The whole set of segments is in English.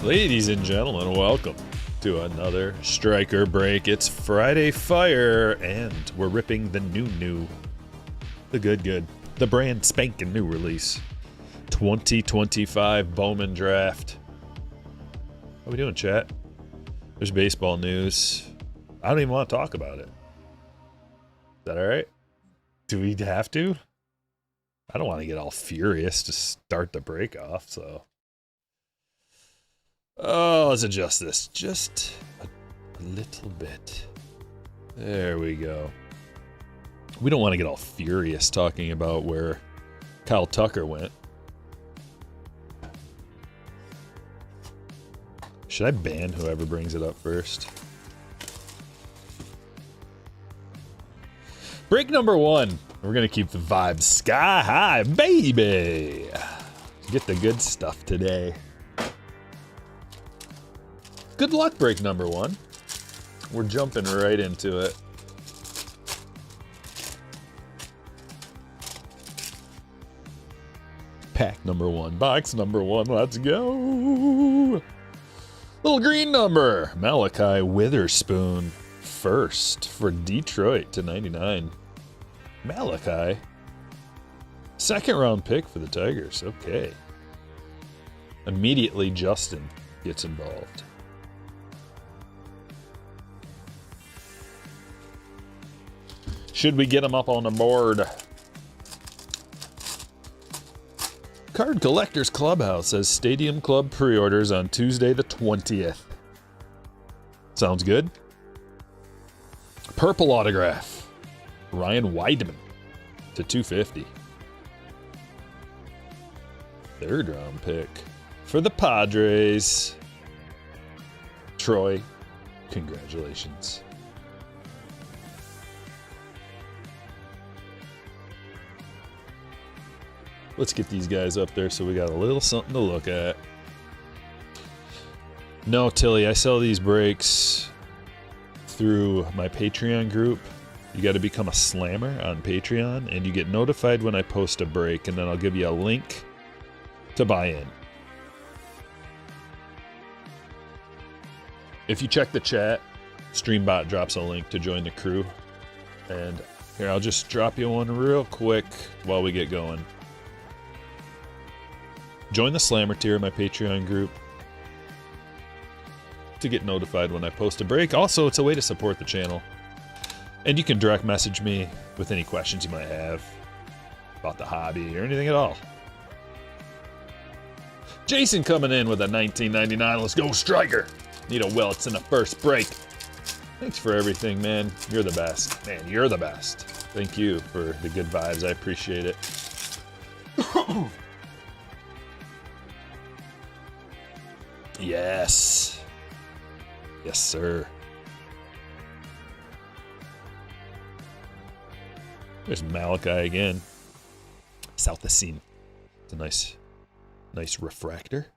Ladies and gentlemen, welcome to another Stryker break. It's Friday Fire, and we're ripping the new, the good, the brand spanking new release, 2025 Bowman Draft. How we doing, chat? There's baseball news. I don't even want to talk about it. Is that all right? Do we have to? I don't want to get all furious to start the break off, so... Oh, let's adjust this just a little bit. There we go. We don't want to get all furious talking about where Kyle Tucker went. Should I ban whoever brings it up first? Break number one. We're going to keep the vibes sky high, baby. Get the good stuff today. Good luck, break number one. We're jumping right into it. Pack number one, box number one, let's go. Little green number, Malachi Witherspoon, first for Detroit to 99. Malachi, second round pick for the Tigers, okay. Immediately Justin gets involved. Should we get him up on the board? Card Collectors Clubhouse says Stadium Club pre-orders on Tuesday the 20th. Sounds good. Purple autograph. Ryan Weidman to 250. Third round pick for the Padres. Troy, congratulations. Let's get these guys up there so we got a little something to look at. No, Tilly, I sell these breaks through my Patreon group. You got to become a slammer on Patreon, and you get notified when I post a break, and then I'll give you a link to buy in. If you check the chat, Streambot drops a link to join the crew. And here, I'll just drop you one real quick while we get going. Join the Slammer tier of my Patreon group to get notified when I post a break. Also, it's a way to support the channel. And you can direct message me with any questions you might have about the hobby or anything at all. Jason coming in with a 1999. Let's go, Stryker. Need a Willits in the first break. Thanks for everything, man. You're the best. Man, you're the best. Thank you for the good vibes. I appreciate it. Yes. Yes, sir. There's Malachi again. South the Seam. It's a nice refractor.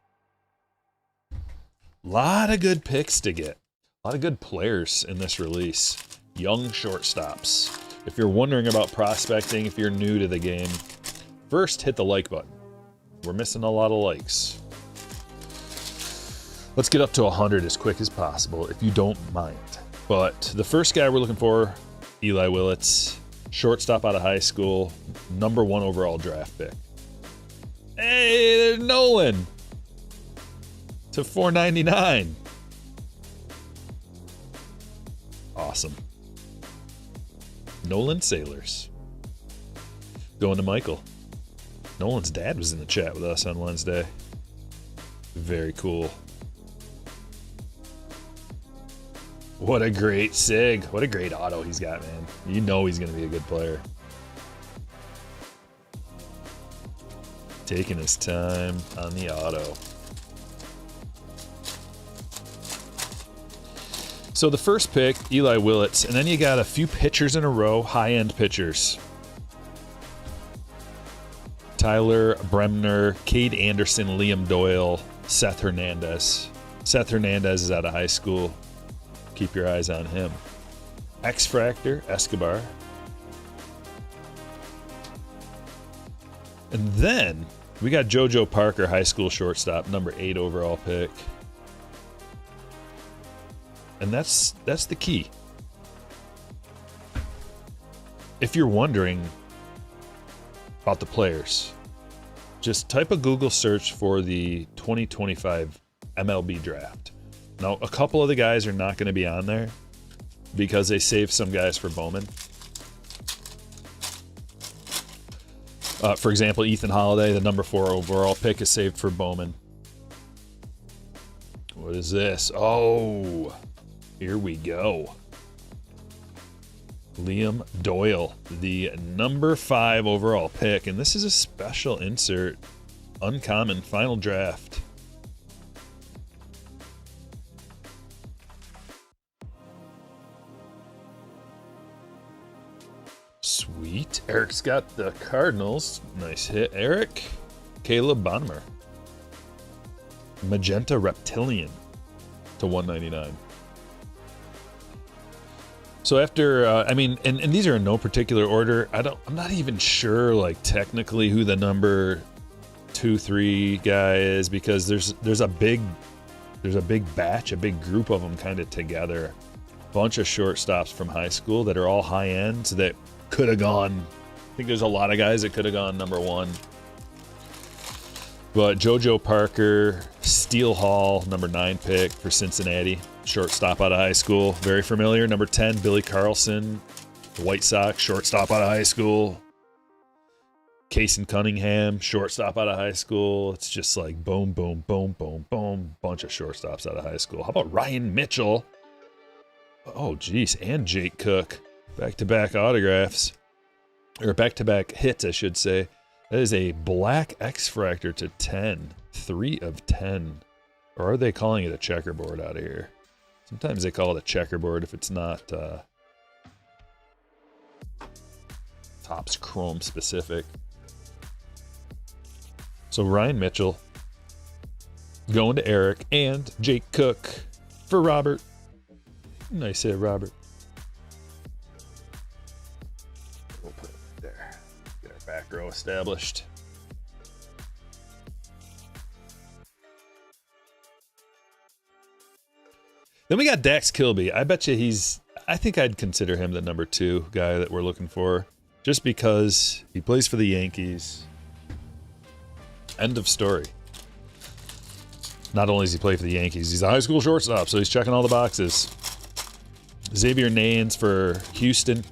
Lot of good picks to get. A lot of good players in this release. Young shortstops. If you're wondering about prospecting, if you're new to the game, first hit the like button. We're missing a lot of likes. Let's get up to 100 as quick as possible, if you don't mind. But the first guy we're looking for, Eli Willits, shortstop out of high school, number 1 overall draft pick. Hey, there's Nolan to 499. Awesome. Nolan Sailors. Going to Michael. Nolan's dad was in the chat with us on Wednesday. Very cool. What a great SIG. What a great auto he's got, man. You know he's going to be a good player. Taking his time on the auto. So the first pick, Eli Willits, and then you got a few pitchers in a row, high-end pitchers. Tyler Bremner, Cade Anderson, Liam Doyle, Seth Hernandez. Seth Hernandez is out of high school. Keep your eyes on him. X-Fractor, Escobar. And then we got JoJo Parker, high school shortstop, number 8 overall pick. And that's the key. If you're wondering about the players, just type a Google search for the 2025 MLB draft. Now, a couple of the guys are not going to be on there because they saved some guys for Bowman. For example, Ethan Holiday, the number 4 overall pick, is saved for Bowman. What is this? Oh, here we go. Liam Doyle, the number 5 overall pick, and this is a special insert, uncommon final draft. Sweet. Eric's got the Cardinals. Nice hit, Eric. Caleb Bonner. Magenta Reptilian to 199. So after, and these are in no particular order. I'm not even sure, like, technically who the number 2, 3 guy is, because there's a big batch, a big group of them kind of together. Bunch of shortstops from high school that are all high end that could have gone. I think there's a lot of guys that could have gone number 1. But JoJo Parker, Steele Hall, number 9 pick for Cincinnati, shortstop out of high school, very familiar. Number 10, Billy Carlson, the White Sox, shortstop out of high school. Cason Cunningham, shortstop out of high school. It's just like boom, boom, boom, boom, boom, bunch of shortstops out of high school. How about Ryan Mitchell? Oh, geez, and Jake Cook. Back-to-back autographs, or back-to-back hits, I should say. That is a black X-Fractor to 10, 3 of 10. Or are they calling it a checkerboard out of here? Sometimes they call it a checkerboard if it's not Topps Chrome specific. So Ryan Mitchell going to Eric and Jake Cook for Robert. Nice hit, Robert. We'll put it right there. Get our back row established. Then we got Dax Kilby. I bet you I think I'd consider him the number 2 guy that we're looking for, just because he plays for the Yankees. End of story. Not only does he play for the Yankees, he's a high school shortstop, so he's checking all the boxes. Xavier Naines for Houston,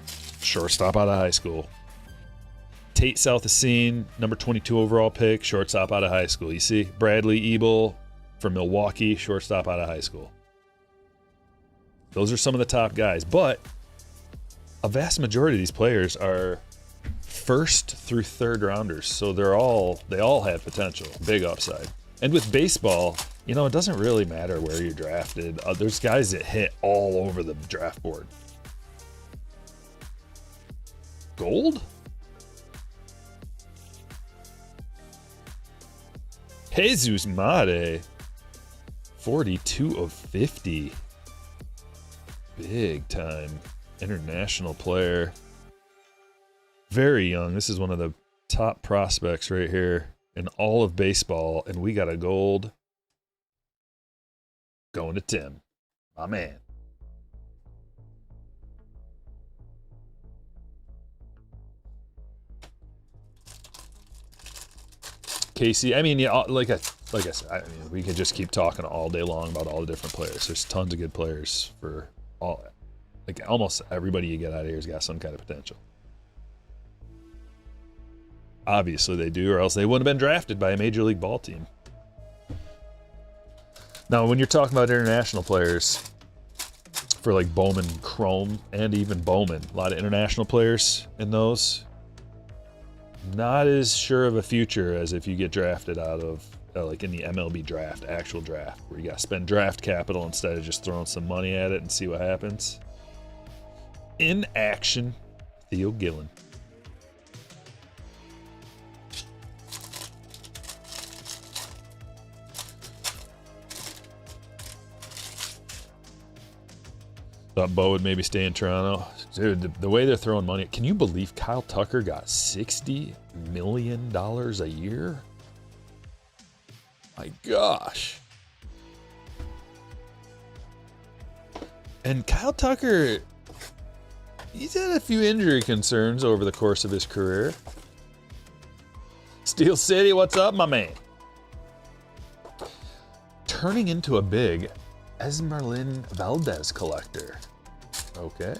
shortstop out of high school. Tate Southacene, number 22 overall pick, shortstop out of high school. You see, Bradley Ebel for Milwaukee, shortstop out of high school. Those are some of the top guys, but a vast majority of these players are first through third rounders, so they all have potential, big upside. And with baseball, it doesn't really matter where you're drafted. There's guys that hit all over the draft board. Gold? Jesus Mate, 42 of 50. Big time international player. Very young. This is one of the top prospects right here in all of baseball, and we got a gold going to Tim, my man. Casey, like I said, we could just keep talking all day long about all the different players. There's tons of good players for all, like almost everybody you get out of here has got some kind of potential. Obviously they do, or else they wouldn't have been drafted by a major league ball team. Now, when you're talking about international players, for like Bowman Chrome and even Bowman, a lot of international players in those, not as sure of a future as if you get drafted out of like in the MLB draft, actual draft, where you got to spend draft capital instead of just throwing some money at it and see what happens. In action, Theo Gillen. Thought Bo would maybe stay in Toronto. Dude, the way they're throwing money. Can you believe Kyle Tucker got $60 million a year? My gosh. And Kyle Tucker, he's had a few injury concerns over the course of his career. Steel City, what's up, my man? Turning into a big Esmeralyn Valdez collector. Okay.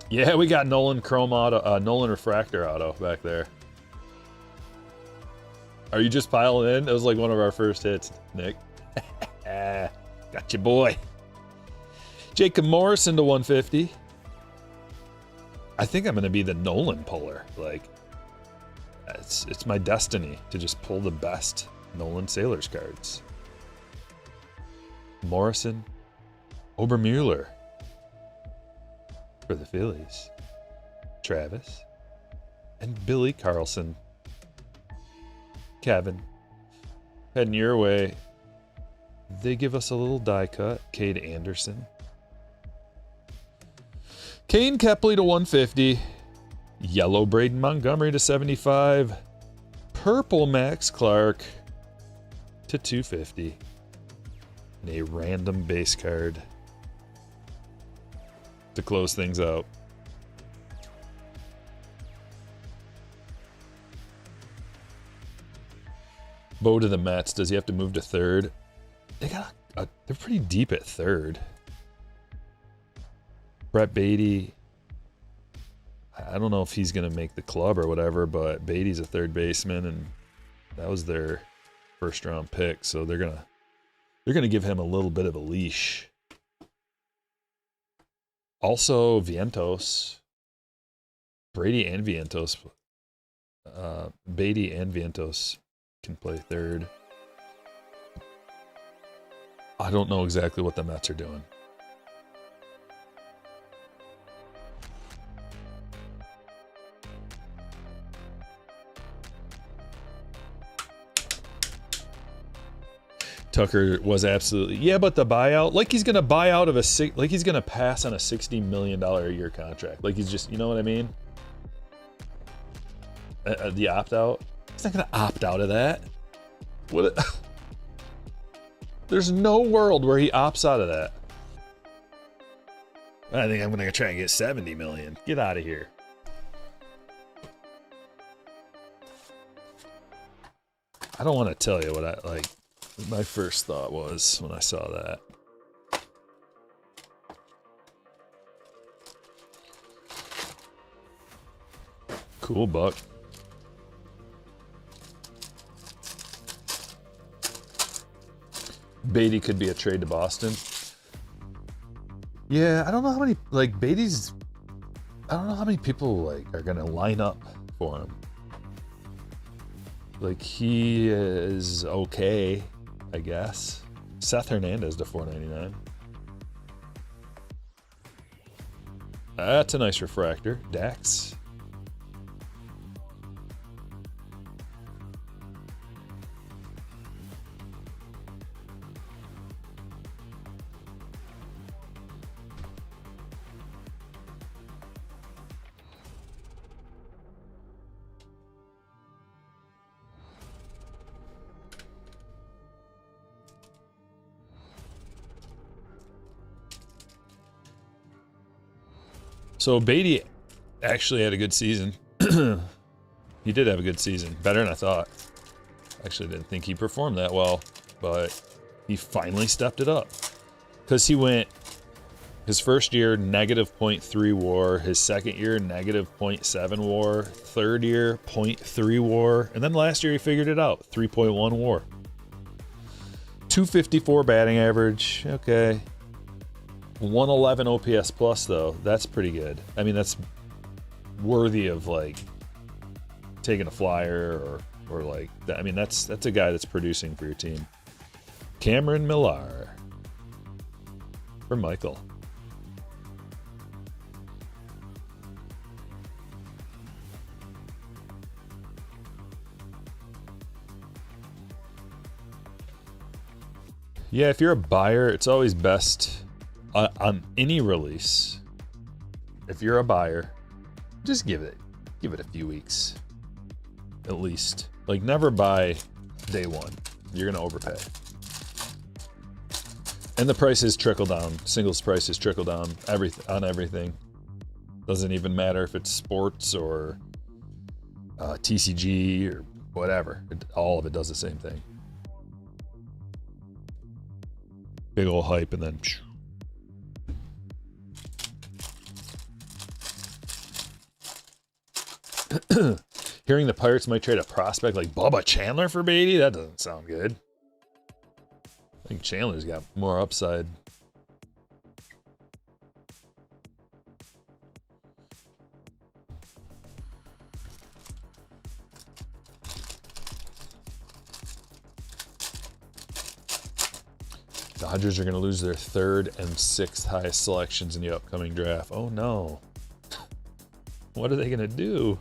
Yeah, we got Nolan Chrome auto, Nolan Refractor auto back there. Are you just piling in? It was like one of our first hits, Nick. Got you, boy. Jacob Morrison to 150. I think I'm going to be the Nolan puller. Like, it's my destiny to just pull the best Nolan Sailors cards. Morrison, Obermueller for the Phillies. Travis and Billy Carlson. Kevin, heading your way. They give us a little die cut. Cade Anderson. Kane Kepley to 150. Yellow Braden Montgomery to 75. Purple Max Clark to 250. And a random base card to close things out. Bo to the Mets. Does he have to move to third? They got they're pretty deep at third. Brett Beatty. I don't know if he's going to make the club or whatever, but Beatty's a third baseman, and that was their first round pick, so they're gonna give him a little bit of a leash. Also, Vientos, Brady and Vientos, Beatty and Vientos can play third. I don't know exactly what the Mets are doing. Tucker was absolutely, yeah, but the buyout, like he's gonna buy out of like he's gonna pass on a $60 million a year contract. Like he's just, you know what I mean? The opt out. He's not gonna opt out of that. What? There's no world where he opts out of that. I think I'm gonna try and get 70 million. Get out of here. I don't want to tell you what I like. My first thought was when I saw that. Cool, Buck. Beatty could be a trade to Boston. Yeah, I don't know how many, like, Beatty's, I don't know how many people, like, are going to line up for him. Like, he is okay, I guess. Seth Hernandez to $4.99. That's a nice refractor. Dax. So Beatty actually had a good season. He did have a good season. Better than I thought. Actually didn't think he performed that well, but he finally stepped it up. Because he went his first year negative .3 WAR, his second year negative .7 WAR, third year .3 WAR, and then last year he figured it out, 3.1 WAR. 254 batting average, okay. 111 OPS plus though, that's pretty good. I mean, that's worthy of like taking a flyer or like that. I mean, that's a guy that's producing for your team. Cameron Millar for Michael. Yeah, if you're a buyer, it's always best on any release. If you're a buyer, just give it a few weeks, at least. Like, never buy day one. You're going to overpay. And the prices trickle down. Singles prices trickle down on everything. Doesn't even matter if it's sports or TCG or whatever. All of it does the same thing. Big old hype and then... Hearing the Pirates might trade a prospect like Bubba Chandler for Beatty? That doesn't sound good. I think Chandler's got more upside. Dodgers are going to lose their 3rd and 6th highest selections in the upcoming draft. Oh no. What are they going to do?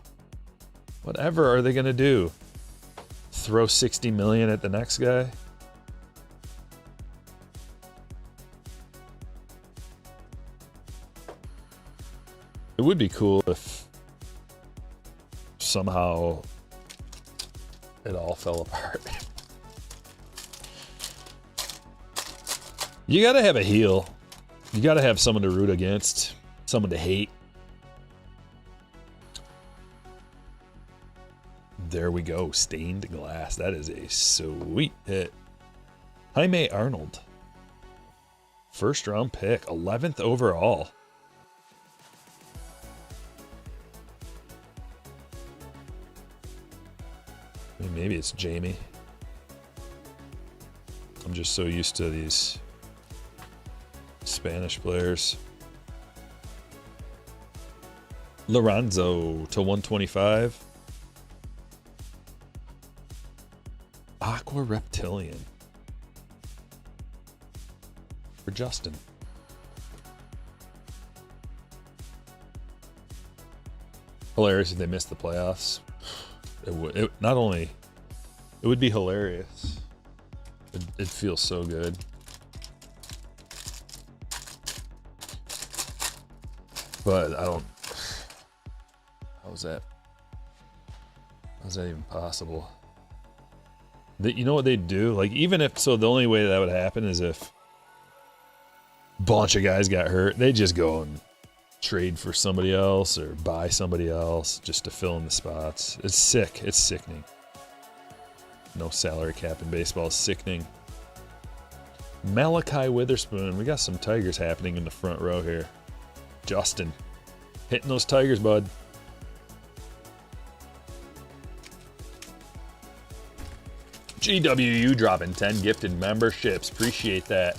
Whatever are they going to do? Throw $60 million at the next guy? It would be cool if somehow it all fell apart. You gotta have a heel. You gotta have someone to root against, someone to hate. There we go, stained glass. That is a sweet hit. Jaime Arnold. 1st round pick, 11th overall. I mean, maybe it's Jamie. I'm just so used to these Spanish players. Lorenzo to 125. Aqua Reptilian for Justin. Hilarious if they missed the playoffs. It would be hilarious. It feels so good. But I don't. How's that even possible? You know what they'd do? Like, even if so, the only way that would happen is if a bunch of guys got hurt. They just go and trade for somebody else or buy somebody else just to fill in the spots. It's sick. It's sickening. No salary cap in baseball is sickening. Malachi Witherspoon. We got some Tigers happening in the front row here. Justin, hitting those Tigers, bud. GWU dropping 10 gifted memberships. Appreciate that.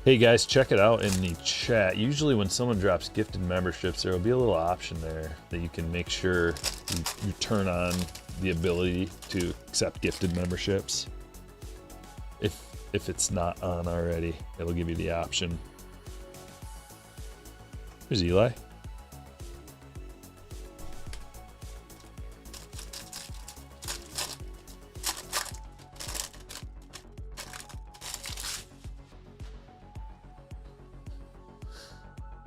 Hey guys, check it out in the chat. Usually when someone drops gifted memberships, there will be a little option there that you can make sure you turn on the ability to accept gifted memberships. If it's not on already, it'll give you the option. There's Eli.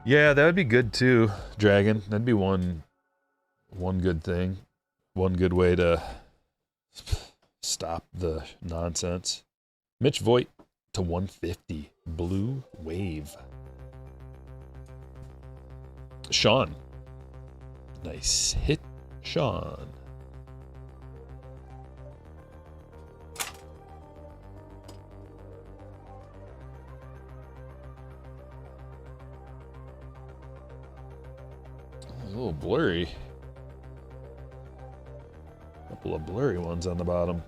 Yeah, that would be good too, Dragon. That'd be one good thing. One good way to stop the nonsense. Mitch Voigt to 150. Blue Wave. Sean. Nice hit, Sean. A little blurry. Couple of blurry ones on the bottom.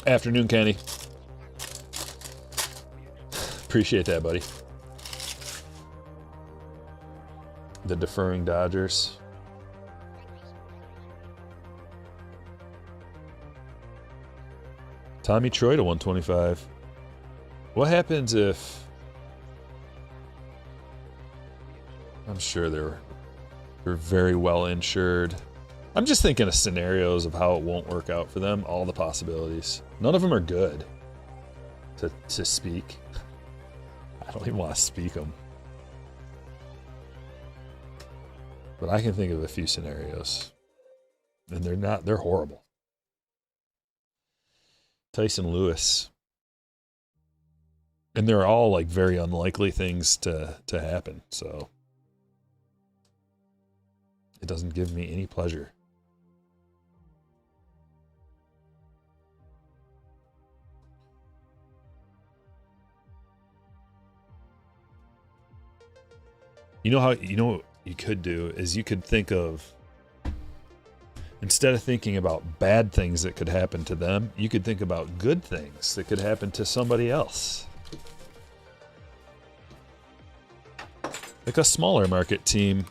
Afternoon, Kenny. Appreciate that, buddy. The deferring Dodgers. Tommy Troy to 125. What happens if... I'm sure they're very well insured. I'm just thinking of scenarios of how it won't work out for them. All the possibilities. None of them are good to speak. I don't even want to speak them. But I can think of a few scenarios. And they're horrible. Tyson Lewis. And they're all like very unlikely things to happen. So it doesn't give me any pleasure. You know what you could do is you could think of, instead of thinking about bad things that could happen to them, you could think about good things that could happen to somebody else. Like a smaller market team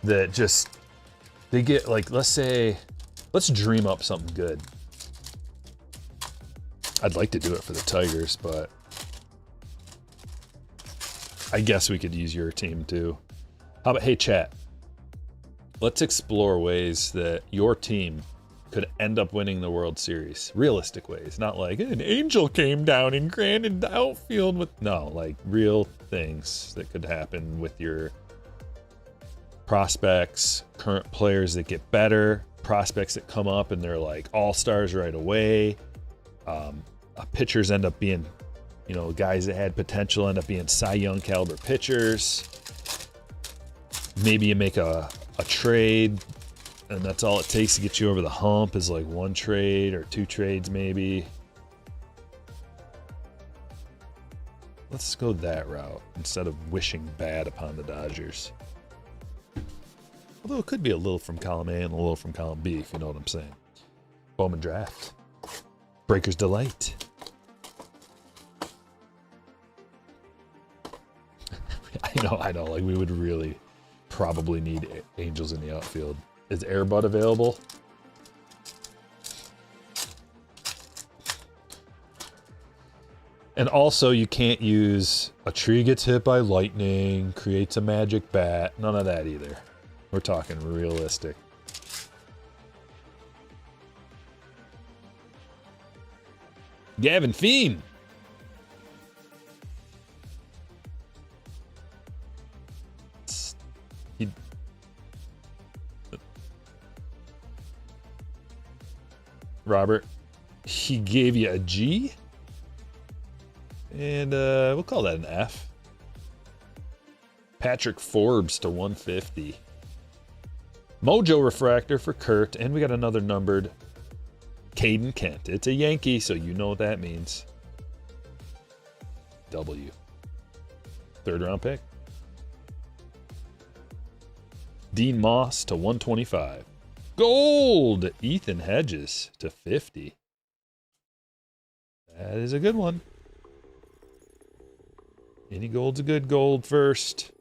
that just, they get like, let's dream up something good. I'd like to do it for the Tigers, but I guess we could use your team too. How about, hey chat, let's explore ways that your team could end up winning the World Series. Realistic ways, not like an angel came down and granted the outfield with, no, like real things that could happen with your prospects, current players that get better, prospects that come up and they're like all-stars right away. Pitchers end up being, guys that had potential end up being Cy Young caliber pitchers. Maybe you make a trade, and that's all it takes to get you over the hump is like one trade or two trades maybe. Let's go that route instead of wishing bad upon the Dodgers. Although it could be a little from column A and a little from column B, if you know what I'm saying. Bowman Draft. Breaker's Delight. I know. Like, we would really probably need Angels in the outfield. Is Airbud available? And also, you can't use a tree gets hit by lightning, creates a magic bat. None of that either. We're talking realistic. Gavin Fiend. Robert, he gave you a G, and we'll call that an F. Patrick Forbes to 150. Mojo Refractor for Kurt, and we got another numbered Caden Kent. It's a Yankee, so you know what that means. W. Third round pick. Dean Moss to 125. Gold! Ethan Hedges to 50. That is a good one. Any gold's a good gold first.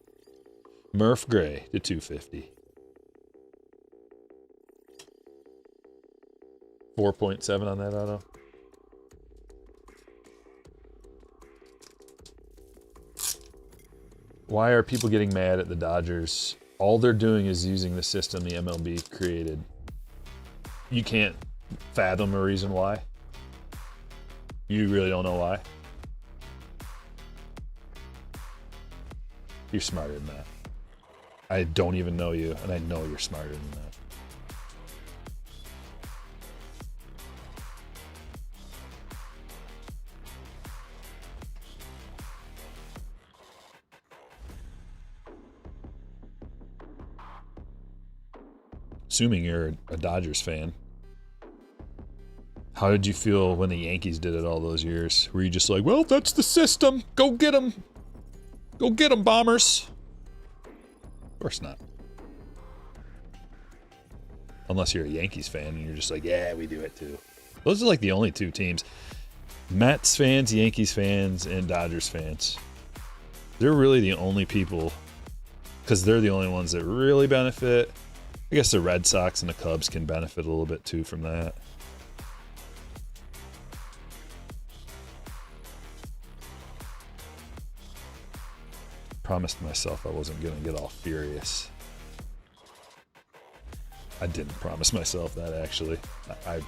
Murph Gray to 250. 4.7 on that auto. Why are people getting mad at the Dodgers? All they're doing is using the system the MLB created. You can't fathom a reason why. You really don't know why. You're smarter than that. I don't even know you, and I know you're smarter than that. Assuming you're a Dodgers fan, how did you feel when the Yankees did it all those years? Were you just like, well, that's the system. Go get them. Go get them, Bombers. Of course not. Unless you're a Yankees fan and you're just like, yeah, we do it too. Those are like the only two teams. Mets fans, Yankees fans, and Dodgers fans. They're really the only people, because they're the only ones that really benefit. I guess the Red Sox and the Cubs can benefit a little bit too from that. Promised myself I wasn't going to get all furious. I didn't promise myself that, actually. I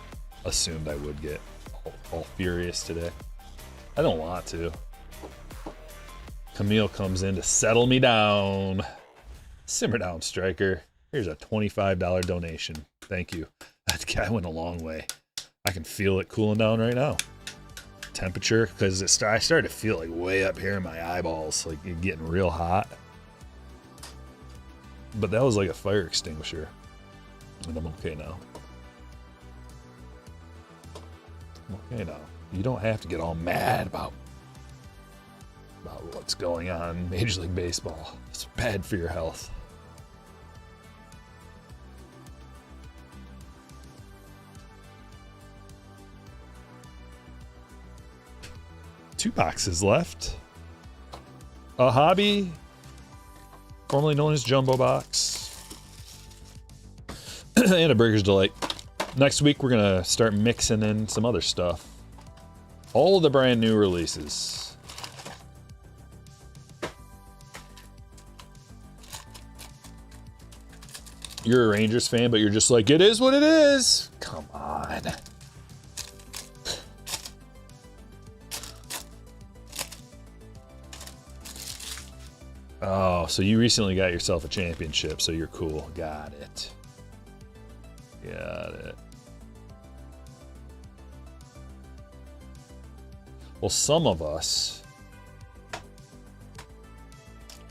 assumed I would get all furious today. I don't want to. Camille comes in to settle me down. Simmer down, Stryker. Here's a $25 donation. Thank you. That guy went a long way. I can feel it cooling down right now. Temperature, because I started to feel like way up here in my eyeballs, like it getting real hot. But that was like a fire extinguisher. And I'm okay now. I'm okay now. You don't have to get all mad about what's going on in Major League Baseball. It's bad for your health. Two boxes left. A hobby, formerly known as Jumbo Box. And a Burger's Delight. Next week, we're going to start mixing in some other stuff. All of the brand new releases. You're a Rangers fan, but you're just like, it is what it is. Come on. Oh, so you recently got yourself a championship, so you're cool. Got it. Got it. Well, some of us,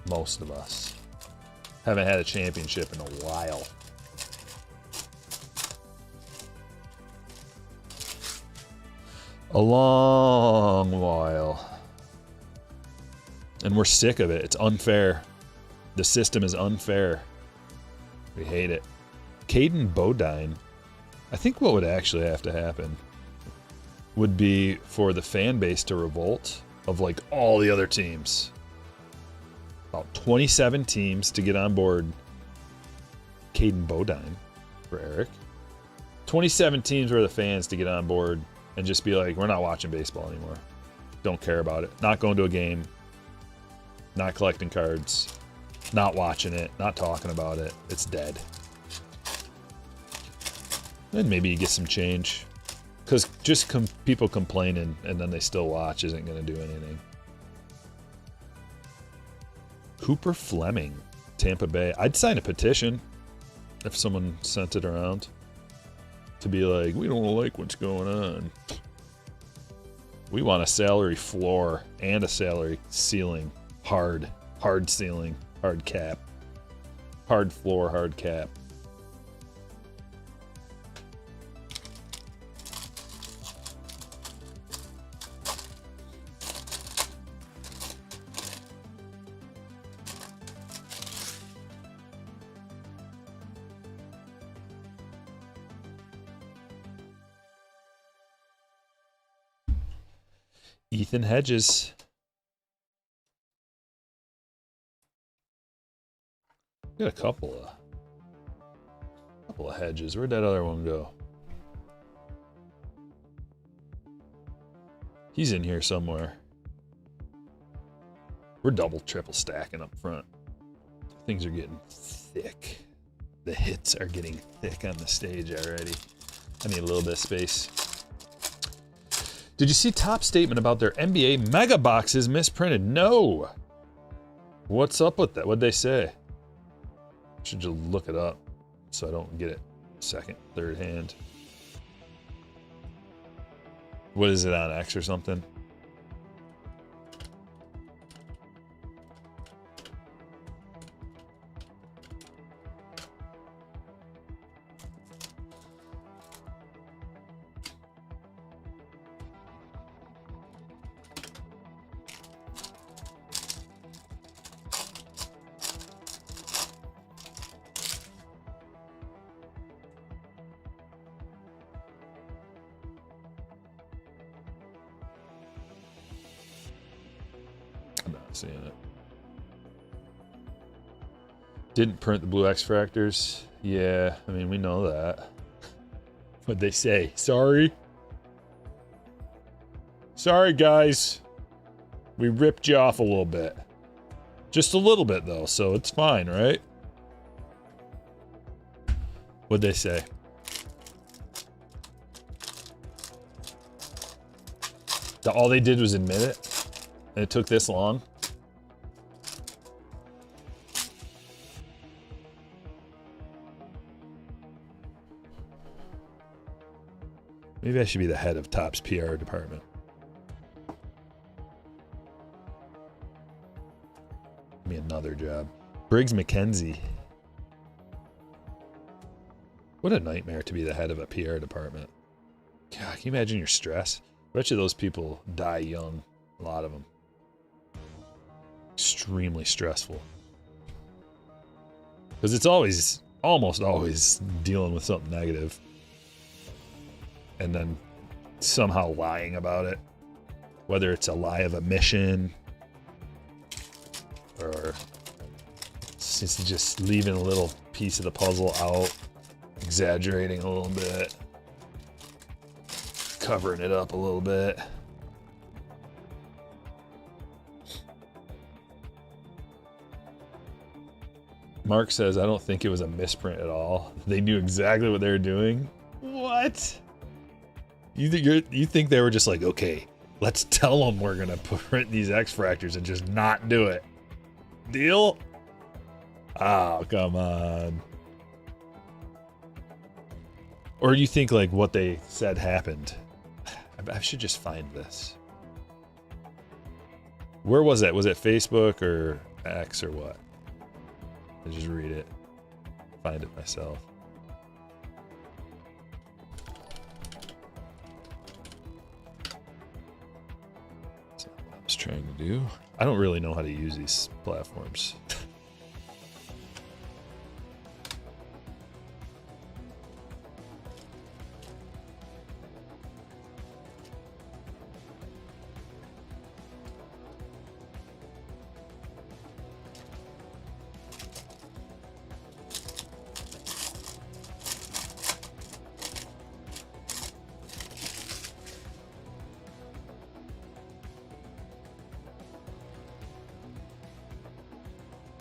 most of us, haven't had a championship in a while. A long while. And we're sick of it. It's unfair. The system is unfair. We hate it. Caden Bodine. I think what would actually have to happen would be for the fan base to revolt of like all the other teams. About 27 teams to get on board Caden Bodine for Eric. 27 teams were the fans to get on board and just be like, we're not watching baseball anymore. Don't care about it. Not going to a game. Not collecting cards, not watching it, not talking about it. It's dead. And maybe you get some change. Because just people complaining and then they still watch isn't going to do anything. Cooper Fleming, Tampa Bay. I'd sign a petition if someone sent it around to be like, we don't like what's going on. We want a salary floor and a salary ceiling. Hard ceiling, hard cap. Hard floor, hard cap. Ethan Hedges. Got a couple of Hedges. Where'd that other one go? He's in here somewhere. We're double, triple stacking up front. Things are getting thick. The hits are getting thick on the stage already. I need a little bit of space. Did you see Top statement about their NBA mega boxes misprinted? No. What's up with that? What'd they say? Should just look it up so I don't get it second, third hand. What is it on X or something? Seeing it. Didn't print the blue X fractors. Yeah, I mean, we know that. What'd they say? Sorry? Sorry, guys. We ripped you off a little bit. Just a little bit, though, so it's fine, right? What'd they say? All they did was admit it? And it took this long? Maybe I should be the head of Topps PR department. Give me another job. Briggs McKenzie. What a nightmare to be the head of a PR department. God, can you imagine your stress? I bet you those people die young. A lot of them. Extremely stressful. Because it's always, almost always, dealing with something negative. And then somehow lying about it. Whether it's a lie of omission or it's just leaving a little piece of the puzzle out, exaggerating a little bit, covering it up a little bit. Mark says, I don't think it was a misprint at all. They knew exactly what they were doing. What? You think they were just like, okay, let's tell them we're going to print these X fractors and just not do it. Deal? Oh, come on. Or you think like what they said happened. I should just find this. Where was that? Was it Facebook or X or what? I just read it. Find it myself. That's not what I was trying to do. I don't really know how to use these platforms.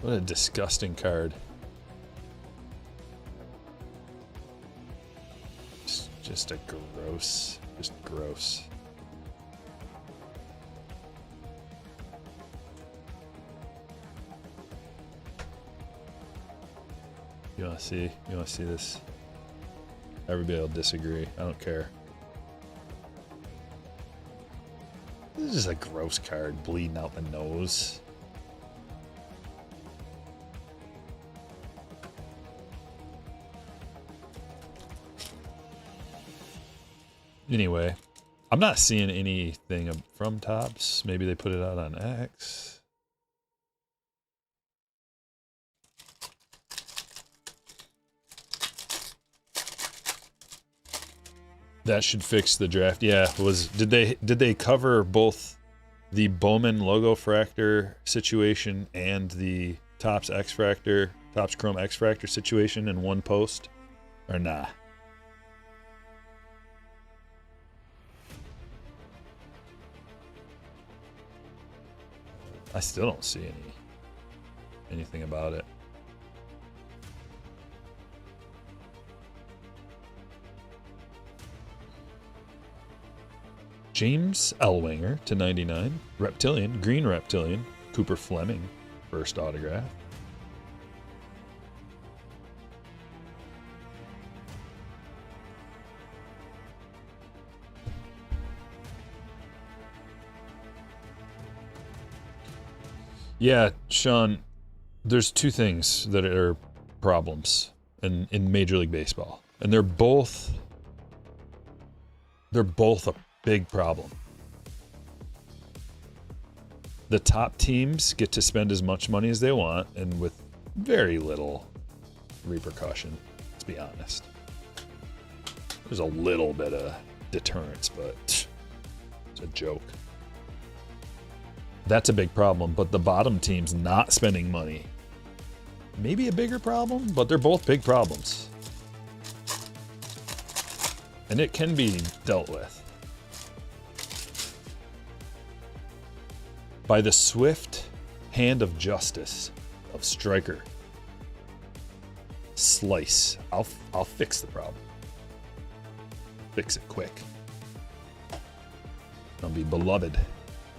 What a disgusting card. Just a gross, just gross. You want to see this? Everybody will disagree. I don't care. This is just a gross card, bleeding out the nose. Anyway, I'm not seeing anything from Topps. Maybe they put it out on X. That should fix the draft. Yeah, did they cover both the Bowman logo fractor situation and the Topps X fractor, Topps Chrome X fractor situation in one post, or nah? I still don't see anything about it. James Ellwanger /99. Reptilian, green Reptilian. Cooper Fleming, first autograph. Yeah, Sean, there's two things that are problems in Major League Baseball, and they're both a big problem. The top teams get to spend as much money as they want, and with very little repercussion, let's be honest. There's a little bit of deterrence, but it's a joke. That's a big problem, but the bottom teams not spending money, maybe a bigger problem, but they're both big problems. And it can be dealt with by the swift hand of justice of Stryker. Slice. I'll fix the problem. Fix it quick. I'll be beloved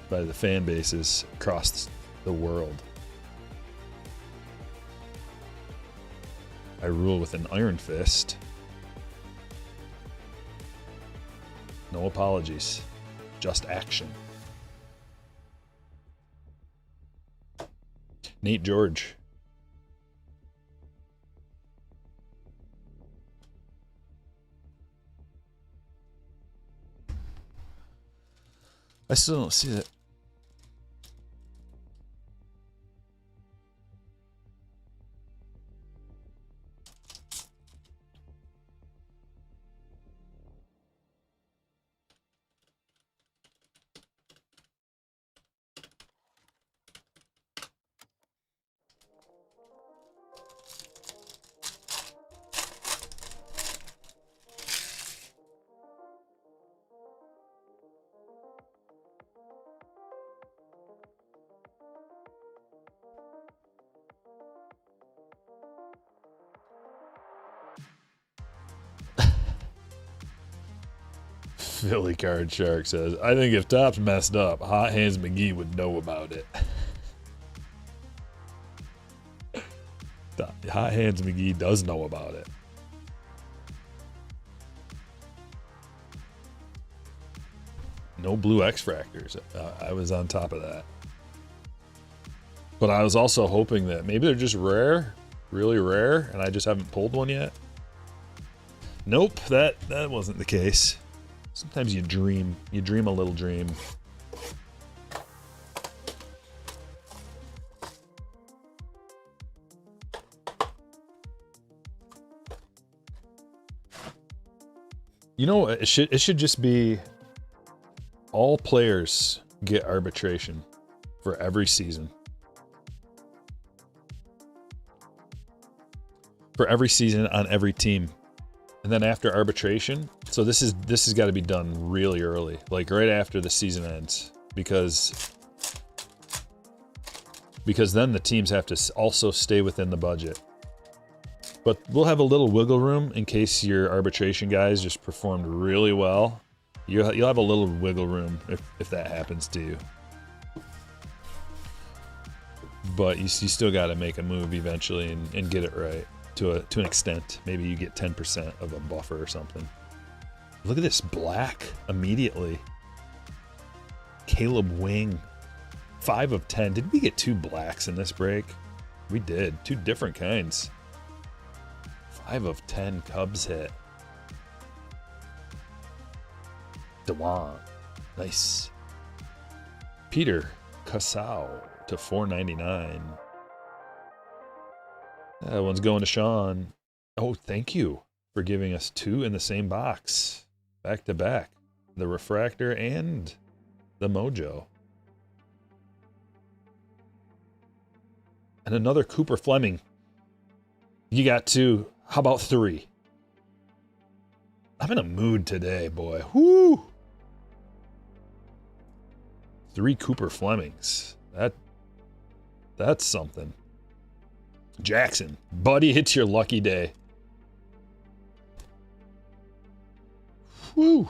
by the fan bases across the world. I rule with an iron fist. No apologies. Just action. Nate George. I still don't see it. Philly Card Shark says, I think if Topps messed up, Hot Hands McGee would know about it. Hot Hands McGee does know about it. No blue X-Fractors. I was on top of that. But I was also hoping that maybe they're just rare, really rare, and I just haven't pulled one yet. Nope, that wasn't the case. Sometimes you dream a little dream. You know, it should just be all players get arbitration for every season. For every season on every team. And then after arbitration, so this has got to be done really early, like right after the season ends, because then the teams have to also stay within the budget. But we'll have a little wiggle room in case your arbitration guys just performed really well. You'll have a little wiggle room if that happens to you. But you still got to make a move eventually and get it right. To an extent. Maybe you get 10% of a buffer or something. Look at this black immediately. Caleb Wing. 5 of 10. Did we get 2 blacks in this break? We did. 2 different kinds. 5 of 10 Cubs hit. Dewan. Nice. Peter Casau to 499. That one's going to Sean. Oh, thank you for giving us 2 in the same box. Back to back. The Refractor and the Mojo. And another Cooper Fleming. You got 2. How about 3? I'm in a mood today, boy. Whoo! 3 Cooper Flemings. That's something. Jackson, buddy, it's your lucky day. Woo.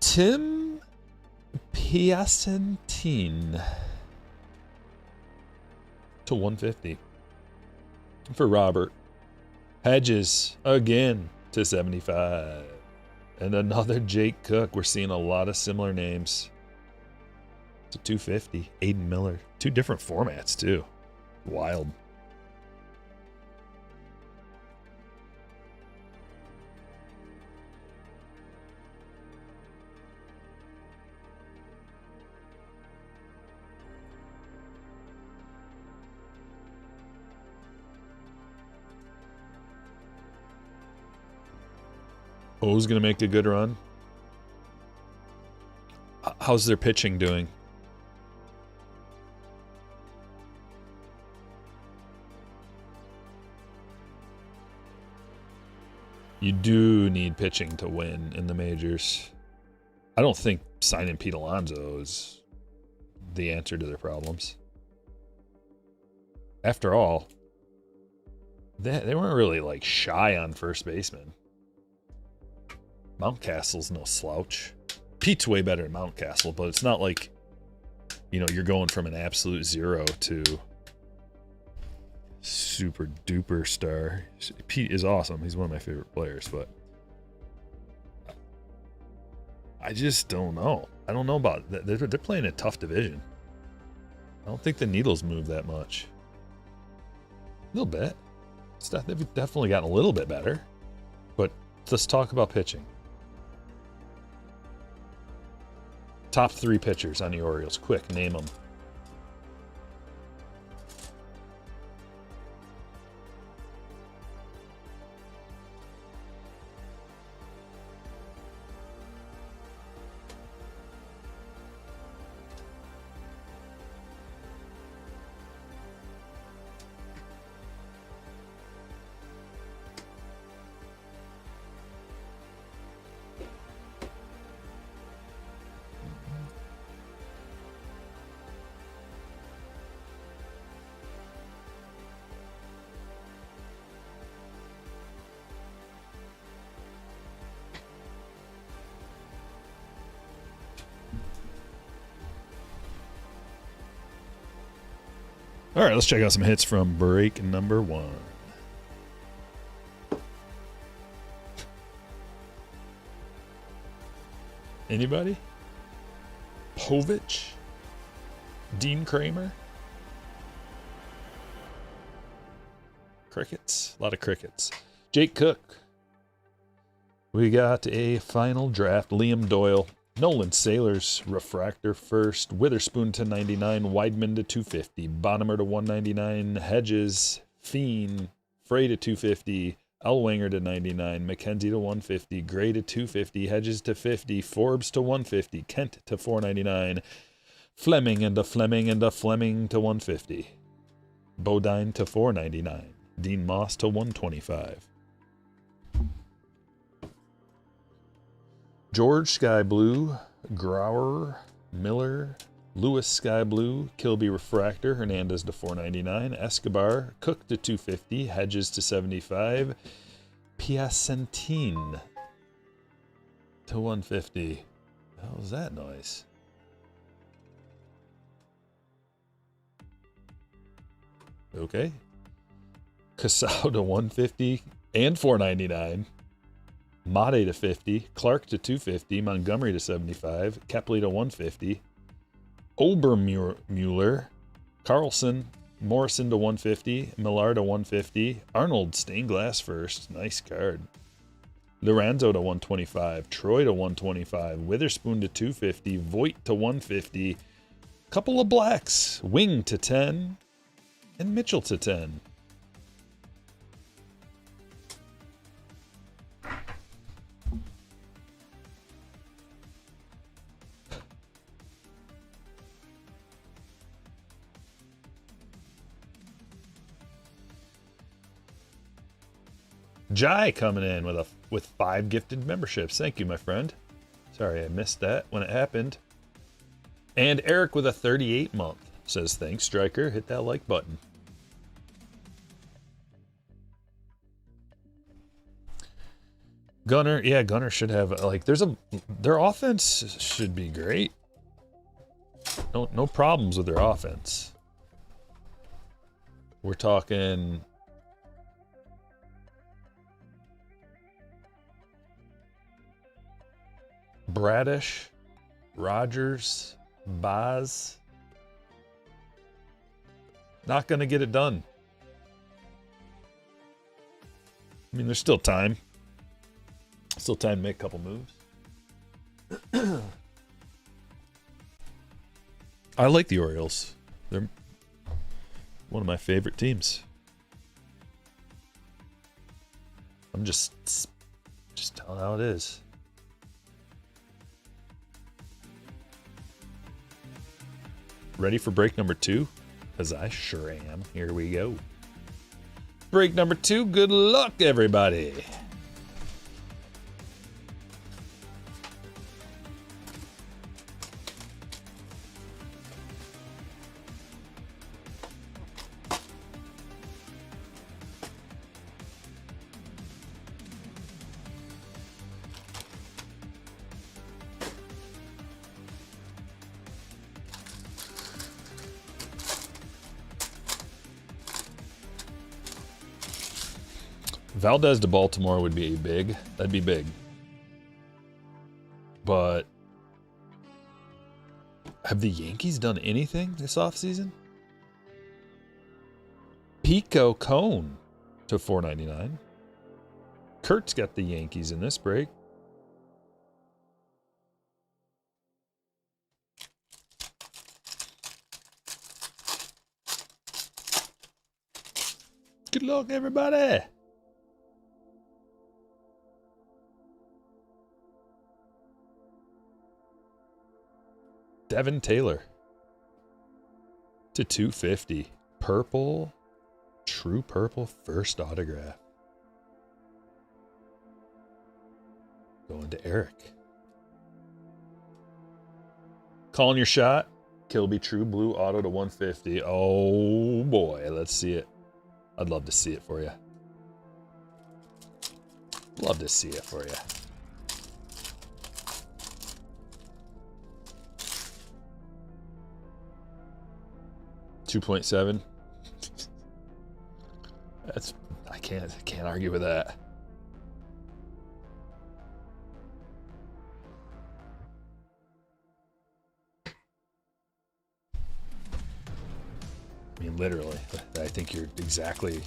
Tim Piacentine to 150 for Robert. Hedges again to 75. And another Jake Cook. We're seeing a lot of similar names. To 250. Aiden Miller. 2 different formats, too. Wild. O's going to make a good run. How's their pitching doing? You do need pitching to win in the majors. I don't think signing Pete Alonso is the answer to their problems. After all, they weren't really like shy on first baseman. Mountcastle's no slouch. Pete's way better than Mountcastle, but it's not like, you know, you're going from an absolute 0 to super duper star. Pete is awesome. He's one of my favorite players, but I just don't know. I don't know about that. They're playing a tough division. I don't think the needles move that much. A little bit. They've definitely gotten a little bit better. But let's talk about pitching. Top 3 pitchers on the Orioles. Quick, name them. All right, let's check out some hits from break number 1. Anybody? Povich? Dean Kramer? Crickets? A lot of crickets. Jake Cook. We got a final draft. Liam Doyle. Nolan Sailors, Refractor first, Witherspoon to 99, Weidman to 250, Bonnemer to 199, Hedges, Fiend, Frey to 250, Elwanger to 99, McKenzie to 150, Gray to 250, Hedges to 50, Forbes to 150, Kent to 499, Fleming and a Fleming and a Fleming to 150, Bodine to 499, Dean Moss to 125. George Sky Blue, Grauer, Miller, Lewis Sky Blue, Kilby Refractor, Hernandez to 499, Escobar, Cook to 250, Hedges to 75, Piacentine to 150. How was that noise? Okay. Casau to 150 and 499. Mate to 50, Clark to 250, Montgomery to 75, Kepley to 150, Obermuller, Carlson, Morrison to 150, Millar to 150, Arnold stained glass first, nice card. Lorenzo to 125, Troy to 125, Witherspoon to 250, Voit to 150, couple of blacks, Wing to 10, and Mitchell to 10. Jai coming in with 5 gifted memberships. Thank you, my friend. Sorry I missed that when it happened. And Eric with a 38 month says, thanks, Stryker. Hit that like button. Gunner, yeah, Gunner should have, like, their offense should be great. No problems with their offense. We're talking Bradish, Rogers, Baz. Not going to get it done. I mean, there's still time. Still time to make a couple moves. I like the Orioles. They're one of my favorite teams. I'm just telling how it is. Ready for break number 2? Because I sure am. Here we go. Break number 2. Good luck, everybody. Valdez to Baltimore would be big. That'd be big. But have the Yankees done anything this offseason? Pico Cone to $4.99. Kurt's got the Yankees in this break. Good luck, everybody. Devin Taylor to $250. Purple, true purple, first autograph. Going to Eric. Calling your shot. Kilby True Blue Auto to $150. Oh boy, let's see it. I'd love to see it for you. Love to see it for you. $2.7. That's I can't argue with that. I mean, literally, I think you're exactly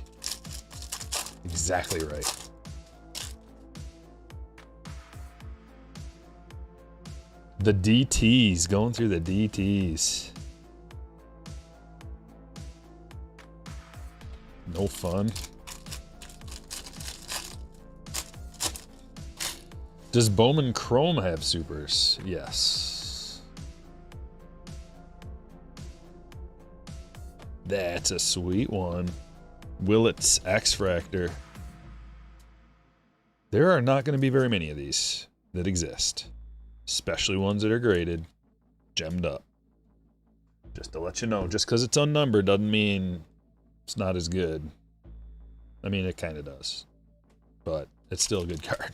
right. The DTs, going through the DTs. No fun. Does Bowman Chrome have supers? Yes. That's a sweet one. Willett's X-Fractor. There are not going to be very many of these that exist. Especially ones that are graded, gemmed up. Just to let you know, just because it's unnumbered doesn't mean it's not as good. I mean, it kind of does. But it's still a good card.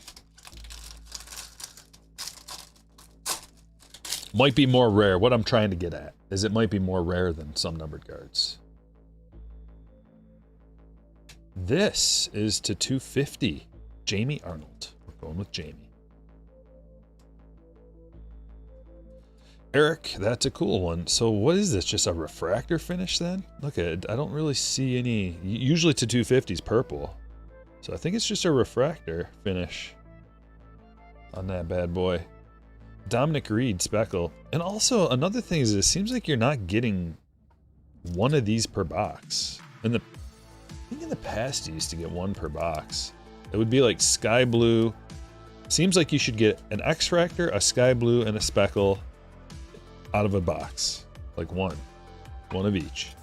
Might be more rare. What I'm trying to get at is it might be more rare than some numbered cards. This is to $250. Jamie Arnold. We're going with Jamie. Eric, that's a cool one. So what is this? Just a refractor finish then? Look at it. I don't really see any. Usually to 250 is purple. So I think it's just a refractor finish on that bad boy. Dominic Reed, Speckle. And also another thing is it seems like you're not getting one of these per box. I think in the past you used to get one per box. It would be like sky blue. Seems like you should get an X-Fractor, a sky blue, and a Speckle out of a box. Like one of each.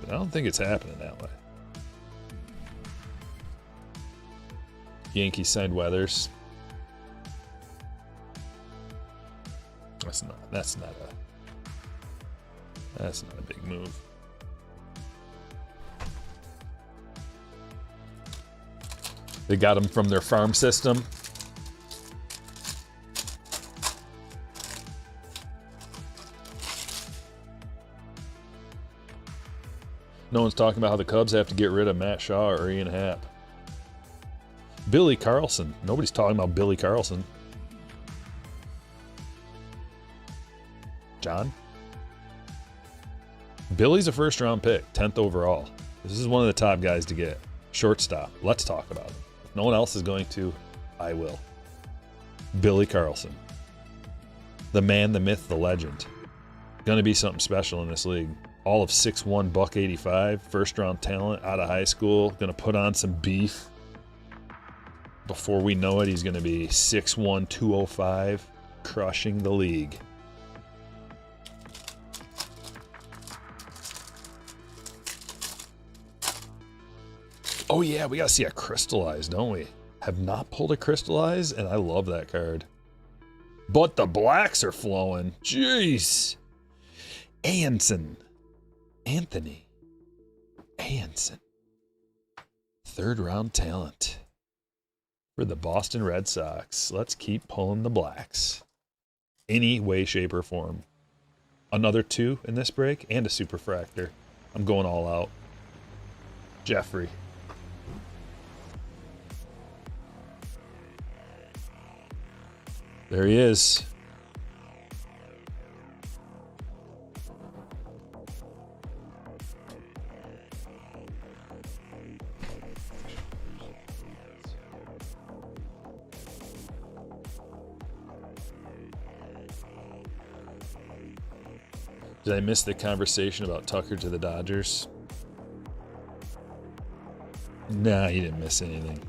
But I don't think it's happening that way. Yankees signed Weathers. That's not a big move. They got them from their farm system. No one's talking about how the Cubs have to get rid of Matt Shaw or Ian Happ. Billy Carlson. Nobody's talking about Billy Carlson. John? Billy's a first-round pick, 10th overall. This is one of the top guys to get. Shortstop. Let's talk about him. If no one else is going to, I will. Billy Carlson. The man, the myth, the legend. Gonna be something special in this league. All of 6'1", $185, first-round talent out of high school. Gonna put on some beef. Before we know it, he's gonna be 6'1", 205, crushing the league. Oh yeah, we gotta see a crystallized, don't we? Have not pulled a crystallized, and I love that card. But the blacks are flowing. Jeez. Anthony. Anson. Third round talent for the Boston Red Sox. Let's keep pulling the blacks. Any way, shape, or form. Another 2 in this break and a superfractor. I'm going all out. Jeffrey. There he is. Did I miss the conversation about Tucker to the Dodgers? Nah, you didn't miss anything.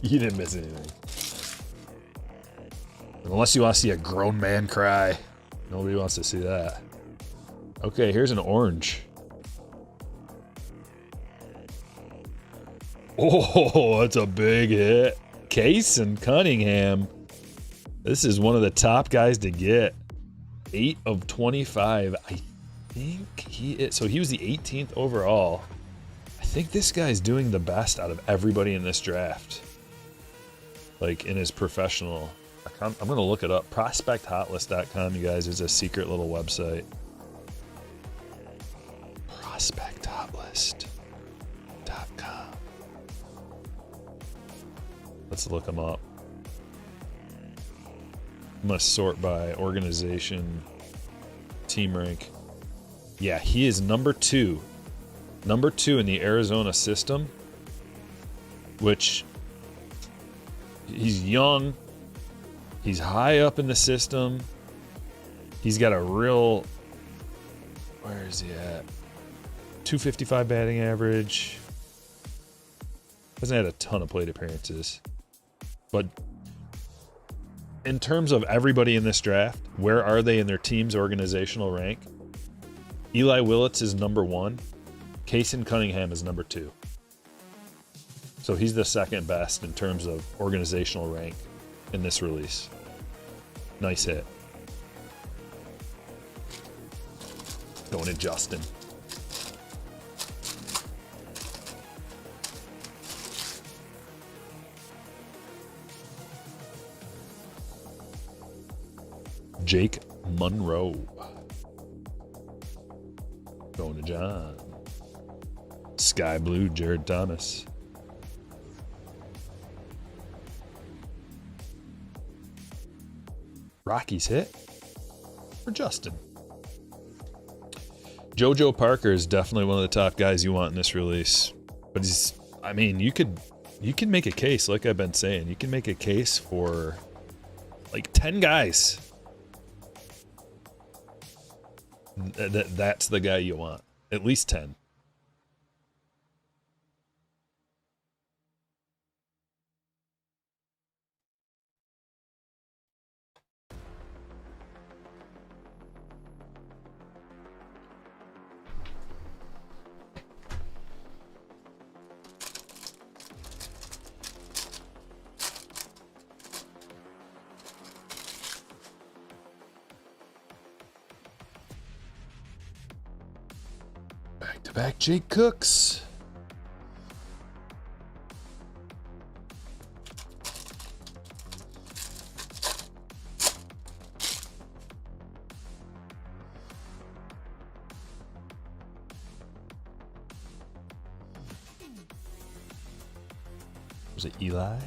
You didn't miss anything. Unless you want to see a grown man cry. Nobody wants to see that. Okay, here's an orange. Oh, that's a big hit. Case and Cunningham. This is one of the top guys to get. 8 of 25. I think he is. So he was the 18th overall. I think this guy's doing the best out of everybody in this draft. Like in his professional. I'm going to look it up. ProspectHotlist.com, you guys, is a secret little website. ProspectHotlist.com. Let's look him up. I'm going to sort by organization, team rank. Yeah, he is number 2. Number 2 in the Arizona system, which he's young. He's high up in the system. He's got a real, where is he at? 255 batting average. Hasn't had a ton of plate appearances. But in terms of everybody in this draft, where are they in their team's organizational rank? Eli Willits is number 1. Kason Cunningham is number 2. So he's the second best in terms of organizational rank in this release. Nice hit. Going to Justin. Jake Monroe. Going to John. Sky Blue, Jared Thomas. Rockies hit for Justin. JoJo Parker is definitely one of the top guys you want in this release. But he's, I mean, you can make a case, like I've been saying, you can make a case for like 10 guys. That's the guy you want. At least 10. Back Jake Cooks. Was it Eli?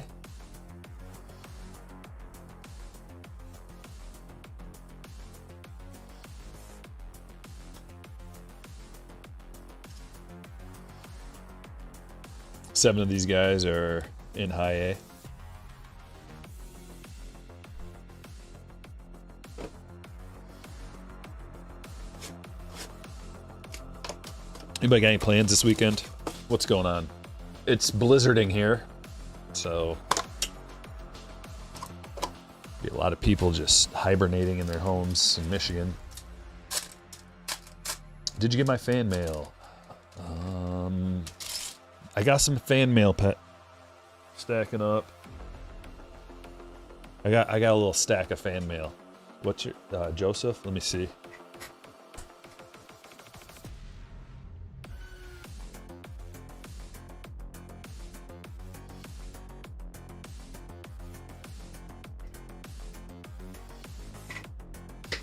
Seven of these guys are in high A. Anybody got any plans this weekend? What's going on? It's blizzarding here, so be a lot of people just hibernating in their homes in Michigan. Did you get my fan mail? I got some fan mail, pet. Stacking up. I got a little stack of fan mail. What's your Joseph? Let me see.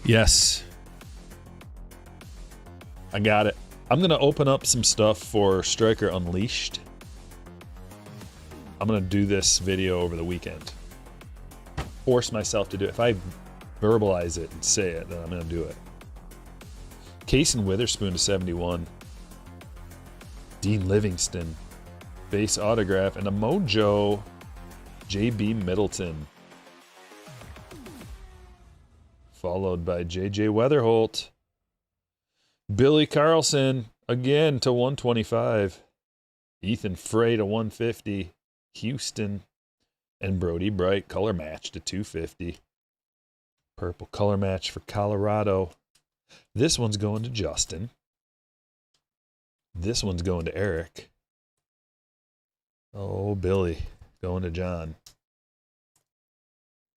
Yes. I got it. I'm going to open up some stuff for Stryker Unleashed. I'm going to do this video over the weekend. Force myself to do it. If I verbalize it and say it, then I'm going to do it. Case and Witherspoon to 71. Dean Livingston. Base autograph. And a Mojo JB Middleton. Followed by JJ Weatherholt. Billy Carlson again to 125. Ethan Frey to 150. Houston. And Brody Bright color match to 250. Purple color match for Colorado. This one's going to Justin. This one's going to Eric. Oh, Billy. Going to John.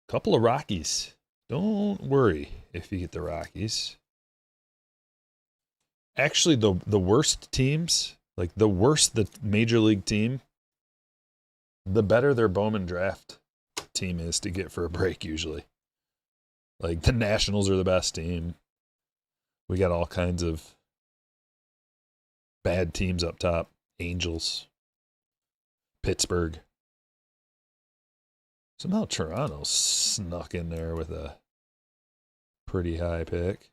Couple of Rockies. Don't worry if you get the Rockies. Actually, the worst teams, like the worse the major league team, the better their Bowman Draft team is to get for a break usually. Like the Nationals are the best team. We got all kinds of bad teams up top. Angels. Pittsburgh. Somehow Toronto snuck in there with a pretty high pick.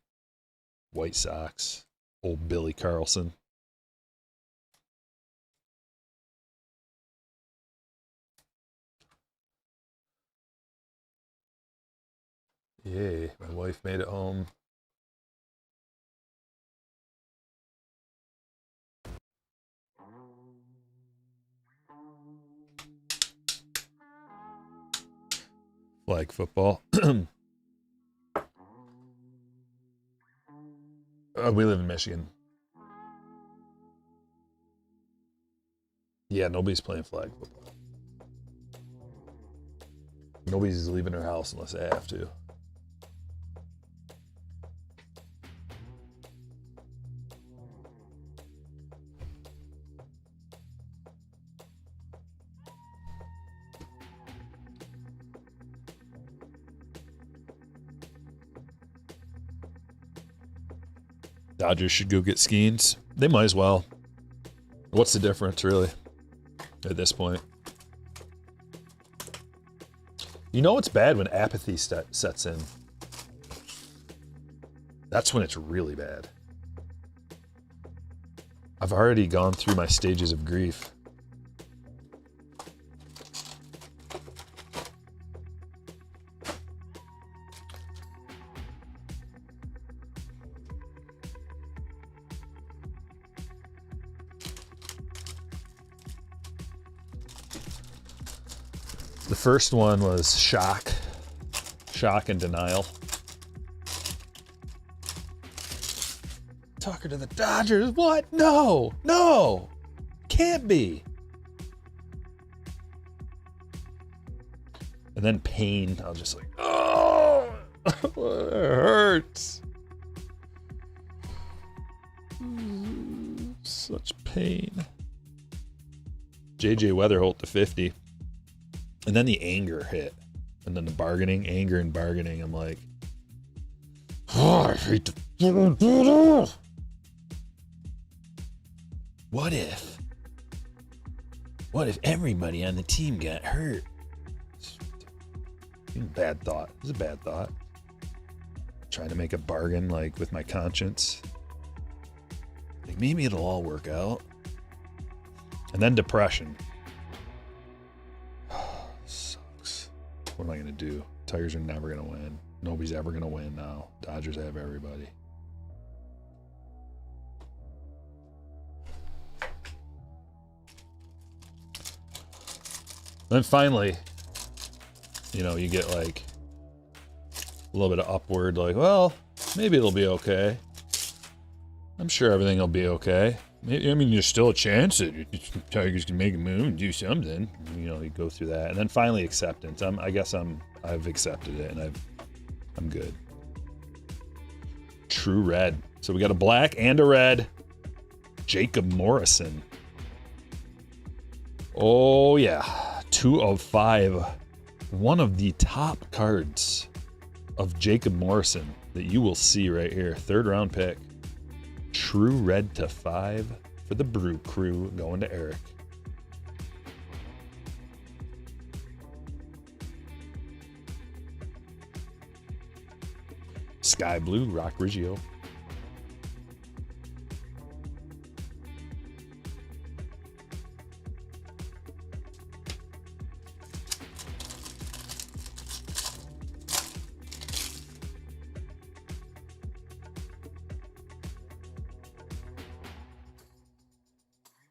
White Sox. Old Billy Carlson. Yay, my wife made it home. Flag football. We live in Michigan. Yeah, nobody's playing flag football. Nobody's leaving their house unless they have to. Dodgers should go get Skeens. They might as well. What's the difference, really, at this point? You know it's bad when apathy sets in. That's when it's really bad. I've already gone through my stages of grief. The first one was shock and denial. Tucker to the Dodgers, what? No, can't be. And then pain, I was just like, oh, it hurts. Such pain. JJ Weatherholt to 50. And then the anger hit. And then the anger and bargaining. I'm like, oh, I hate to. What if everybody on the team got hurt? Bad thought. It was a bad thought. Trying to make a bargain, like, with my conscience. Like, maybe it'll all work out. And then depression. Sucks. What am I going to do? Tigers are never going to win. Nobody's ever going to win now. Dodgers have everybody. Then finally, you get like a little bit of upward, like, well, maybe it'll be okay. I'm sure everything will be okay. I mean, there's still a chance that Tigers can make a move and do something. You go through that, and then finally acceptance. I guess I've accepted it, and I'm good. True red. So we got a black and a red. Jacob Morrison. Oh yeah. 2 of 5. One of the top cards of Jacob Morrison that you will see right here. 3rd round pick. True red to 5 for the Brew Crew, going to Eric. Sky blue, Rock Riggio.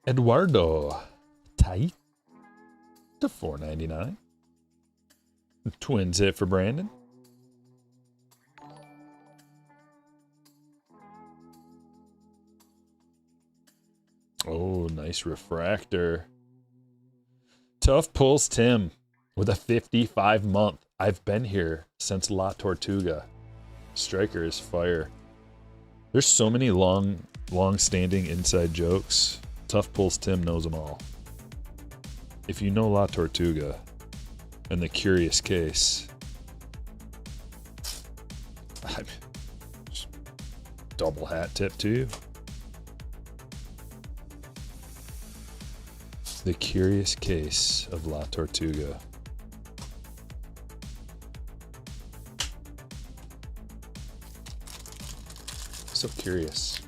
Eduardo tight to $4.99. Twins hit for Brandon. Oh, nice refractor. Tough pulls Tim with a 55-month. I've been here since La Tortuga. Stryker is fire. There's so many long-standing inside jokes. Tough Pulls Tim knows them all. If you know La Tortuga and the Curious Case, double hat tip to you. The Curious Case of La Tortuga. So curious.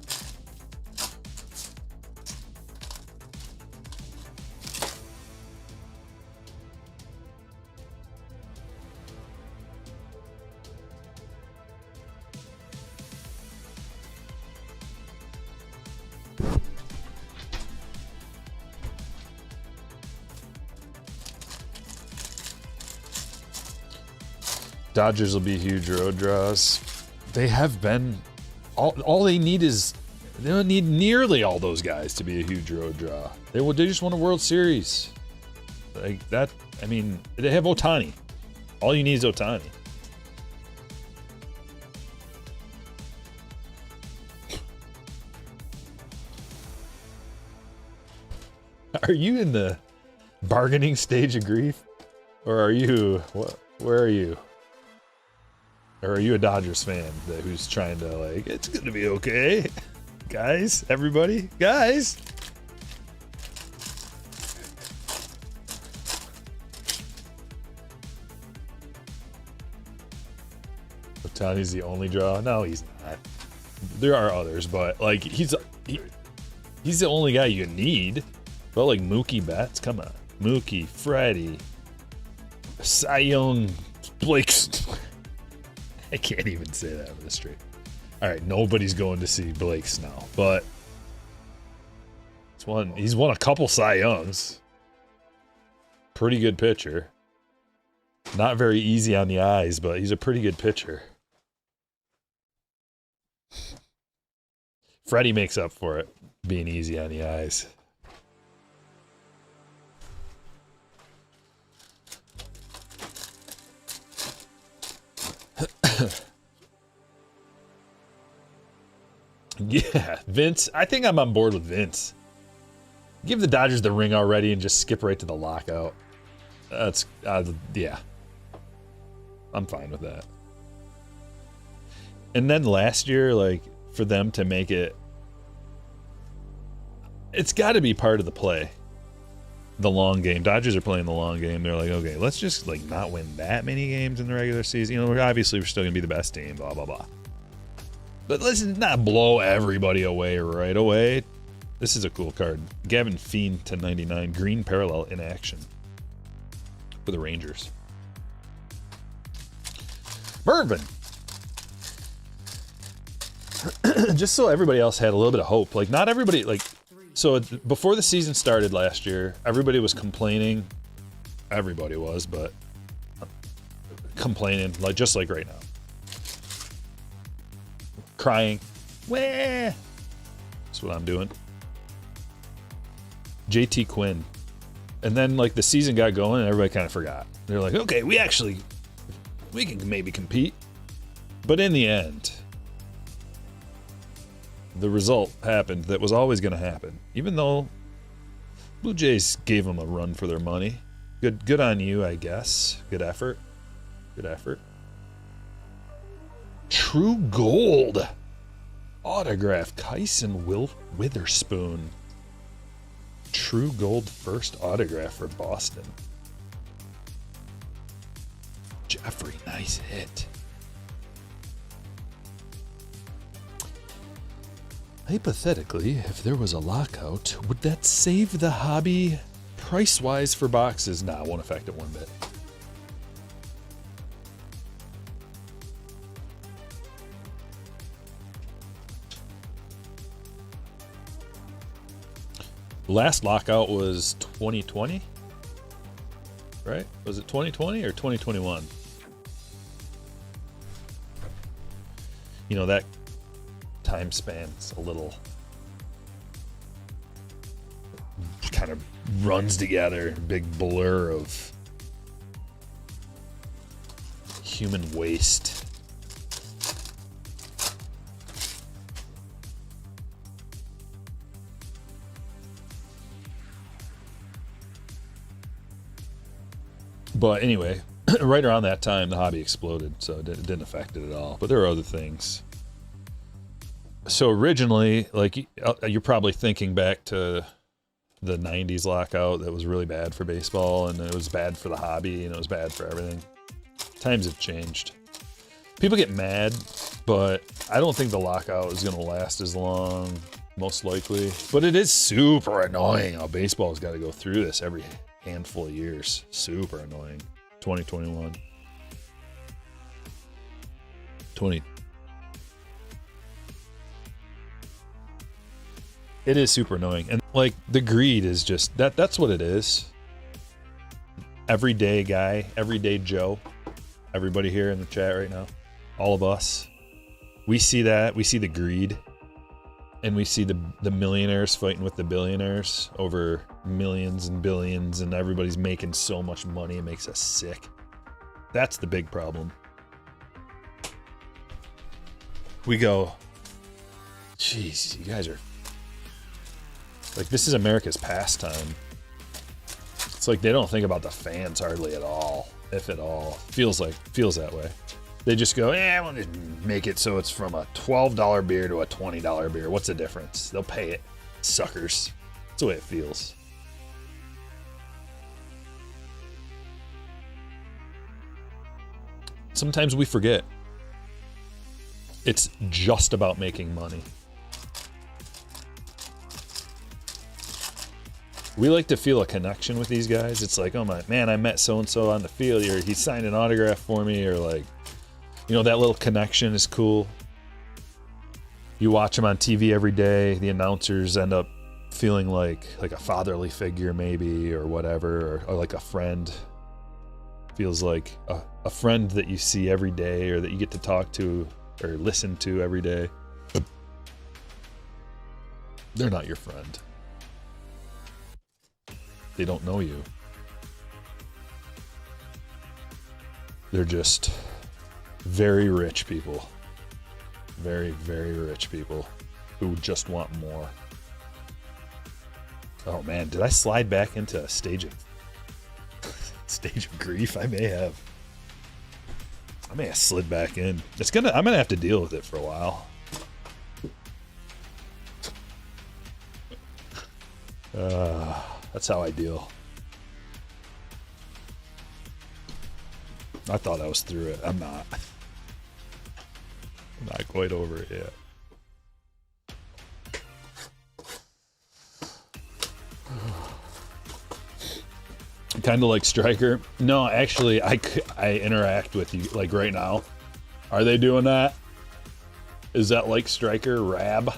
Dodgers will be huge road draws. They have been. All they need is, they don't need nearly all those guys to be a huge road draw. They just won a World Series. Like that, I mean, they have Ohtani. All you need is Ohtani. Are you in the bargaining stage of grief? Or are you, where are you? Or are you a Dodgers fan who's trying to, like, it's going to be okay? Guys, everybody, guys. Ohtani's the only draw? No, he's not. There are others, but, like, he's the only guy you need. But, like, Mookie Betts, come on. Mookie, Freddie, Cy Young, Blake's... I can't even say that with a straight. All right, nobody's going to see Blake Snell, but he's won a couple Cy Youngs. Pretty good pitcher. Not very easy on the eyes, but he's a pretty good pitcher. Freddie makes up for it, being easy on the eyes. Yeah, Vince. I think I'm on board with Vince. Give the Dodgers the ring already and just skip right to the lockout. That's, yeah. I'm fine with that. And then last year, like, for them to make it, it's got to be part of the play. The long game. Dodgers are playing the long game. They're like, okay, let's just, like, not win that many games in the regular season. You know, we're still going to be the best team, blah, blah, blah. But let's not blow everybody away right away. This is a cool card. Gavin Fiend to 99. Green parallel in action for the Rangers. Mervin. Just so everybody else had a little bit of hope. Like, not everybody, like, so before the season started last year, everybody was complaining. Everybody was, but complaining, like, just like right now. Crying. Wah! That's what I'm doing. JT Quinn. And then, like, the season got going and everybody kind of forgot. They're like, okay, we can maybe compete. But in the end, the result happened that was always going to happen. Even though Blue Jays gave them a run for their money. Good on you, I guess. Good effort. Good effort. True Gold. Autograph. Kyson Witherspoon. True Gold first autograph for Boston. Jeffrey, nice hit. Hypothetically, if there was a lockout, would that save the hobby price-wise for boxes? Nah, it won't affect it one bit. Last lockout was 2020, right? Was it 2020 or 2021? You know, that time span's a little kind of runs together, big blur of human waste. But anyway, right around that time, the hobby exploded, so it didn't affect it at all. But there are other things. So originally, like, you're probably thinking back to the 90s lockout that was really bad for baseball, and it was bad for the hobby, and it was bad for everything. Times have changed. People get mad, but I don't think the lockout is going to last as long, most likely. But it is super annoying how baseball's got to go through this every handful of years. Super annoying. 2021. It is super annoying. And like the greed is just that's what it is. Everyday guy, everyday Joe, everybody here in the chat right now, all of us, we see that. We see the greed. And we see the millionaires fighting with the billionaires over millions and billions, and everybody's making so much money, it makes us sick. That's the big problem. We go, jeez, you guys are like, this is America's pastime. It's like they don't think about the fans hardly at all, if at all. Feels that way. They just go, I want to make it so it's from a $12 beer to a $20 beer. What's the difference? They'll pay it. Suckers. That's the way it feels. Sometimes we forget. It's just about making money. We like to feel a connection with these guys. It's like, oh my man, I met so-and-so on the field, or he signed an autograph for me, or like, you know, that little connection is cool. You watch them on TV every day. The announcers end up feeling like a fatherly figure maybe, or whatever, or like a friend. Feels like a friend that you see every day, or that you get to talk to or listen to every day. They're not your friend. They don't know you. They're just very rich people. Very, very rich people who just want more. Oh man, did I slide back into a stage of grief? I may have slid back in. I'm gonna have to deal with it for a while. That's how I deal. I thought I was through it. I'm not. I'm not quite over it yet. Kind of like Stryker. No, actually, I interact with you like right now. Are they doing that? Is that like Stryker Rab?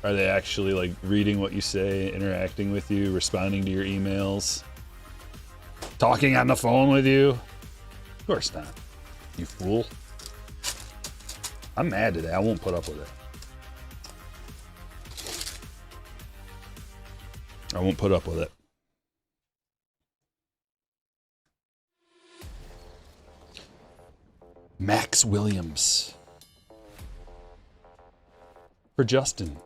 Are they actually like reading what you say, interacting with you, responding to your emails, talking on the phone with you? Of course not, you fool. I'm mad today. I won't put up with it. I won't put up with it. Max Williams for Justin.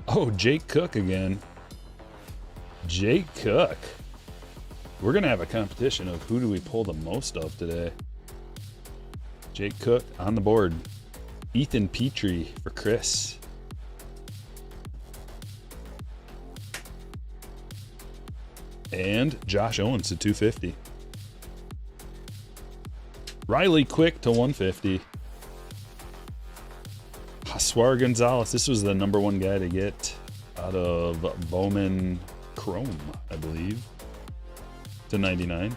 Oh, Jake Cook again. Jake Cook. We're going to have a competition of who do we pull the most of today. Jake Cook on the board. Ethan Petrie for Chris. And Josh Owens to 250. Riley Quick to 150. Oswar Gonzalez. This was the #1 guy to get out of Bowman Chrome, I believe, to 99.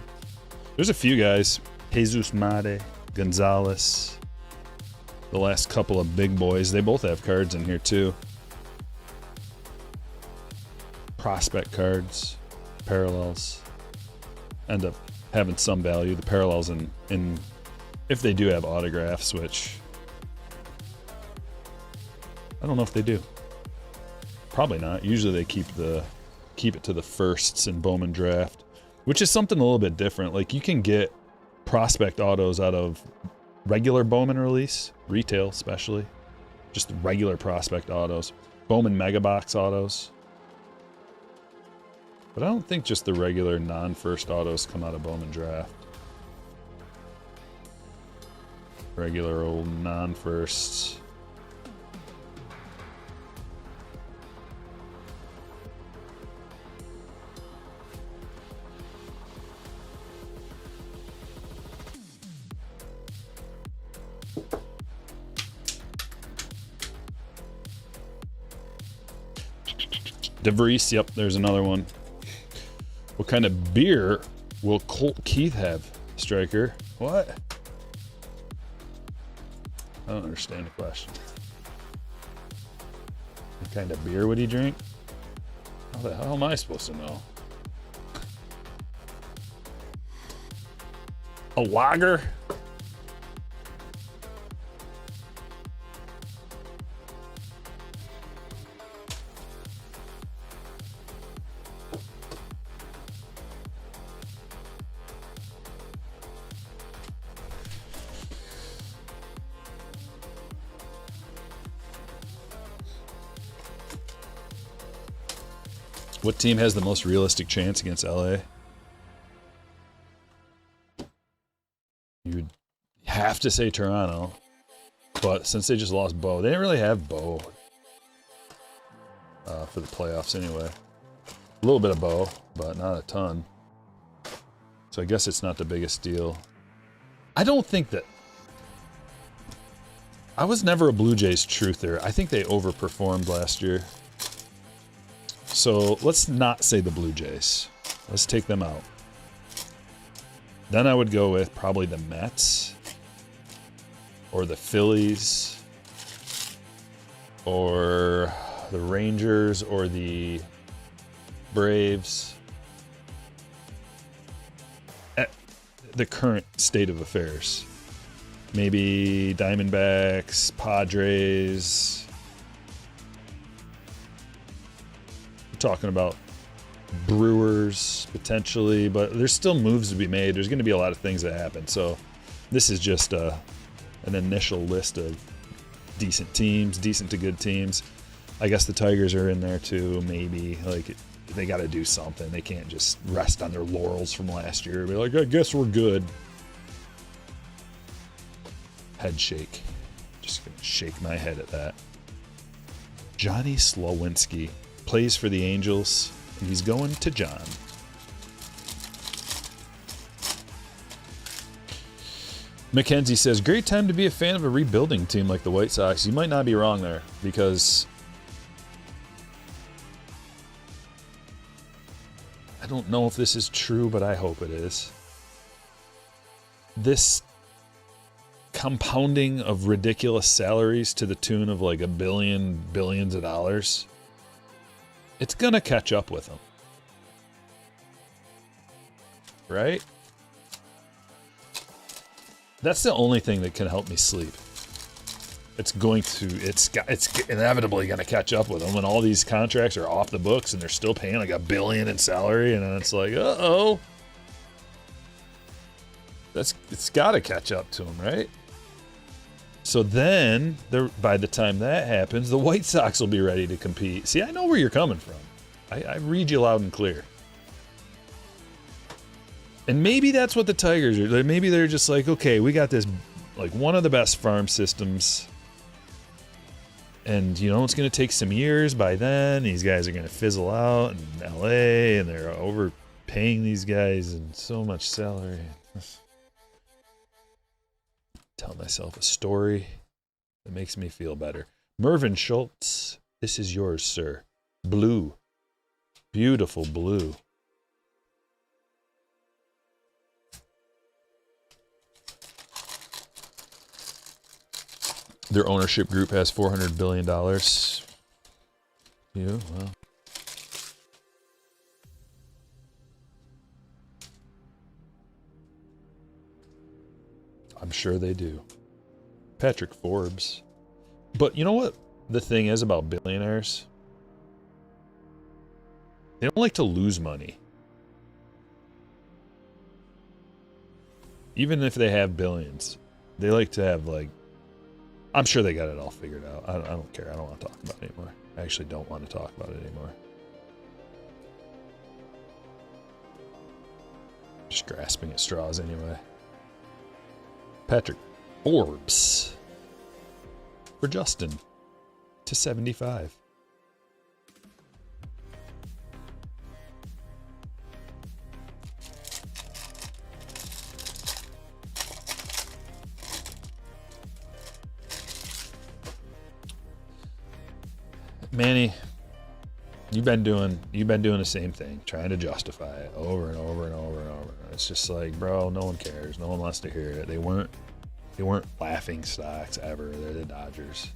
There's a few guys. Jesus Mate, Gonzalez. The last couple of big boys. They both have cards in here too. Prospect cards, parallels. End up having some value. The parallels in if they do have autographs, which I don't know if they do. Probably not. Usually they keep it to the firsts in Bowman Draft, which is something a little bit different. Like you can get prospect autos out of regular Bowman release, retail especially, just regular prospect autos, Bowman Mega Box autos. But I don't think just the regular non-first autos come out of Bowman Draft. Regular old non-firsts. DeVries, yep, there's another one. What kind of beer will Colt Keith have, Stryker? What? I don't understand the question. What kind of beer would he drink? How the hell am I supposed to know? A lager? What team has the most realistic chance against LA? You'd have to say Toronto, but since they just lost Bo, they didn't really have Bo for the playoffs anyway. A little bit of Bo, but not a ton. So I guess it's not the biggest deal. I don't think that... I was never a Blue Jays truther. I think they overperformed last year. So let's not say the Blue Jays. Let's take them out. Then I would go with probably the Mets or the Phillies or the Rangers or the Braves at the current state of affairs. Maybe Diamondbacks, Padres. Talking about Brewers potentially, but there's still moves to be made. There's going to be a lot of things that happen. So this is just an initial list of decent teams, decent to good teams. I guess the Tigers are in there too. Maybe like they got to do something. They can't just rest on their laurels from last year. Be like, I guess we're good. Head shake. Just gonna shake my head at that. Johnny Slowinski plays for the Angels, and he's going to John. Mackenzie says, great time to be a fan of a rebuilding team like the White Sox. You might not be wrong there, because I don't know if this is true, but I hope it is. This compounding of ridiculous salaries to the tune of like billions of dollars, it's going to catch up with them. Right? That's the only thing that can help me sleep. It's inevitably going to catch up with them when all these contracts are off the books and they're still paying like $1 billion in salary, and then it's like, uh-oh. It's got to catch up to them, right? So then, by the time that happens, the White Sox will be ready to compete. See, I know where you're coming from. I read you loud and clear. And maybe that's what the Tigers are. Maybe they're just like, okay, we got this, like, one of the best farm systems. And, you know, it's going to take some years by then. These guys are going to fizzle out in LA, and they're overpaying these guys and so much salary. Tell myself a story that makes me feel better. Mervyn Schultz, this is yours, sir. Blue. Beautiful blue. Their ownership group has $400 billion. You, well. I'm sure they do. Patrick Forbes. But you know what the thing is about billionaires? They don't like to lose money. Even if they have billions, they like to have, like, I'm sure they got it all figured out. I don't care. I don't want to talk about it anymore. I actually don't want to talk about it anymore. Just grasping at straws anyway. Patrick Forbes for Justin to 75. Manny, you've been doing the same thing, trying to justify it over and over and over and over. It's just like, bro, no one cares. No one wants to hear it. They weren't laughing stocks ever. They're the Dodgers.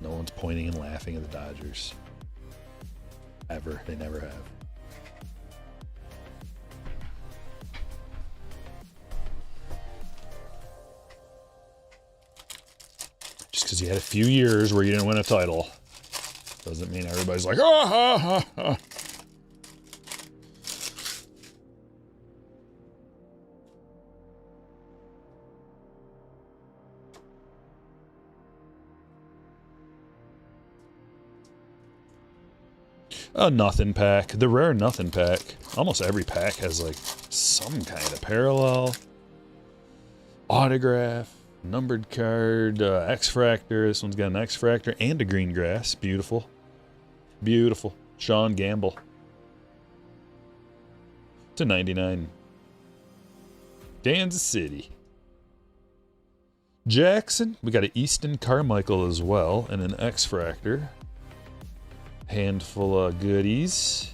No one's pointing and laughing at the Dodgers. Ever. They never have. Just because you had a few years where you didn't win a title doesn't mean everybody's like, ah, ha, ha, ha. A nothing pack. The rare nothing pack. Almost every pack has like some kind of parallel. Autograph. Numbered card. X-Fractor. This one's got an X-Fractor and a green grass. Beautiful. Beautiful. Sean Gamble. To 99. Kansas City. Jackson. We got an Easton Carmichael as well. And an X-Fractor. Handful of goodies.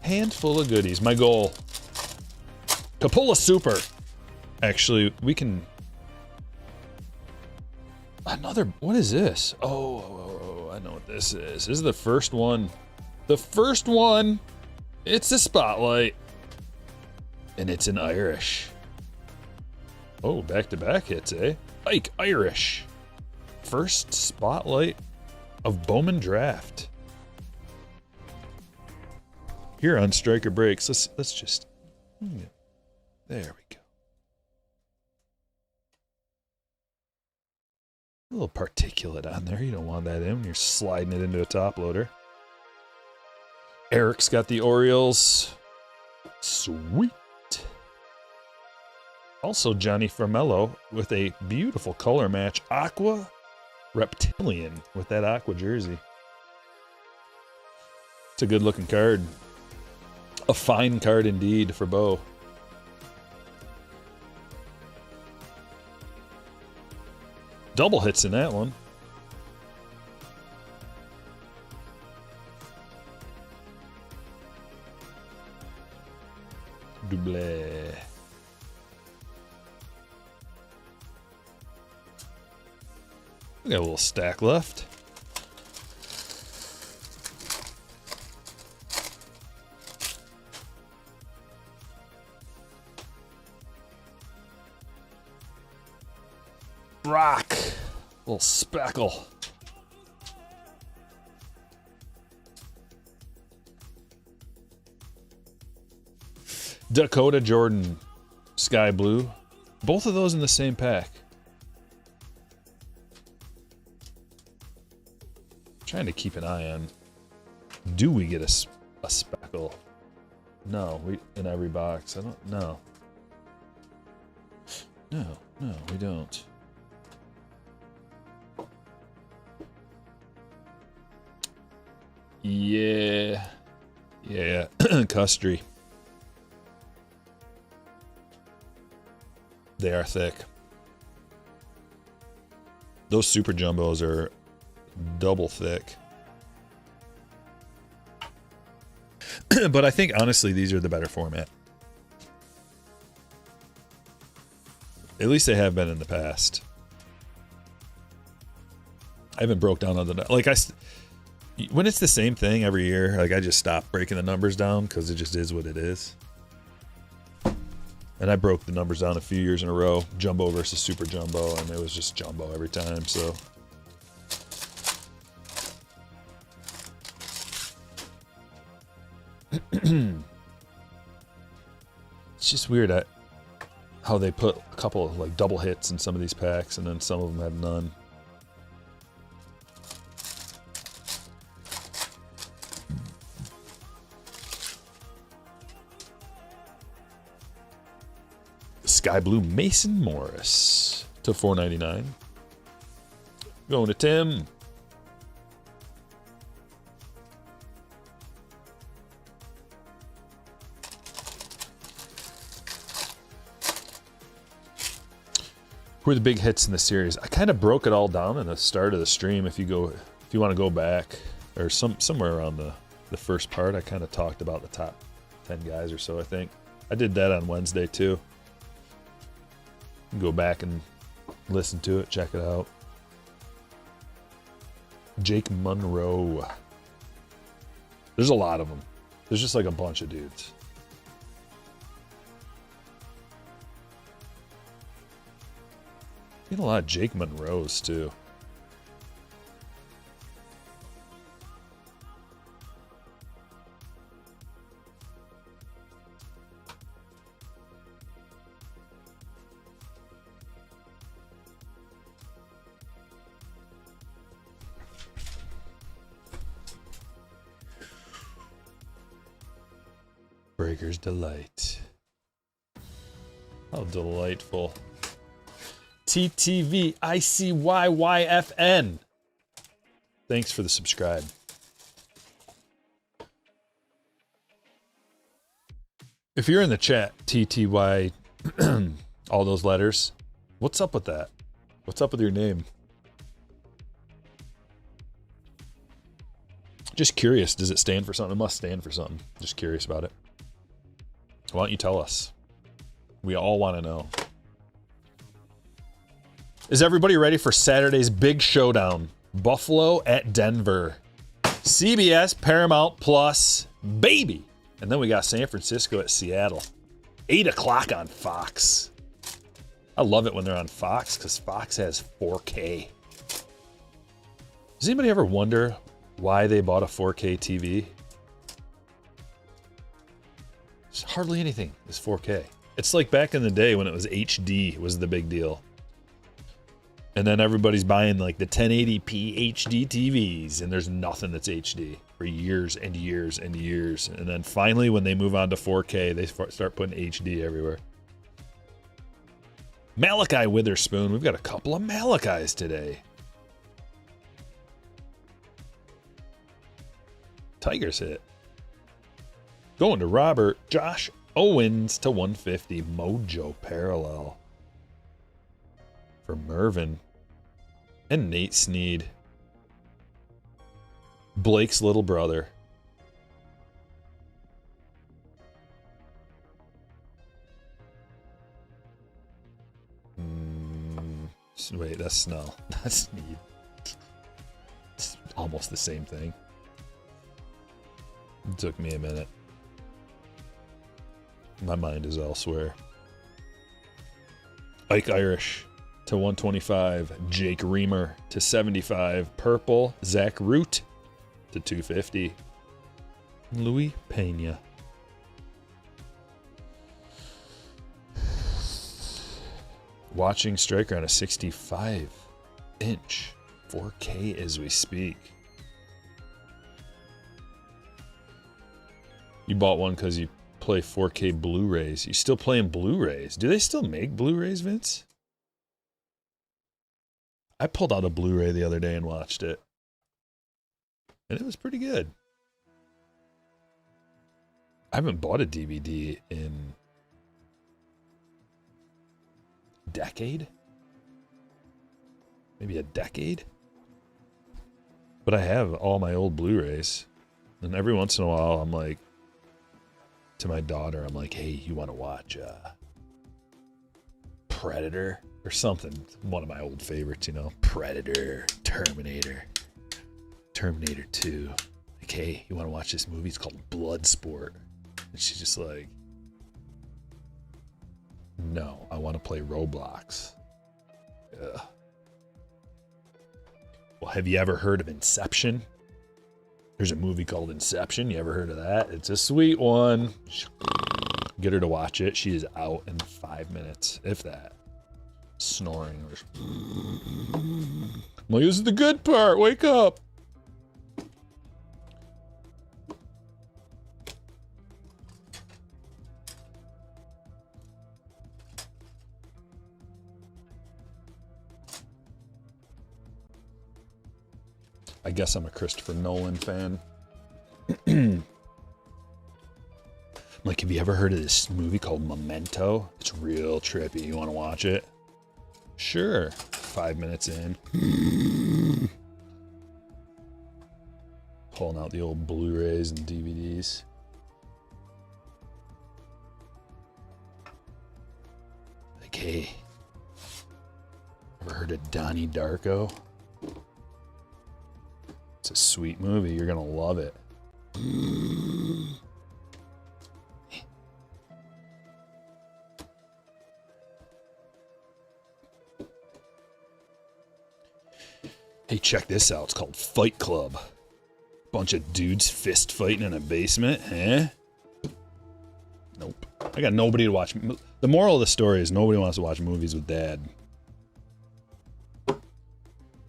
Handful of goodies. My goal. To pull a super. Actually, we can... Another... What is this? Oh, I know what this is. This is the first one. The first one! It's a spotlight. And it's an Irish. Oh, back-to-back hits, eh? Ike Irish. First spotlight of Bowman Draft. Here on Stryker Breaks, let's just... There we go. A little particulate on there. You don't want that in when you're sliding it into a top loader. Eric's got the Orioles. Sweet. Also, Johnny Formello with a beautiful color match. Aqua Reptilian with that aqua jersey. It's a good looking card. A fine card indeed for Bo. Double hits in that one. Double. We got a little stack left. Rock. Little speckle. Dakota Jordan. Sky blue. Both of those in the same pack. Trying to keep an eye on. Do we get a speckle? No, in every box. I don't know. No, we don't. Yeah. Custry. They are thick. Those super jumbos are double thick. But I think, honestly, these are the better format. At least they have been in the past. I haven't broke down on the... Like, when it's the same thing every year, like, I just stop breaking the numbers down because it just is what it is. And I broke the numbers down a few years in a row. Jumbo versus super jumbo, and it was just jumbo every time, so... It's just weird how they put a couple of like double hits in some of these packs, and then some of them have none. Sky Blue Mason Morris to $4.99. Going to Tim. Who are the big hits in the series? I kind of broke it all down in the start of the stream. If you want to go back, or somewhere around the first part, I kind of talked about the top 10 guys or so. I think I did that on Wednesday too. You can go back and listen to it, check it out. Jake Monroe. There's a lot of them. There's just like a bunch of dudes. Getting a lot of Jake Monroes too. Breaker's Delight. How delightful. TTVICYYFN. Thanks for the subscribe. If you're in the chat, TTY, all those letters, what's up with that? What's up with your name? Just curious, does it stand for something? It must stand for something. Just curious about it. Why don't you tell us? We all want to know. Is everybody ready for Saturday's big showdown? Buffalo at Denver. CBS, Paramount Plus, baby. And then we got San Francisco at Seattle. 8 o'clock on Fox. I love it when they're on Fox because Fox has 4K. Does anybody ever wonder why they bought a 4K TV? There's hardly anything is 4K. It's like back in the day when it was HD was the big deal. And then everybody's buying like the 1080p HD TVs, and there's nothing that's HD for years and years and years. And then finally, when they move on to 4K, they start putting HD everywhere. Malachi Witherspoon. We've got a couple of Malachis today. Tigers hit. Going to Robert. Josh Owens to 150. Mojo Parallel. For Mervin and Nate Snead. Blake's little brother. Wait, that's Snell. That's Snead. It's almost the same thing. It took me a minute. My mind is elsewhere. Ike Irish to 125. Jake Reamer to 75. Purple. Zach Root to 250. Louis Pena. Watching Stryker on a 65-inch 4K as we speak. You bought one because you play 4K Blu-rays. You still playing Blu-rays? Do they still make Blu-rays, Vince? I pulled out a Blu-ray the other day and watched it. And it was pretty good. I haven't bought a DVD in a decade. maybe a decade. But I have all my old Blu-rays. And every once in a while, I'm like, to my daughter, I'm like, hey, you want to watch Predator or something? One of my old favorites, you know, Predator, Terminator 2. Like, hey, you want to watch this movie? It's called Bloodsport. And she's just like, no, I want to play Roblox. Ugh. Well, have you ever heard of Inception? There's a movie called Inception. You ever heard of that? It's a sweet one. Get her to watch it. She is out in 5 minutes, if that. Snoring. Well, this is the good part. Wake up. I guess I'm a Christopher Nolan fan. Like, have you ever heard of this movie called Memento? It's real trippy. You want to watch it? Sure. 5 minutes in. Pulling out the old Blu-rays and DVDs. Like, hey, ever heard of Donnie Darko? It's a sweet movie. You're gonna love it. Hey, check this out. It's called Fight Club. Bunch of dudes fist fighting in a basement, eh? Nope. I got nobody to watch. The moral of the story is nobody wants to watch movies with Dad.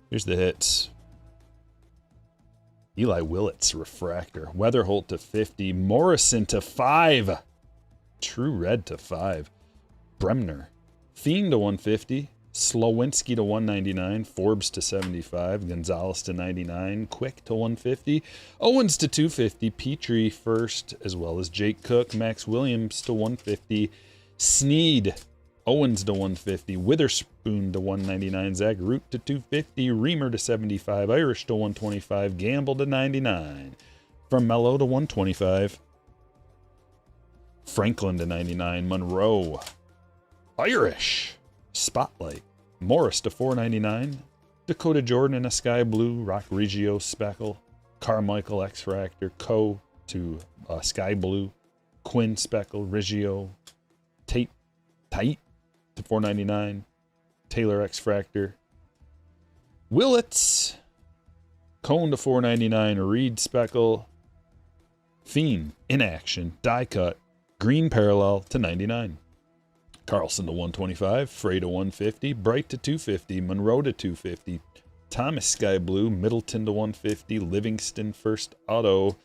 Here's the hits. Eli Willits, Refractor. Weatherholt to 50. Morrison to 5. True Red to 5. Bremner. Fiend to 150. Slowinski to 199. Forbes to 75. Gonzalez to 99. Quick to 150. Owens to 250. Petrie first, as well as Jake Cook. Max Williams to 150. Sneed. Owens to 150. Witherspoon to 199. Zach Root to 250. Reamer to 75. Irish to 125. Gamble to 99. From Mello to 125. Franklin to 99. Monroe. Irish. Spotlight. Morris to 499. Dakota Jordan in a sky blue. Rock Regio Speckle. Carmichael X Fractor. Co to sky blue. Quinn Speckle. Regio. Tate to 499. Taylor X Fractor. Willits. Cone to 499. Reed Speckle. Fiend in action. Die cut. Green parallel to 99. Carlson to 125. Frey to 150. Bright to 250. Monroe to 250. Thomas Sky Blue. Middleton to 150. Livingston first auto.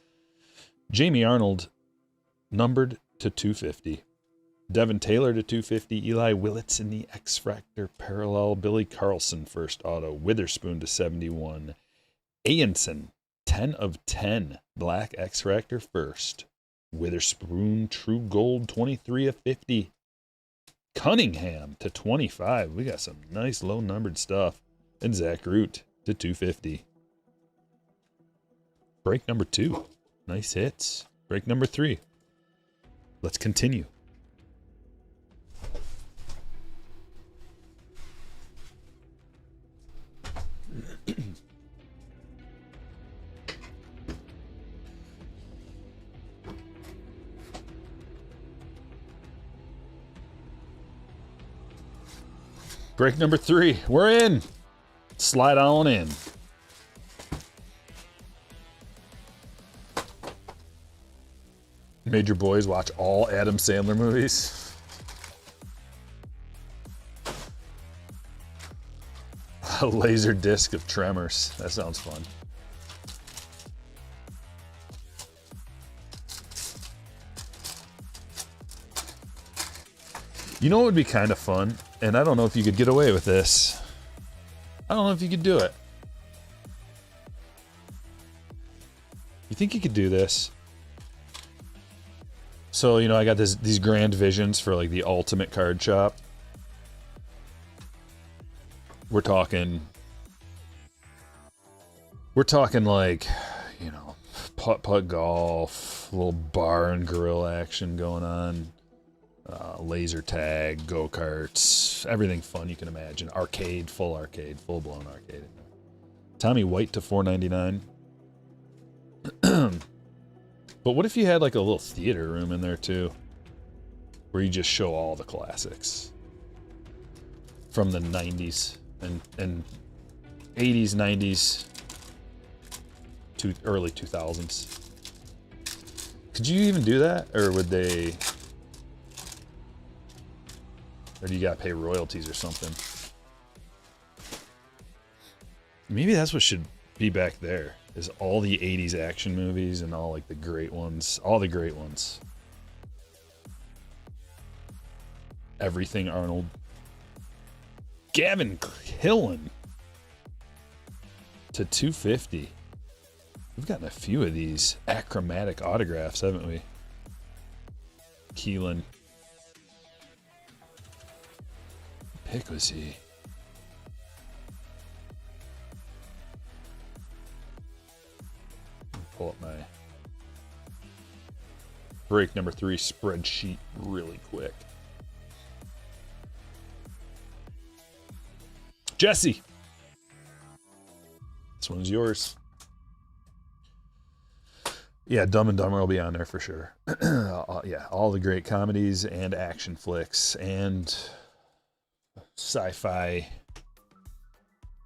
Jamie Arnold numbered to 250. Devin Taylor to 250. Eli Willits in the X-Fractor parallel. Billy Carlson first auto. Witherspoon to 71. Ayenson 10 of 10. Black X-Fractor first. Witherspoon True Gold 23 of 50. Cunningham to 25. We got some nice low numbered stuff. And Zach Root to 250. Break number 2. Nice hits. Break number 3. Let's continue. Break number 3. We're in. Slide on in. Made your boys watch all Adam Sandler movies. A laser disc of Tremors. That sounds fun. You know what would be kind of fun? And I don't know if you could get away with this. I don't know if you could do it. You think you could do this? So, you know, I got these grand visions for like the ultimate card shop. We're talking We're talking like, you know, putt-putt golf, a little bar and grill action going on, laser tag, go-karts, everything fun you can imagine. Arcade, full-blown arcade. Tommy White to $4.99. But what if you had like a little theater room in there too, where you just show all the classics from the 90s and 80s, 90s, to early 2000s. Could you even do that, or would they? Or do you gotta pay royalties or something? Maybe that's what should be back there, is all the 80s action movies and all like the great ones. All the great ones. Everything Arnold. Gavin Killen to $250. We've gotten a few of these achromatic autographs, haven't we? Keelan. What pick was he? Pull up my break number 3 spreadsheet really quick. Jesse. This one's yours. Yeah, Dumb and Dumber will be on there for sure. Yeah, all the great comedies and action flicks and sci-fi,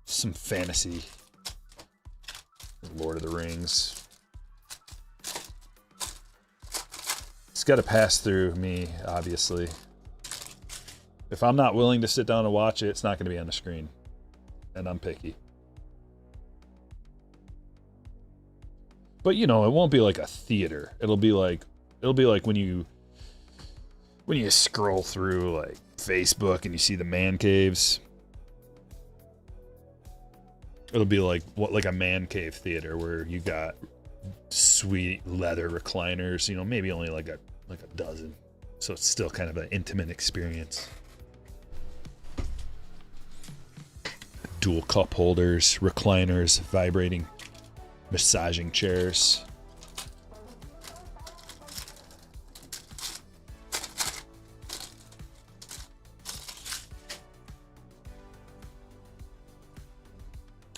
some fantasy, Lord of the Rings. It's got to pass through me, obviously. If I'm not willing to sit down and watch it, it's not going to be on the screen. And I'm picky. But you know, it won't be like a theater. It'll be like when you scroll through like Facebook and you see the man caves. It'll be like a man cave theater where you got sweet leather recliners, you know, maybe only like a dozen. So it's still kind of an intimate experience. Dual cup holders, recliners, vibrating massaging chairs.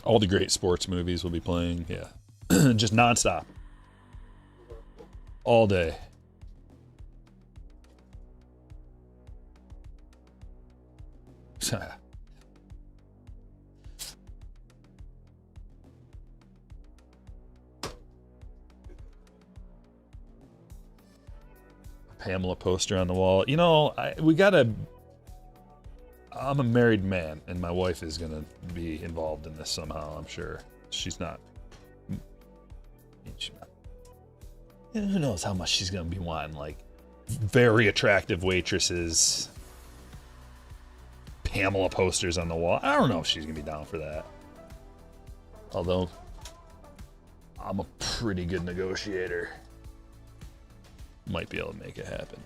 All the great sports movies will be playing, yeah. Just nonstop. All day. Pamela poster on the wall. You know, I'm a married man, and my wife is going to be involved in this somehow, I'm sure. She's not. Who knows how much she's going to be wanting, like, very attractive waitresses, Pamela posters on the wall. I don't know if she's going to be down for that. Although, I'm a pretty good negotiator. Might be able to make it happen.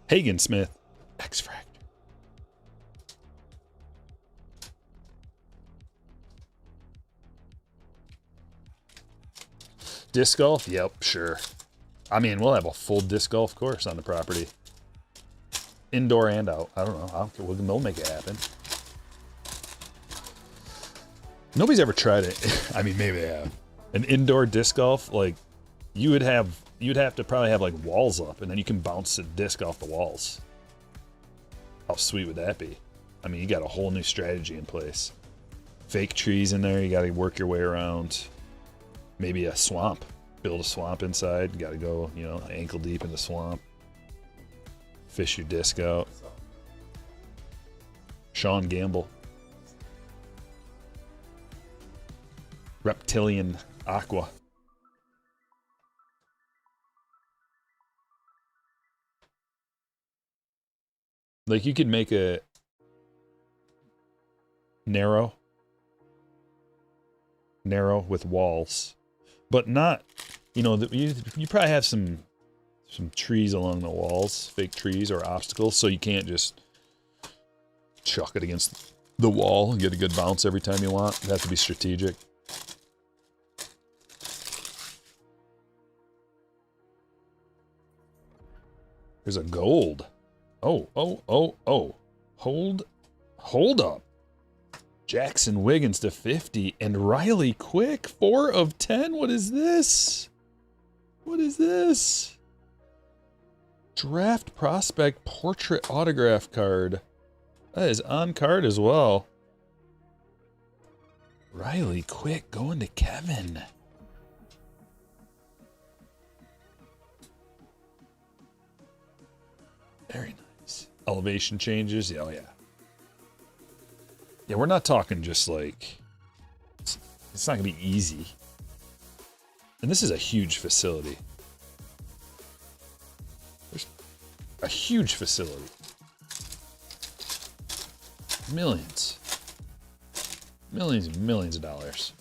Hagen Smith, X-Factor. Disc golf? Yep, sure. I mean, we'll have a full disc golf course on the property. Indoor and out. I don't know. We'll make it happen. Nobody's ever tried it. I mean, maybe they have. An indoor disc golf, like, you'd have to probably have like walls up, and then you can bounce the disc off the walls. How sweet would that be? I mean, you got a whole new strategy in place. Fake trees in there, you got to work your way around. Maybe a swamp. Build a swamp inside. You got to go, you know, ankle deep in the swamp. Fish your disc out. Sean Gamble. Reptilian Aqua. Like, you could make a narrow with walls, but not, you know, you probably have some trees along the walls, fake trees or obstacles, so you can't just chuck it against the wall and get a good bounce every time you want. You have to be strategic. There's a gold. Oh. Hold up. Jackson Wiggins to 50 and Riley Quick, 4 of 10. What is this? What is this? Draft prospect portrait autograph card. That is on card as well. Riley Quick going to Kevin. Very nice. Elevation changes. Oh, yeah. Yeah, we're not talking just like... It's not going to be easy. And this is a huge facility. There's a huge facility. Millions. Millions and millions of dollars.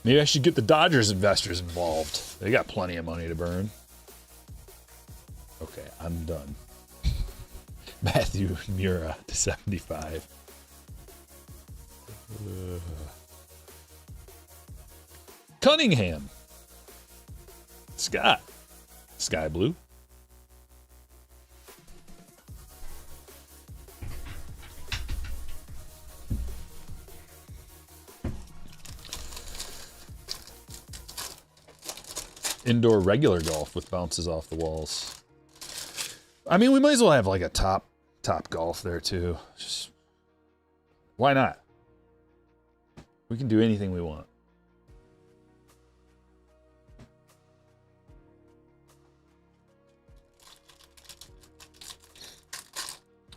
Maybe I should get the Dodgers investors involved. They got plenty of money to burn. Okay, I'm done. Matthew Mura to 75. Cunningham. Scott. Sky blue. Indoor regular golf with bounces off the walls. I mean, we might as well have like a top golf there too. Just, why not? We can do anything we want.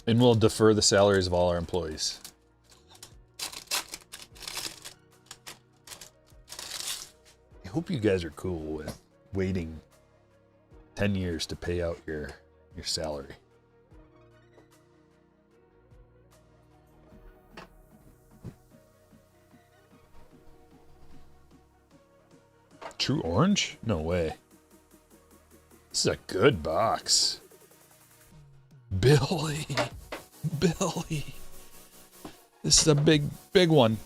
And we'll defer the salaries of all our employees. I hope you guys are cool with waiting 10 years to pay out your salary. True orange? No way. This is a good box. Billy. This is a big one.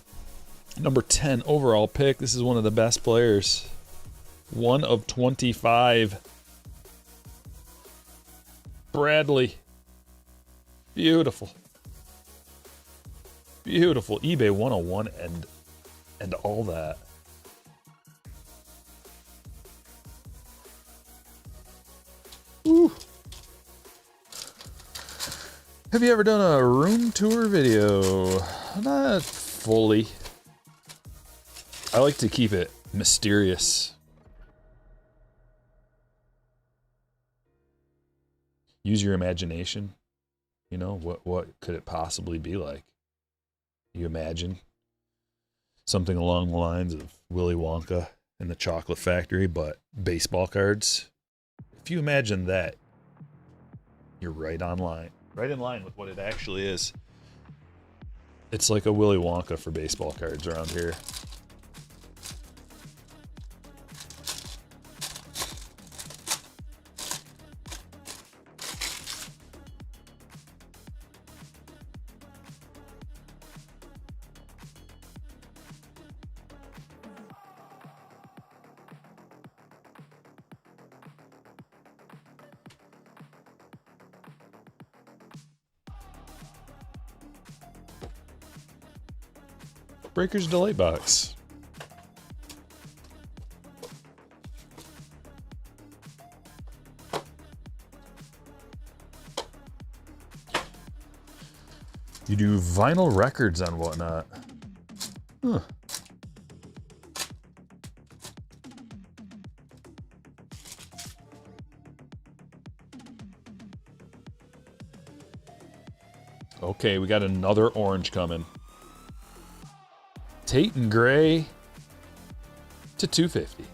Number 10 overall pick. This is one of the best players. 1 of 25. Bradley. Beautiful. Beautiful. eBay 101 and all that. Ooh. Have you ever done a room tour video? Not fully. I like to keep it mysterious. Use your imagination. You know, what could it possibly be like? You imagine something along the lines of Willy Wonka and the Chocolate Factory, but baseball cards. If you imagine that, you're right on line. Right in line with what it actually is. It's like a Willy Wonka for baseball cards around here. Breaker's Delight Box. You do vinyl records on whatnot. Huh. Okay, we got another orange coming. Tate and Gray to 250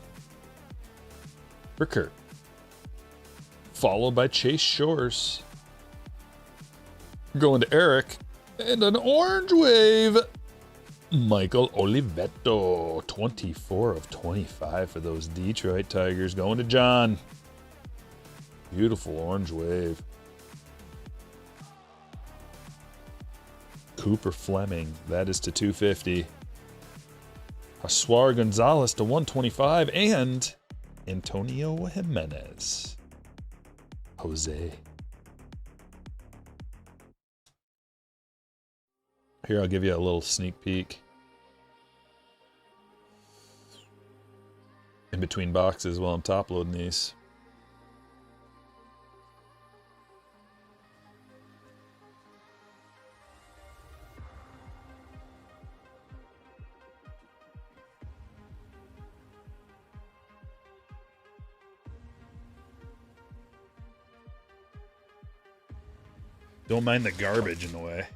for Kurt. followed by Chase Shores. Going to Eric, and an orange wave. Michael Olivetto, 24 of 25 for those Detroit Tigers. Going to John. Beautiful orange wave. Cooper Fleming, that is to 250. Josuar Gonzalez to 125, and Antonio Jimenez. Jose. Here, I'll give you a little sneak peek. In between boxes while I'm top loading these. Don't mind the garbage in the way.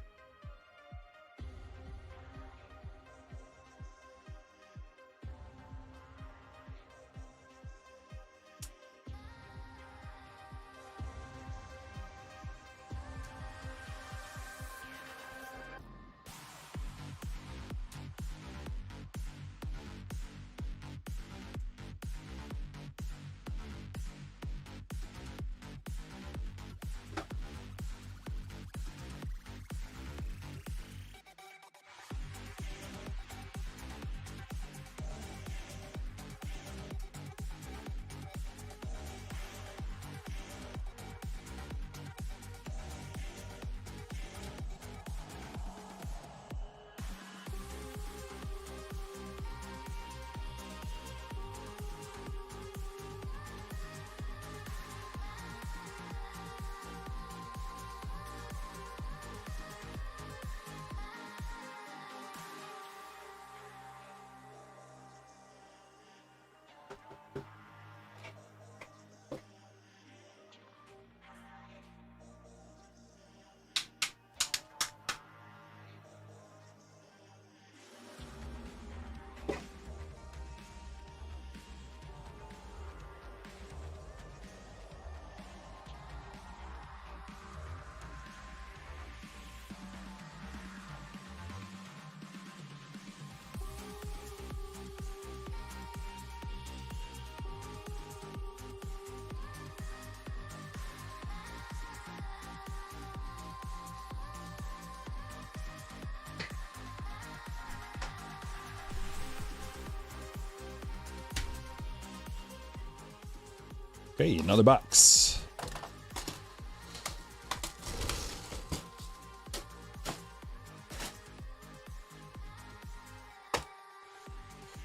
Okay, another box.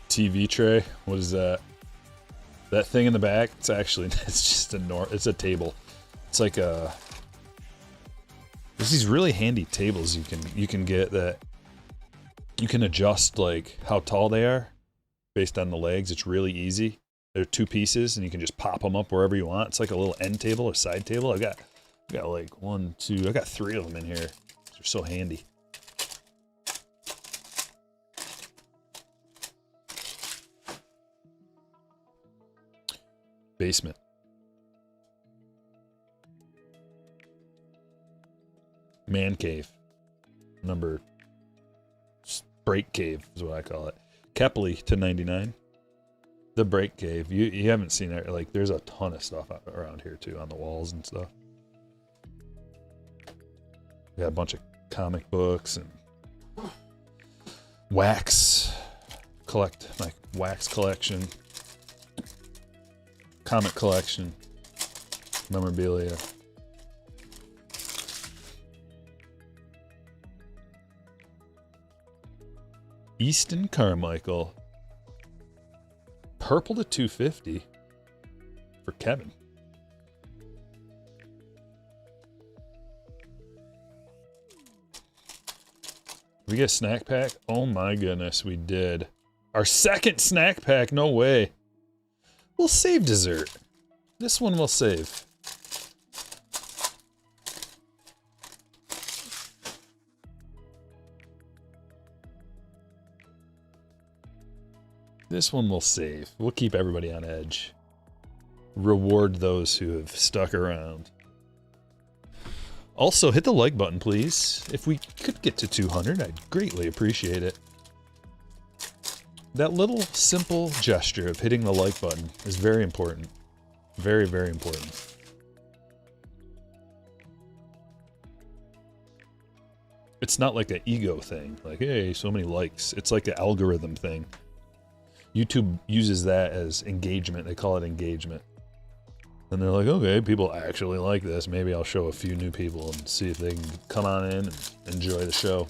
TV tray. What is that? That thing in the back? It's actually, it's just it's a table. It's like a, there's these really handy tables you can get that you can adjust like how tall they are based on the legs. It's really easy. They're two pieces and you can just pop them up wherever you want. It's like a little end table or side table. I got like one, two, I got 3 of them in here. They're so handy. Basement. Man cave. Break cave is what I call it. Kepley to 99. The break cave. You haven't seen it. Like, there's a ton of stuff around here too on the walls and stuff. We got a bunch of comic books and wax. Collect my wax collection. Comic collection. Memorabilia. Easton Carmichael. Purple to 250 for Kevin. We get a snack pack? Oh my goodness, we did. Our second snack pack, no way. We'll save dessert. This one we'll save. This one we'll save. We'll keep everybody on edge. reward those who have stuck around. Also, hit the like button, please. If we could get to 200, I'd greatly appreciate it. That little simple gesture of hitting the like button is very important. Very, very important. It's not like an ego thing, like, hey, so many likes. It's like an algorithm thing. YouTube uses that as engagement. They call it engagement. And they're like, okay, people actually like this. Maybe I'll show a few new people and see if they can come on in and enjoy the show.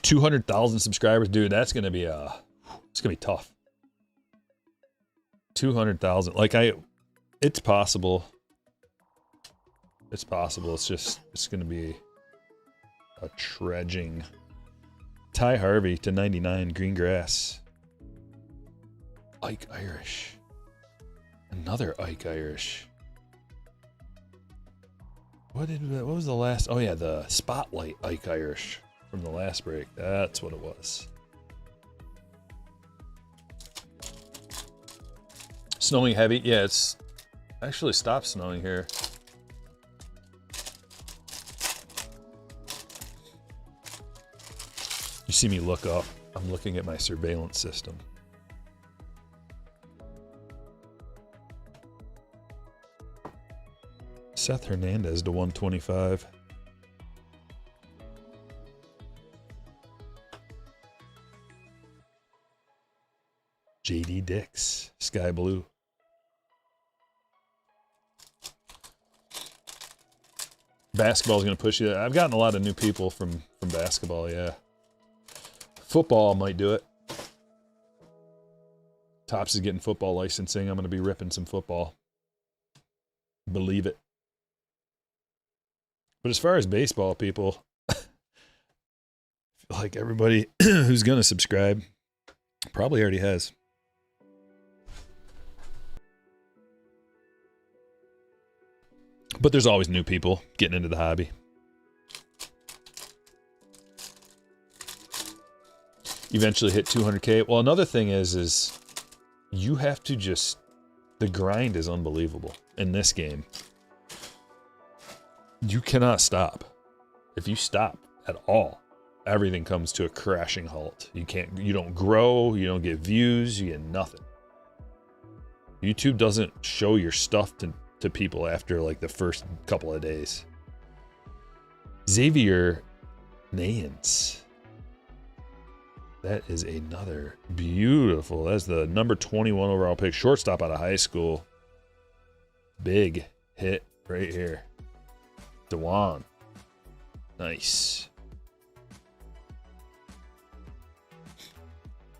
200,000 subscribers, dude, that's going to be, it's going to be tough. 200,000. Like, it's possible. It's possible. It's just, it's going to be a trudging. Ty Harvey to 99, green grass. Ike Irish. Another Ike Irish. What was the last? Oh yeah, the Spotlight Ike Irish from the last break. That's what it was. Snowing heavy. Yeah, it's actually stopped snowing here. You see me look up. I'm looking at my surveillance system. Seth Hernandez to 125. JD Dix, sky blue. Basketball's going to push you. I've gotten a lot of new people from basketball, yeah. Football might do it. Tops is getting football licensing. I'm going to be ripping some football. Believe it. But as far as baseball, people, like everybody who's going to subscribe probably already has. But there's always new people getting into the hobby. Eventually hit 200K. Well, another thing is you have to just, the grind is unbelievable in this game. You cannot stop. If you stop at all, everything comes to a crashing halt. You don't grow, you don't get views, you get nothing. YouTube doesn't show your stuff to people after like the first couple of days. Xavier Nayens. That is another beautiful. That's the number 21 overall pick. Shortstop out of high school. Big hit right here. Dewan. Nice.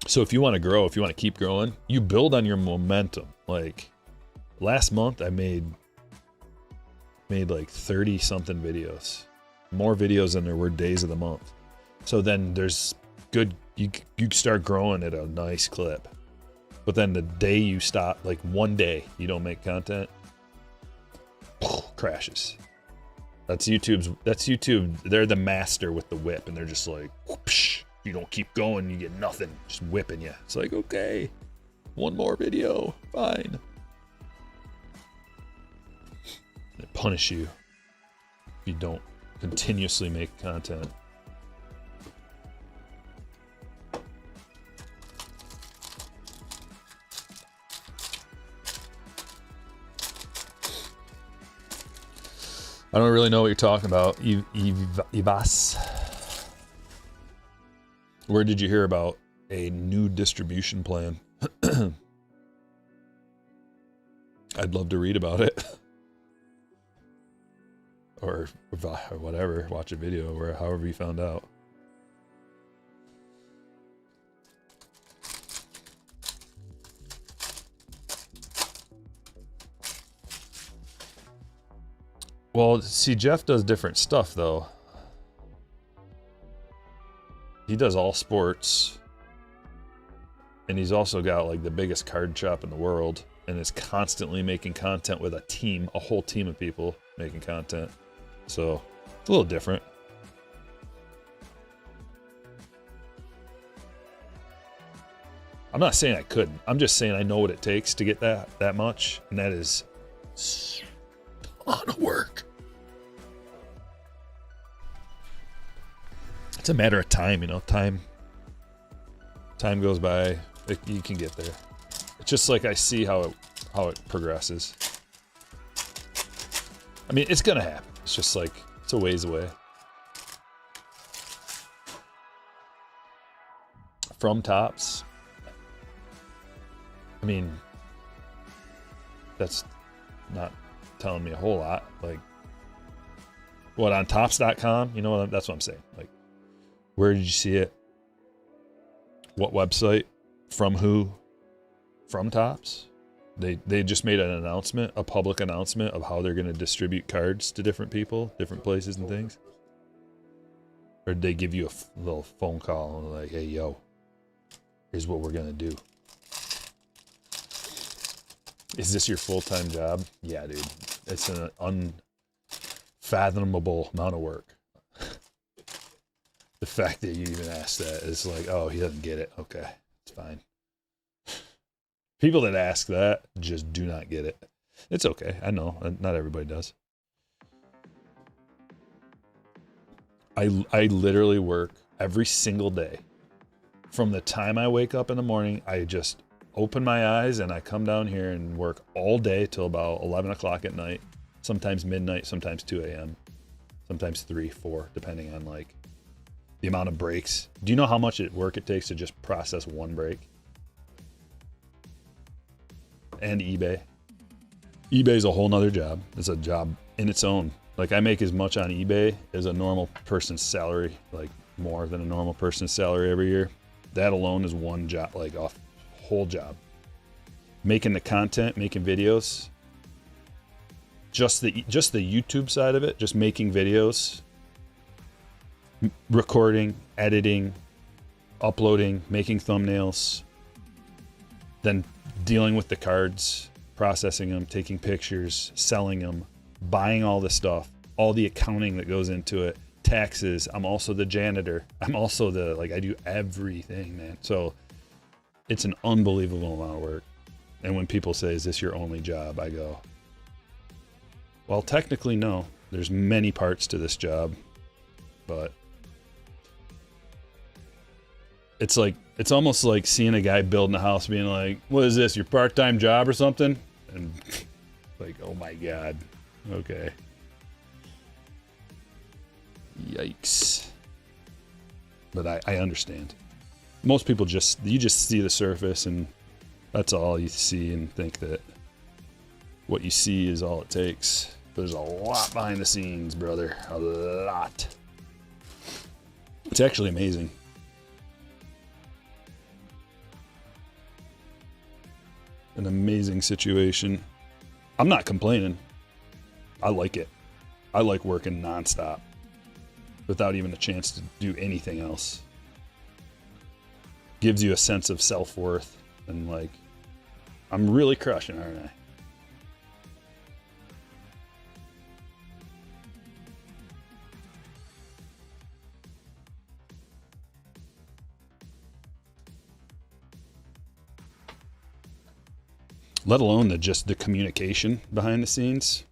So if you want to grow, if you want to keep growing, you build on your momentum. Like last month I made like 30 something videos. More videos than there were days of the month. So then there's good, you start growing at a nice clip. But then the day you stop, like one day you don't make content, crashes. That's YouTube. They're the master with the whip, and they're just like, whoosh, you don't keep going, you get nothing. Just whipping you. It's like, okay, one more video, fine. They punish you if you don't continuously make content. I don't really know what you're talking about, Ivas. Where did you hear about a new distribution plan? I'd love to read about it. Or whatever, watch a video, or however you found out. Well, see, Jeff does different stuff, though. He does all sports. And he's also got, like, the biggest card shop in the world. And is constantly making content with a team, a whole team of people making content. So, it's a little different. I'm not saying I couldn't. I'm just saying I know what it takes to get that much, and that is a lot of work. It's a matter of time, you know. Time goes by. You can get there. It's just like I see how it progresses. I mean, it's gonna happen. It's just like it's a ways away. From Tops. I mean, that's not telling me a whole lot. Like, what, on Tops.com? You know what? That's what I'm saying. Like, where did you see it? What website? From who? From Tops? They just made an announcement, a public announcement of how they're going to distribute cards to different people, different places and things. Or did they give you a little phone call and like, hey, yo, here's what we're going to do. Is this your full-time job? Yeah, dude. It's an unfathomable amount of work. The fact that you even asked that is like, oh, he doesn't get it. Okay, it's fine. People that ask that just do not get it. It's okay. I know. Not everybody does. I literally work every single day. From the time I wake up in the morning, I just open my eyes and I come down here and work all day till about 11 o'clock at night. Sometimes midnight, sometimes 2 a.m. Sometimes 3, 4, depending on like the amount of breaks. Do you know how much work it takes to just process one break? And eBay. eBay's a whole nother job. It's a job in its own. Like, I make as much on eBay as a normal person's salary, like more than a normal person's salary every year. That alone is one job, like a whole job. Making the content, making videos, just the YouTube side of it, just making videos, recording, editing, uploading, making thumbnails, then dealing with the cards, processing them, taking pictures, selling them, buying all the stuff, all the accounting that goes into it, taxes. I'm also the janitor. I'm also I do everything, man. So it's an unbelievable amount of work. And when people say, is this your only job? I go, well, technically, no. There's many parts to this job, but it's almost like seeing a guy building a house being like, what is this, your part-time job or something? And like, oh my God. Okay. Yikes. But I understand. Most people you just see the surface and that's all you see and think that what you see is all it takes. There's a lot behind the scenes, brother. A lot. It's actually amazing. An amazing situation. I'm not complaining. I like it. I like working nonstop without even a chance to do anything else. Gives you a sense of self-worth and like, I'm really crushing, aren't I? Let alone the communication behind the scenes.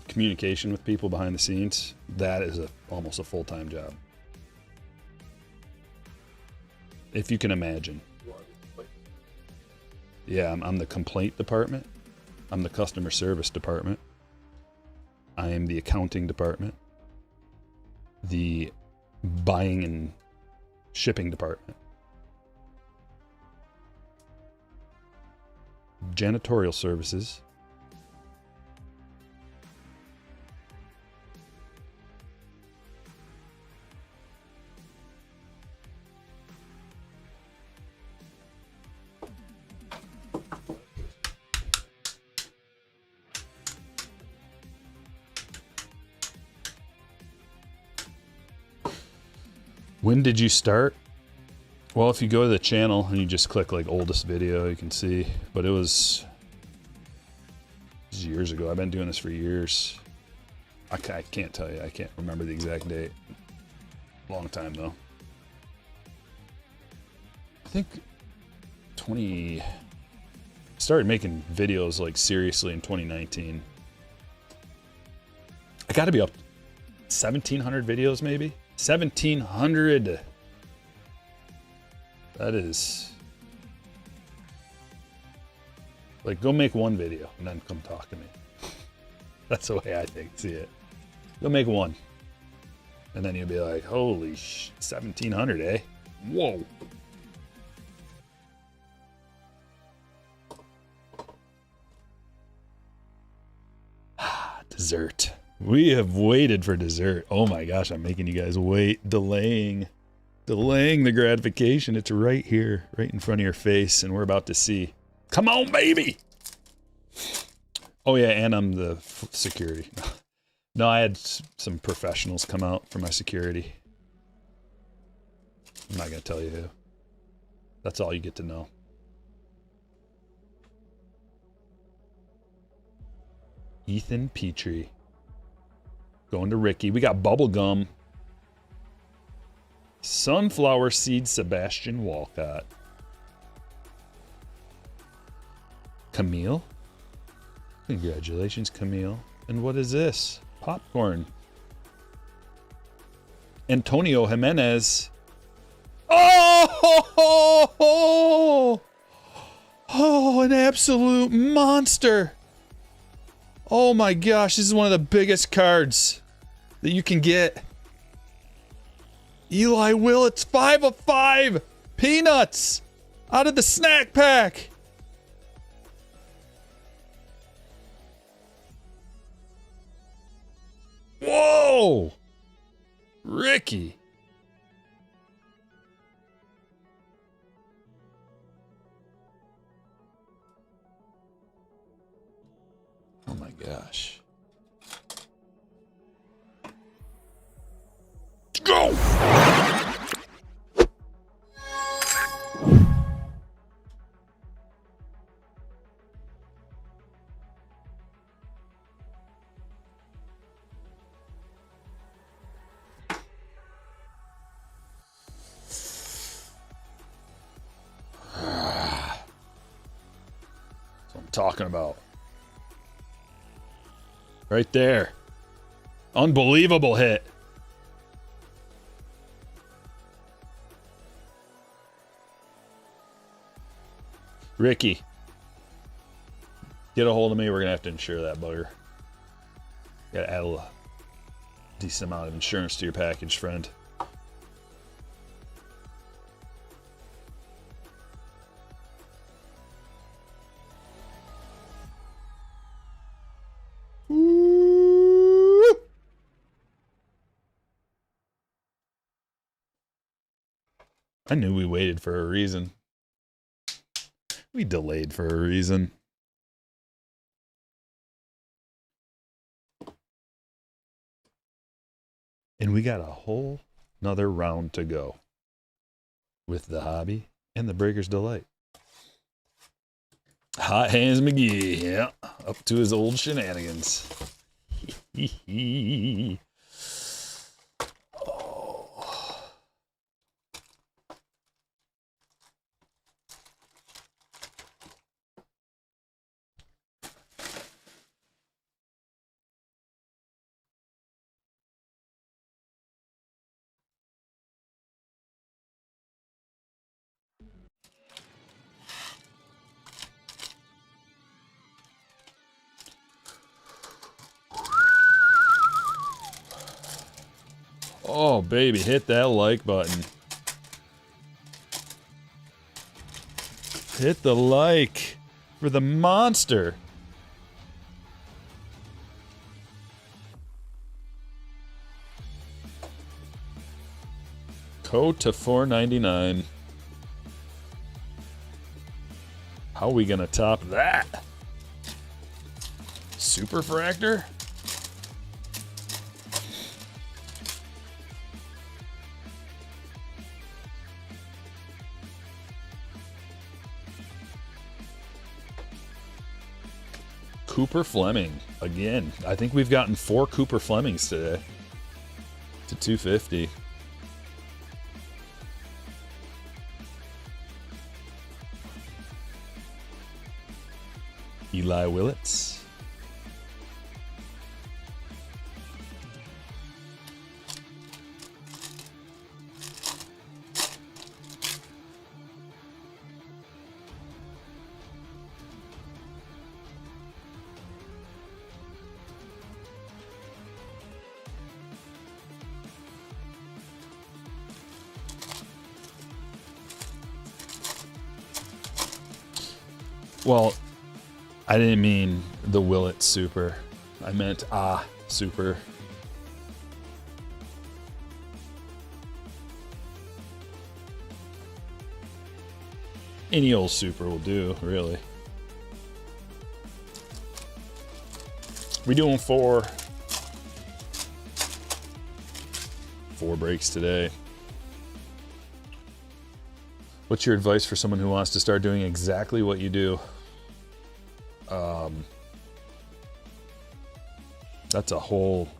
Communication with people behind the scenes, that is almost a full-time job. If you can imagine. Yeah, I'm the complaint department. I'm the customer service department. I am the accounting department. The buying and shipping department. Janitorial services. When did you start? Well, if you go to the channel and you just click like oldest video, you can see, but it was years ago. I've been doing this for years. I can't tell you. I can't remember the exact date. Long time though. I think 20... started making videos like seriously in 2019. I got to be up 1,700 videos maybe? 1,700! That is... like, go make one video and then come talk to me. That's the way I see it. Go make one. And then you'll be like, holy 1,700, eh? Whoa. Dessert. We have waited for dessert. Oh my gosh, I'm making you guys wait. Delaying the gratification. It's right here, right in front of your face, and we're about to see. Come on, baby! Oh yeah, and I'm the security. No, I had some professionals come out for my security. I'm not gonna tell you who. That's all you get to know. Ethan Petrie. Going to Ricky. We got Bubblegum. Sunflower Seed Sebastian Walcott. Camille. Congratulations, Camille. And what is this? Popcorn. Antonio Jimenez. Oh, an absolute monster. Oh my gosh, this is one of the biggest cards that you can get. Eli Willits, 5 of 5. Peanuts out of the snack pack. Whoa! Ricky. Oh my gosh. Let's go! That's what I'm talking about. Right there. Unbelievable hit. Ricky. Get a hold of me. We're going to have to insure that bugger. Got to add a decent amount of insurance to your package, friend. I knew we waited for a reason. We delayed for a reason. And we got a whole nother round to go with the hobby and the Breaker's Delight. Hot Hands McGee, yeah, up to his old shenanigans. Oh, baby, hit that like button. Hit the like for the monster. Code to $4.99. How are we gonna top that? Super Fractor? Cooper Fleming again. I think we've gotten 4 Cooper Flemings today to 250. Eli Willits. Well, I didn't mean the Willits super. I meant super. Any old super will do, really. We doing four breaks today. What's your advice for someone who wants to start doing exactly what you do?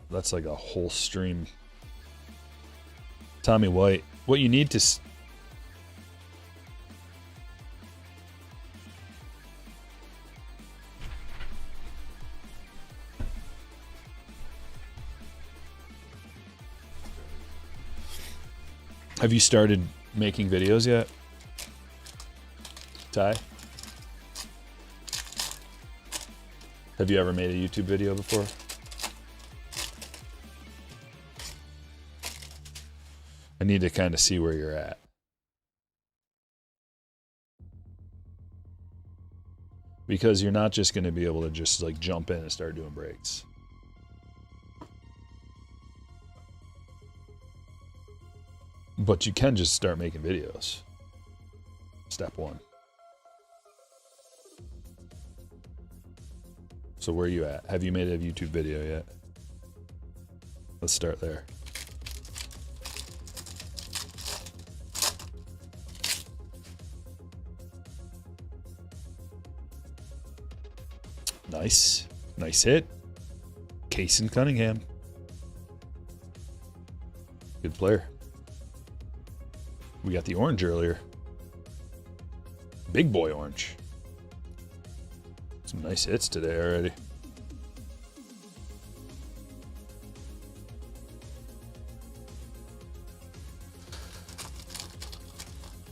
That's like a whole stream. Tommy White, what you need to... Have you started making videos yet, Ty? Have you ever made a YouTube video before? I need to kind of see where you're at. Because you're not just going to be able to just like jump in and start doing breaks. But you can just start making videos. Step one. So where are you at? Have you made a YouTube video yet? Let's start there. Nice. Nice hit. Casey Cunningham. Good player. We got the orange earlier. Big boy orange. Some nice hits today already.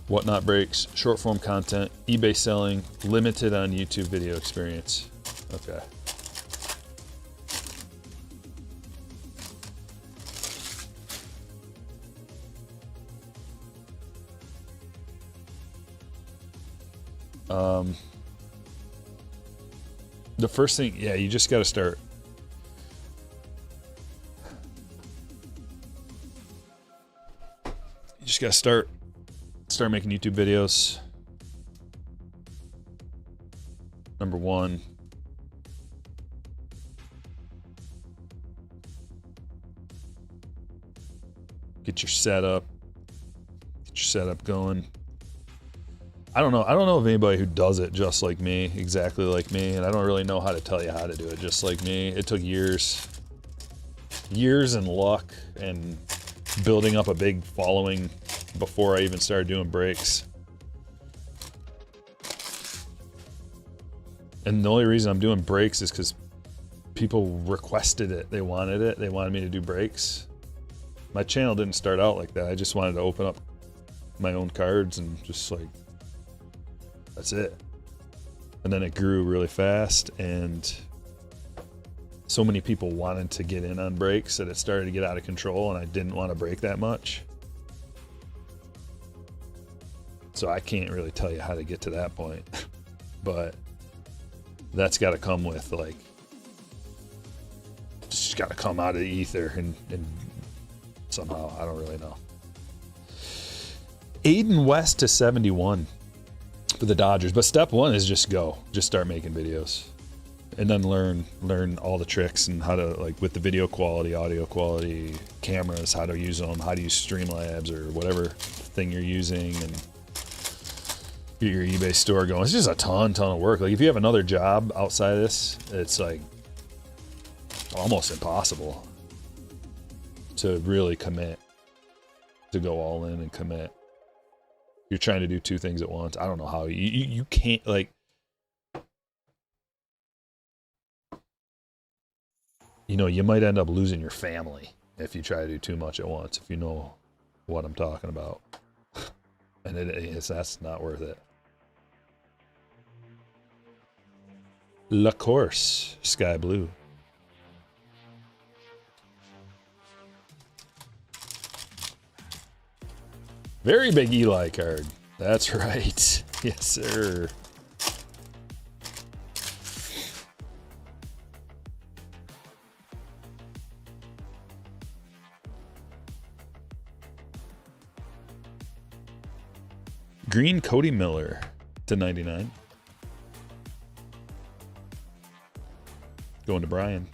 Whatnot breaks, short form content, eBay selling, limited on YouTube video experience. Okay. The first thing, yeah, you just got to start. You just got to start making YouTube videos. Number one. Get your setup going. I don't know of anybody who does it just like me, exactly like me, and I don't really know how to tell you how to do it just like me. It took years and luck and building up a big following before I even started doing breaks. And the only reason I'm doing breaks is because people requested it. They wanted it. They wanted me to do breaks. My channel didn't start out like that. I just wanted to open up my own cards and just like, that's it. And then it grew really fast, and so many people wanted to get in on breaks that it started to get out of control, and I didn't want to break that much. So I can't really tell you how to get to that point. But that's got to come with, like, it's just got to come out of the ether and somehow, I don't really know. Aiden West to 71 for the Dodgers. But step one is just go. Just start making videos. And then learn all the tricks and how to, like, with the video quality, audio quality, cameras, how to use them, how to use Streamlabs or whatever thing you're using, and get your eBay store going. It's just a ton of work. Like, if you have another job outside of this, it's like almost impossible to really commit, to go all in and commit. You're trying to do two things at once. I don't know how. You can't, like, you know, you might end up losing your family if you try to do too much at once, if you know what I'm talking about. And that's not worth it. La Course, sky blue. Very big Eli card. That's right. Yes, sir. Green Cody Miller /99. Going to Brian.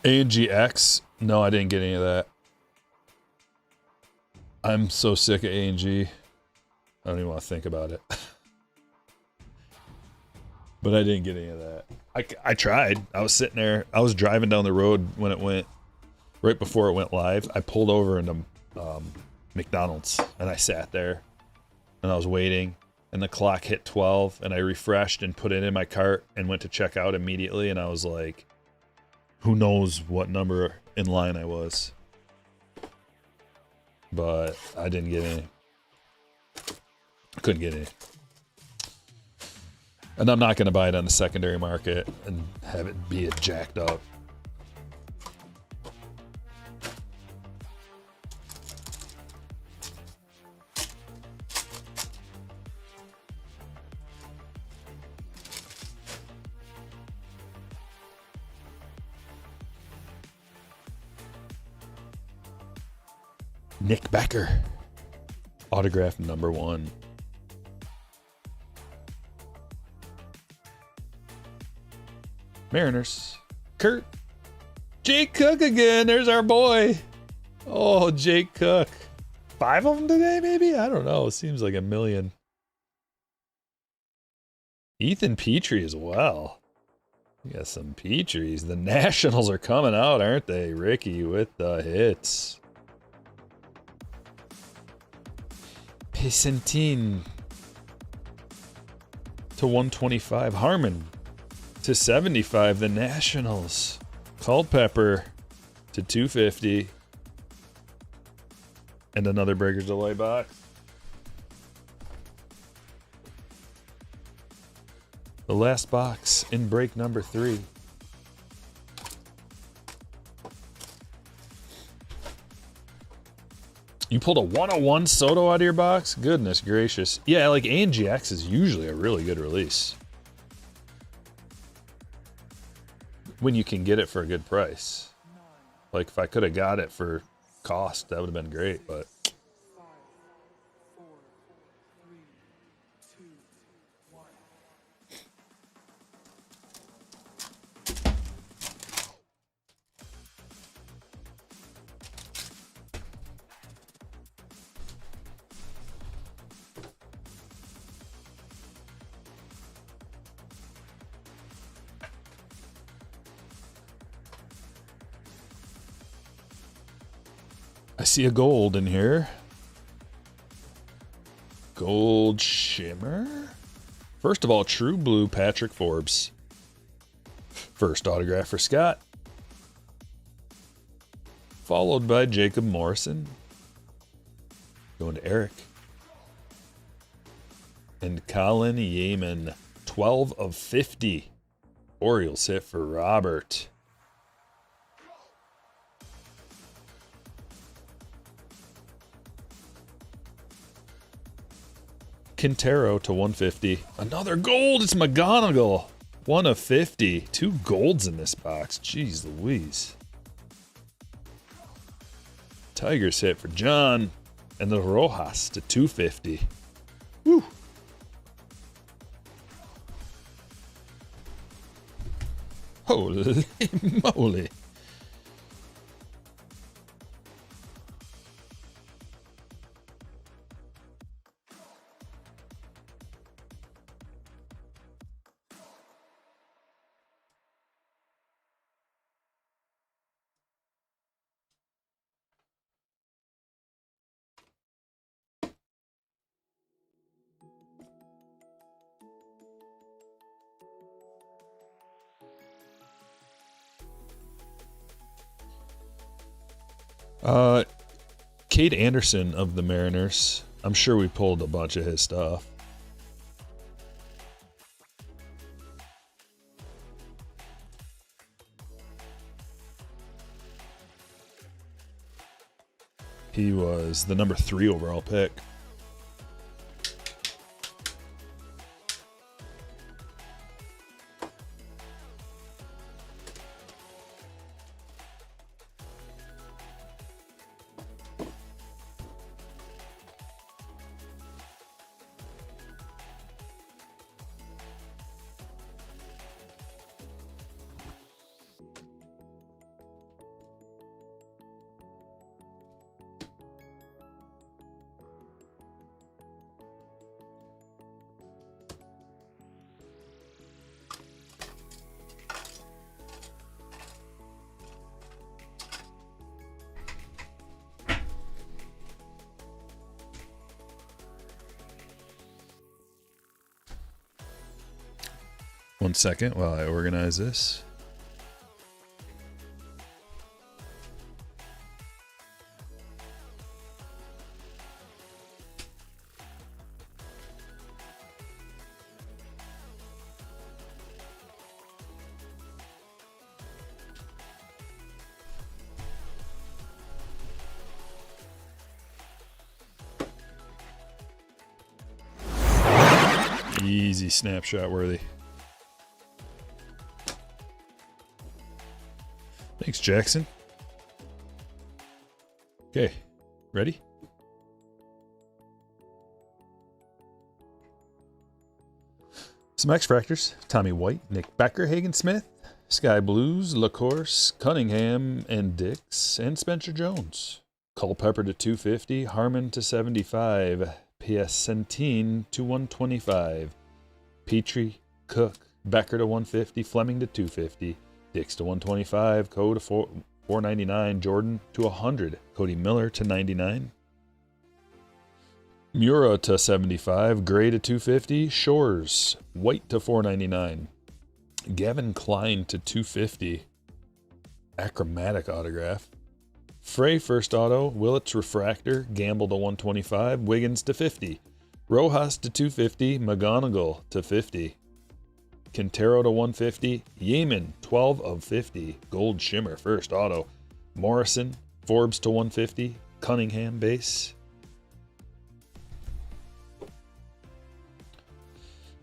A&GX? No, I didn't get any of that. I'm so sick of A&G. I don't even want to think about it. But I didn't get any of that. I tried. I was sitting there. I was driving down the road when it went, right before it went live. I pulled over into McDonald's and I sat there and I was waiting and the clock hit 12 and I refreshed and put it in my cart and went to check out immediately and I was like, who knows what number in line I was. But I didn't get any. Couldn't get any. And I'm not going to buy it on the secondary market and have it be jacked up. Nick Becker, autograph #1. Mariners, Kurt. Jake Cook again, there's our boy. Oh, Jake Cook. 5 of them today, maybe? I don't know, it seems like a million. Ethan Petrie as well. We got some Petries. The Nationals are coming out, aren't they? Ricky with the hits. Picentin /125. Harmon /75. The Nationals. Culpepper /250. And another Breakers Delight box. The last box in break number 3. You pulled a 101 Soto out of your box? Goodness gracious. Yeah, like A&GX is usually a really good release. When you can get it for a good price. Like if I could have got it for cost, that would have been great, but I see a gold in here. Gold shimmer. First of all, true blue Patrick Forbes. First autograph for Scott. Followed by Jacob Morrison. Going to Eric. And Colin Yeaman. 12 of 50. Orioles hit for Robert. Quintero /150. Another gold. It's McGonigal. 1 of 50. 2 golds in this box. Jeez Louise. Tigers hit for John. And the Rojas /250. Woo. Holy moly. Cade Anderson of the Mariners. I'm sure we pulled a bunch of his stuff. He was the number 3 overall pick. One second while I organize this. Easy snapshot worthy. Thanks, Jackson. Okay, ready? Some X-Fractors. Tommy White, Nick Becker, Hagen Smith, Sky Blues, LaCourse, Cunningham, and Dix, and Spencer Jones. Culpepper to 250, Harmon to 75, Piacentine to 125, Petrie, Cook, Becker to 150, Fleming to 250, Dix to 125, Coe to 499, Jordan to 100, Cody Miller to 99, Mura to 75, Gray to 250, Shores, White to 499, Gavin Klein to 250, Achromatic autograph, Frey first auto, Willits refractor, Gamble to 125, Wiggins to 50, Rojas to 250, McGonigal to 50, Quintero to 150, Yeaman 12 of 50, Gold Shimmer first auto, Morrison, Forbes to 150, Cunningham base,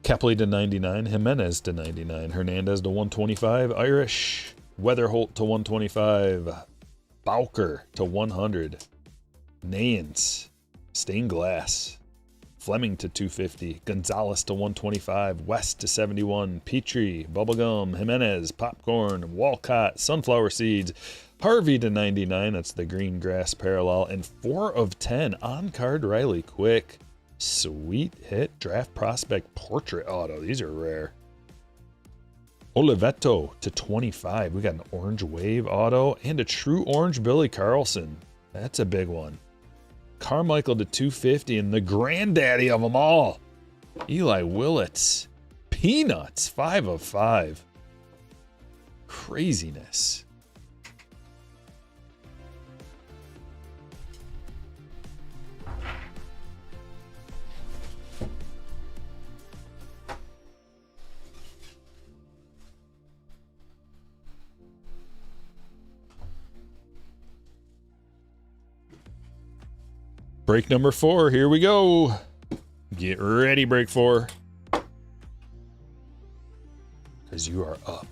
Kepley to 99, Jimenez to 99, Hernandez to 125, Irish, Weatherholt to 125, Bowker to 100, Nayens, Stained Glass, Fleming to 250, Gonzalez to 125, West to 71, Petrie, Bubblegum, Jimenez, Popcorn, Walcott, Sunflower Seeds, Harvey to 99, that's the green grass parallel, and 4 of 10 on-card Riley Quick. Sweet hit draft prospect portrait auto. These are rare. Oliveto to 25. We got an orange wave auto and a true orange Billy Carlson. That's a big one. Carmichael to 250 and the granddaddy of them all, Eli Willits. Peanuts, 5 of 5. Craziness. Break number 4, here we go. Get ready, break 4. Because you are up.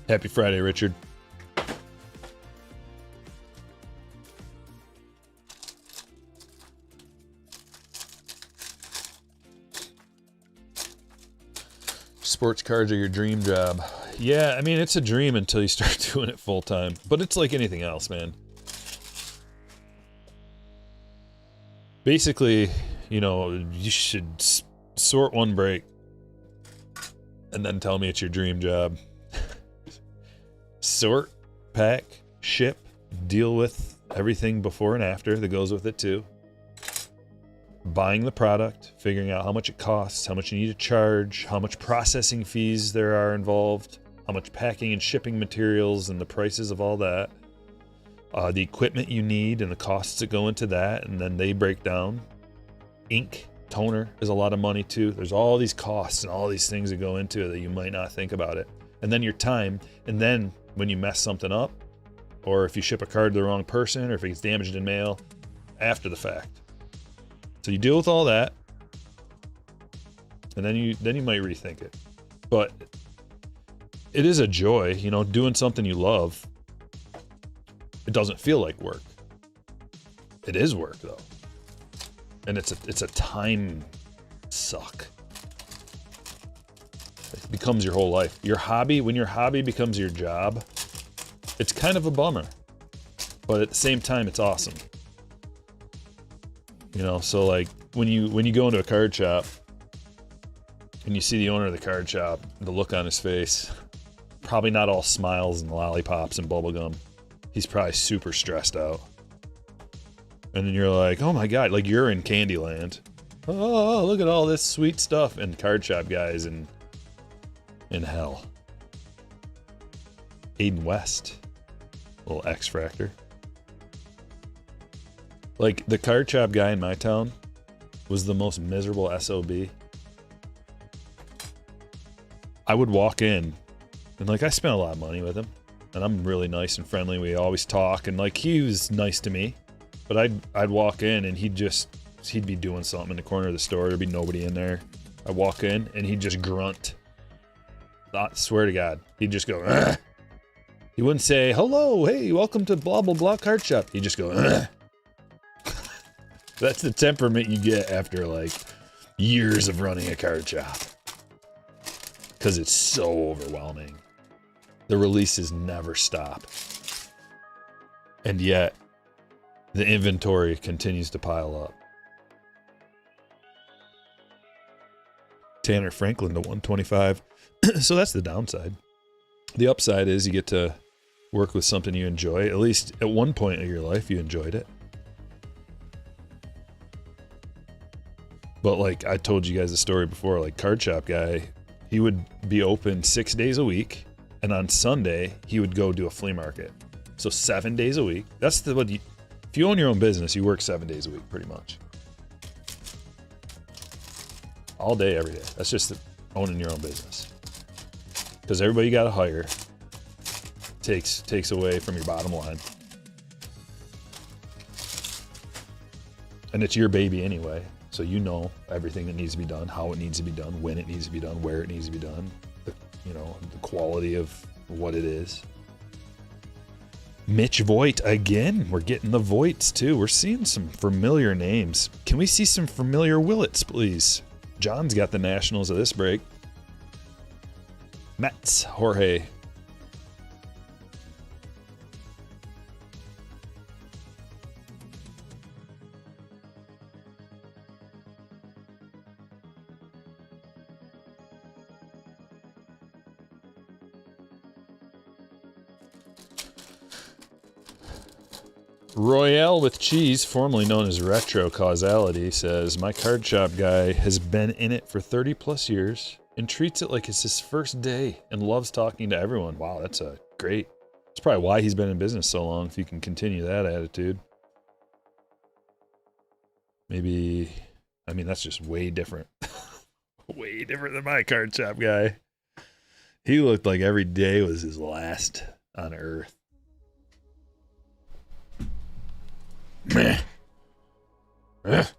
Happy Friday, Richard. Sports cards are your dream job. Yeah, I mean, it's a dream until you start doing it full time. But it's like anything else, man. Basically, you know, you should sort one break and then tell me it's your dream job. Sort, pack, ship, deal with everything before and after that goes with it too. Buying the product, figuring out how much it costs, how much you need to charge, how much processing fees there are involved, how much packing and shipping materials and the prices of all that. The equipment you need and the costs that go into that, and then they break down. Ink, toner is a lot of money too. There's all these costs and all these things that go into it that you might not think about it. And then your time, and then when you mess something up, or if you ship a card to the wrong person, or if it gets damaged in mail, after the fact. So you deal with all that, and then you might rethink it. But it is a joy, you know, doing something you love. It doesn't feel like work. It is work though. And it's a time suck. It becomes your whole life. Your hobby, when your hobby becomes your job, it's kind of a bummer. But at the same time, it's awesome. You know, so like when you go into a card shop and you see the owner of the card shop, the look on his face, probably not all smiles and lollipops and bubblegum. He's probably super stressed out. And then you're like, oh my God, like you're in Candyland. Oh, look at all this sweet stuff. And card shop guys in hell. Aiden West, little X-Fractor. Like the card shop guy in my town was the most miserable SOB. I would walk in and like I spent a lot of money with him. And I'm really nice and friendly. We always talk, and like he was nice to me. But I'd walk in and he'd be doing something in the corner of the store. There'd be nobody in there. I walk in and he'd just grunt. I swear to God, he'd just go. Ugh. He wouldn't say hello, hey, welcome to blah blah blah card shop. He'd just go. Ugh. That's the temperament you get after like years of running a card shop. Because it's so overwhelming. The releases never stop. And yet, the inventory continues to pile up. Tanner Franklin to 125. So that's the downside. The upside is you get to work with something you enjoy. At least at one point in your life, you enjoyed it. But like I told you guys the story before, like card shop guy, he would be open 6 days a week. And on Sunday, he would go do a flea market. So 7 days a week. That's if you own your own business, you work 7 days a week, pretty much. All day, every day. That's just owning your own business. Because everybody you got to hire takes away from your bottom line. And it's your baby anyway. So you know everything that needs to be done, how it needs to be done, when it needs to be done, where it needs to be done. The quality of what it is. Mitch Voigt again. We're getting the Voigts too. We're seeing some familiar names. Can we see some familiar Willets, please? John's got the Nationals of this break. Mets, Jorge. Royale with Cheese, formerly known as Retro Causality, says, my card shop guy has been in it for 30 plus years and treats it like it's his first day and loves talking to everyone. Wow, that's a great. That's probably why he's been in business so long, if you can continue that attitude. Maybe, I mean, that's just way different. Way different than my card shop guy. He looked like every day was his last on earth. Meh. It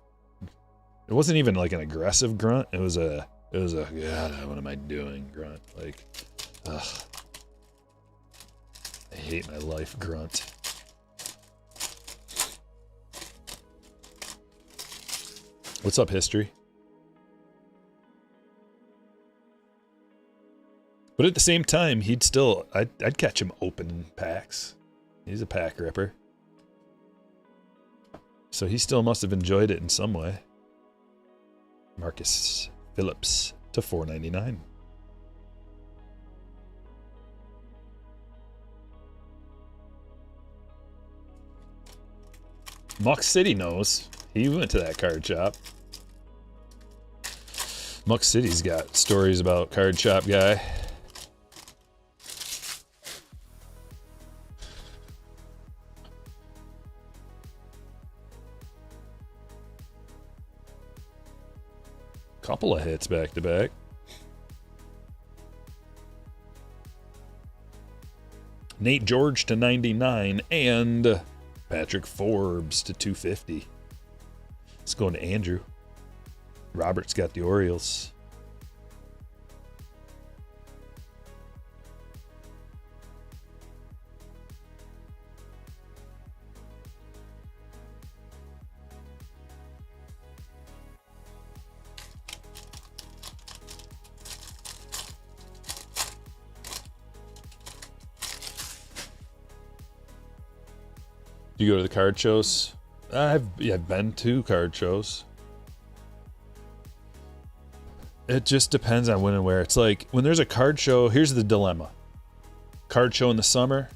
wasn't even like an aggressive grunt. It was a God, what am I doing grunt? Like, ugh. I hate my life, Grunt. What's up, history? But at the same time, he'd still... I'd catch him opening packs. He's a pack ripper. So he still must have enjoyed it in some way. Marcus Phillips to $4.99. Muck City knows. He went to that card shop. Muck City's got stories about card shop guy. Couple of hits back to back. Nate George to 99 and Patrick Forbes to 250. It's going to Andrew. Robert's got the Orioles. Do you go to the card shows? I've been to card shows. It just depends on when and where. It's like when there's a card show, here's the dilemma. Card show in the summer,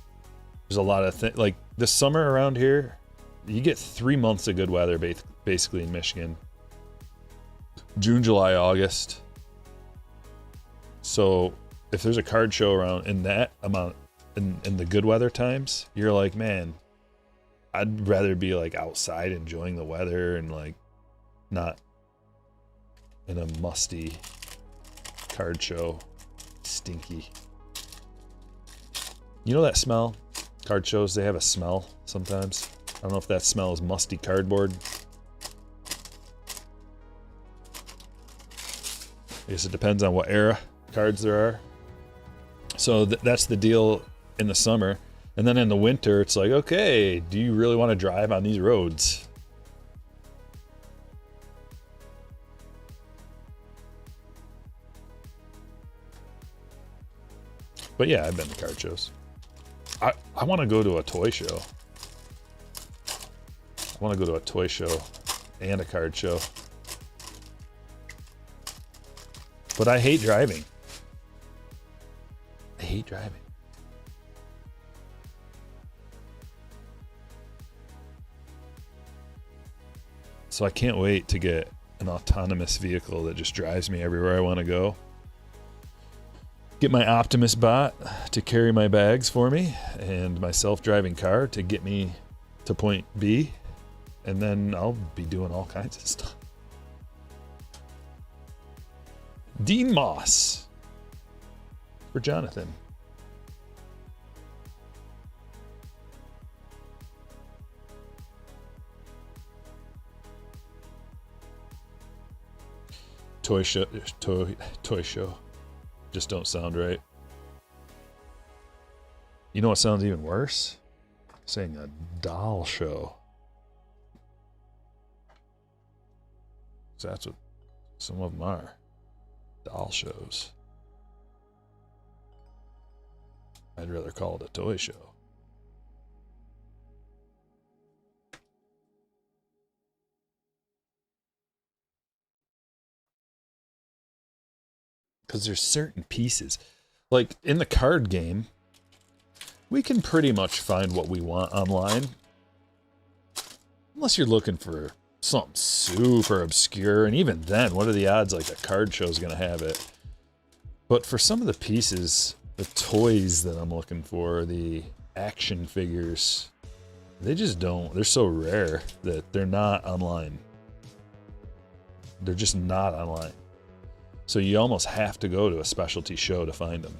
there's a lot of things. Like the summer around here, you get 3 months of good weather basically in Michigan. June, July, August. So if there's a card show around in that amount, in the good weather times, you're like, man, I'd rather be like outside enjoying the weather and like not in a musty card show. Stinky. You know that smell? Card shows, they have a smell sometimes. I don't know if that smell is musty cardboard. I guess it depends on what era cards there are. So that's the deal in the summer. And then in the winter, it's like, okay, do you really want to drive on these roads? But yeah, I've been to card shows. I want to go to a toy show. I want to go to a toy show and a card show. But I hate driving. I hate driving. So I can't wait to get an autonomous vehicle that just drives me everywhere I want to go. Get my Optimus bot to carry my bags for me and my self-driving car to get me to point B. And then I'll be doing all kinds of stuff. Dean Moss for Jonathan. Toy show. Just don't sound right. You know what sounds even worse? Saying a doll show. So that's what some of them are. Doll shows. I'd rather call it a toy show. Because there's certain pieces. Like in the card game, we can pretty much find what we want online. Unless you're looking for something super obscure. And even then, what are the odds like a card show is going to have it? But for some of the pieces, the toys that I'm looking for, the action figures, they just don't. They're so rare that they're not online. They're just not online. So you almost have to go to a specialty show to find them.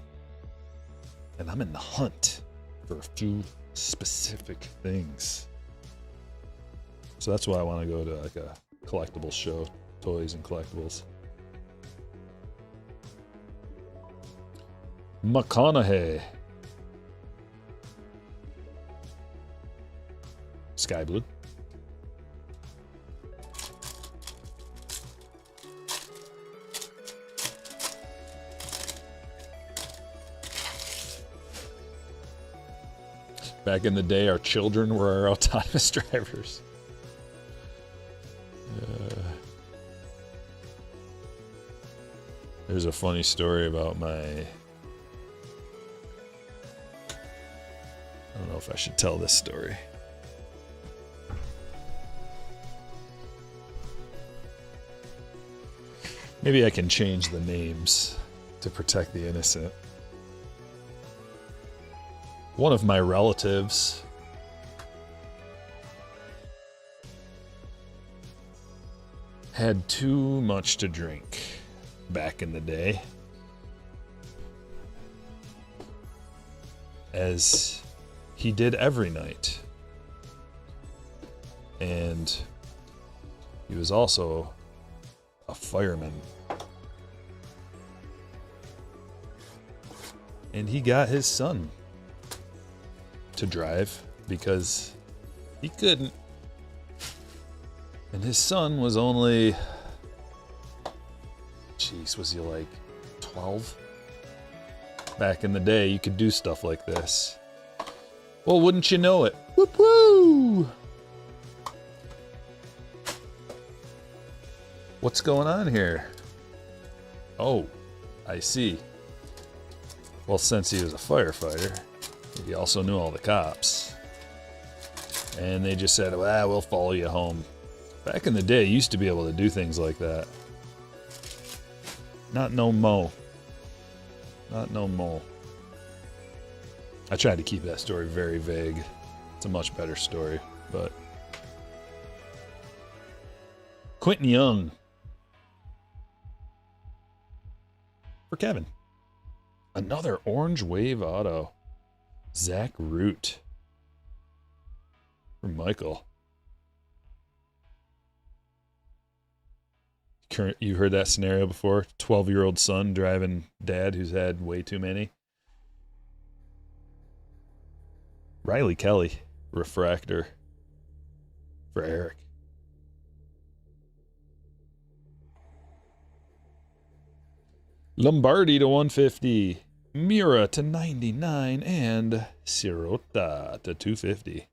And I'm in the hunt for a few specific things. So that's why I want to go to like a collectibles show, toys and collectibles. McConaughey. sky blue. Back in the day, our children were our autonomous drivers. There's a funny story about I don't know if I should tell this story. Maybe I can change the names to protect the innocent. One of my relatives had too much to drink back in the day, as he did every night. And he was also a fireman. And he got his son to drive because he couldn't. And his son was only, jeez, was he like 12? Back in the day, you could do stuff like this. Well, wouldn't you know it? Whoop woo! What's going on here? Oh, I see. Well, since he was a firefighter, he also knew all the cops. And they just said, well, we'll follow you home. Back in the day, you used to be able to do things like that. Not no mo. Not no mo. I tried to keep that story very vague. It's a much better story, but... Quentin Young. For Kevin. Another Orange Wave auto. Zach Root. For Michael. You heard that scenario before? 12-year-old son driving dad who's had way too many. Riley Kelly, refractor for Eric. Lombardi to 150. Mira to 99. And Sirota to 250.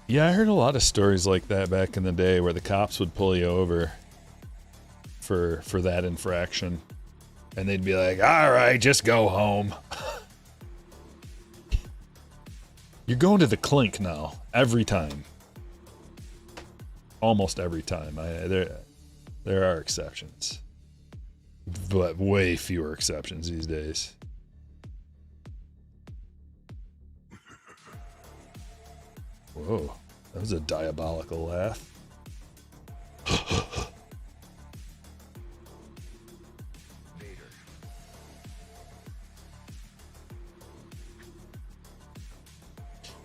Yeah, I heard a lot of stories like that back in the day where the cops would pull you over for that infraction. And they'd be like, all right, just go home. You're going to the clink now, every time. Almost every time. There are exceptions. But way fewer exceptions these days. Whoa, that was a diabolical laugh.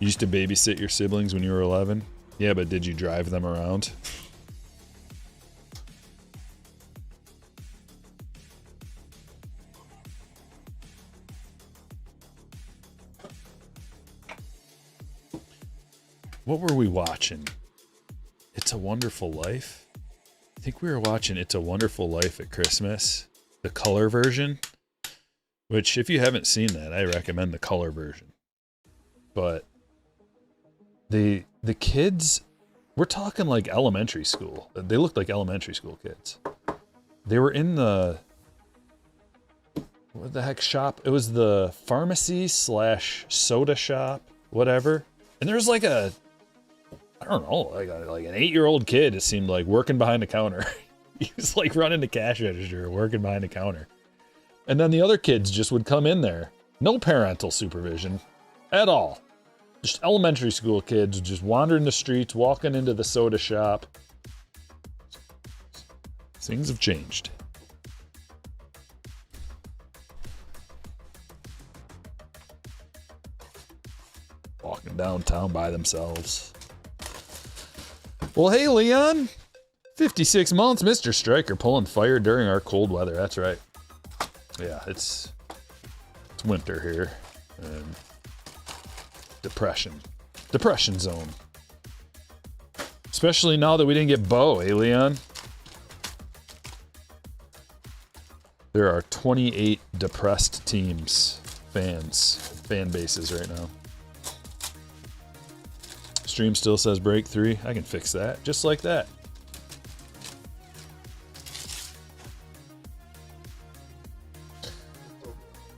You used to babysit your siblings when you were 11? Yeah, but did you drive them around? What were we watching? It's a Wonderful Life? I think we were watching It's a Wonderful Life at Christmas. The color version. Which, if you haven't seen that, I recommend the color version. But the kids, we're talking like elementary school. They looked like elementary school kids. They were in the, what the heck shop? It was the pharmacy / soda shop, whatever. And there was like a, I don't know, like an 8-year-old kid, it seemed like, working behind the counter. He was like running the cash register, working behind the counter. And then the other kids just would come in there. No parental supervision at all. Just elementary school kids just wandering the streets, walking into the soda shop. Things have changed. downtown by themselves. Well, hey, Leon. 56 months, Mr. Stryker pulling fire during our cold weather. That's right. Yeah, it's winter here. And depression zone. Especially now that we didn't get Bo, eh, Leon? There are 28 depressed teams, fan bases right now. Stream still says break 3. I can fix that, just like that.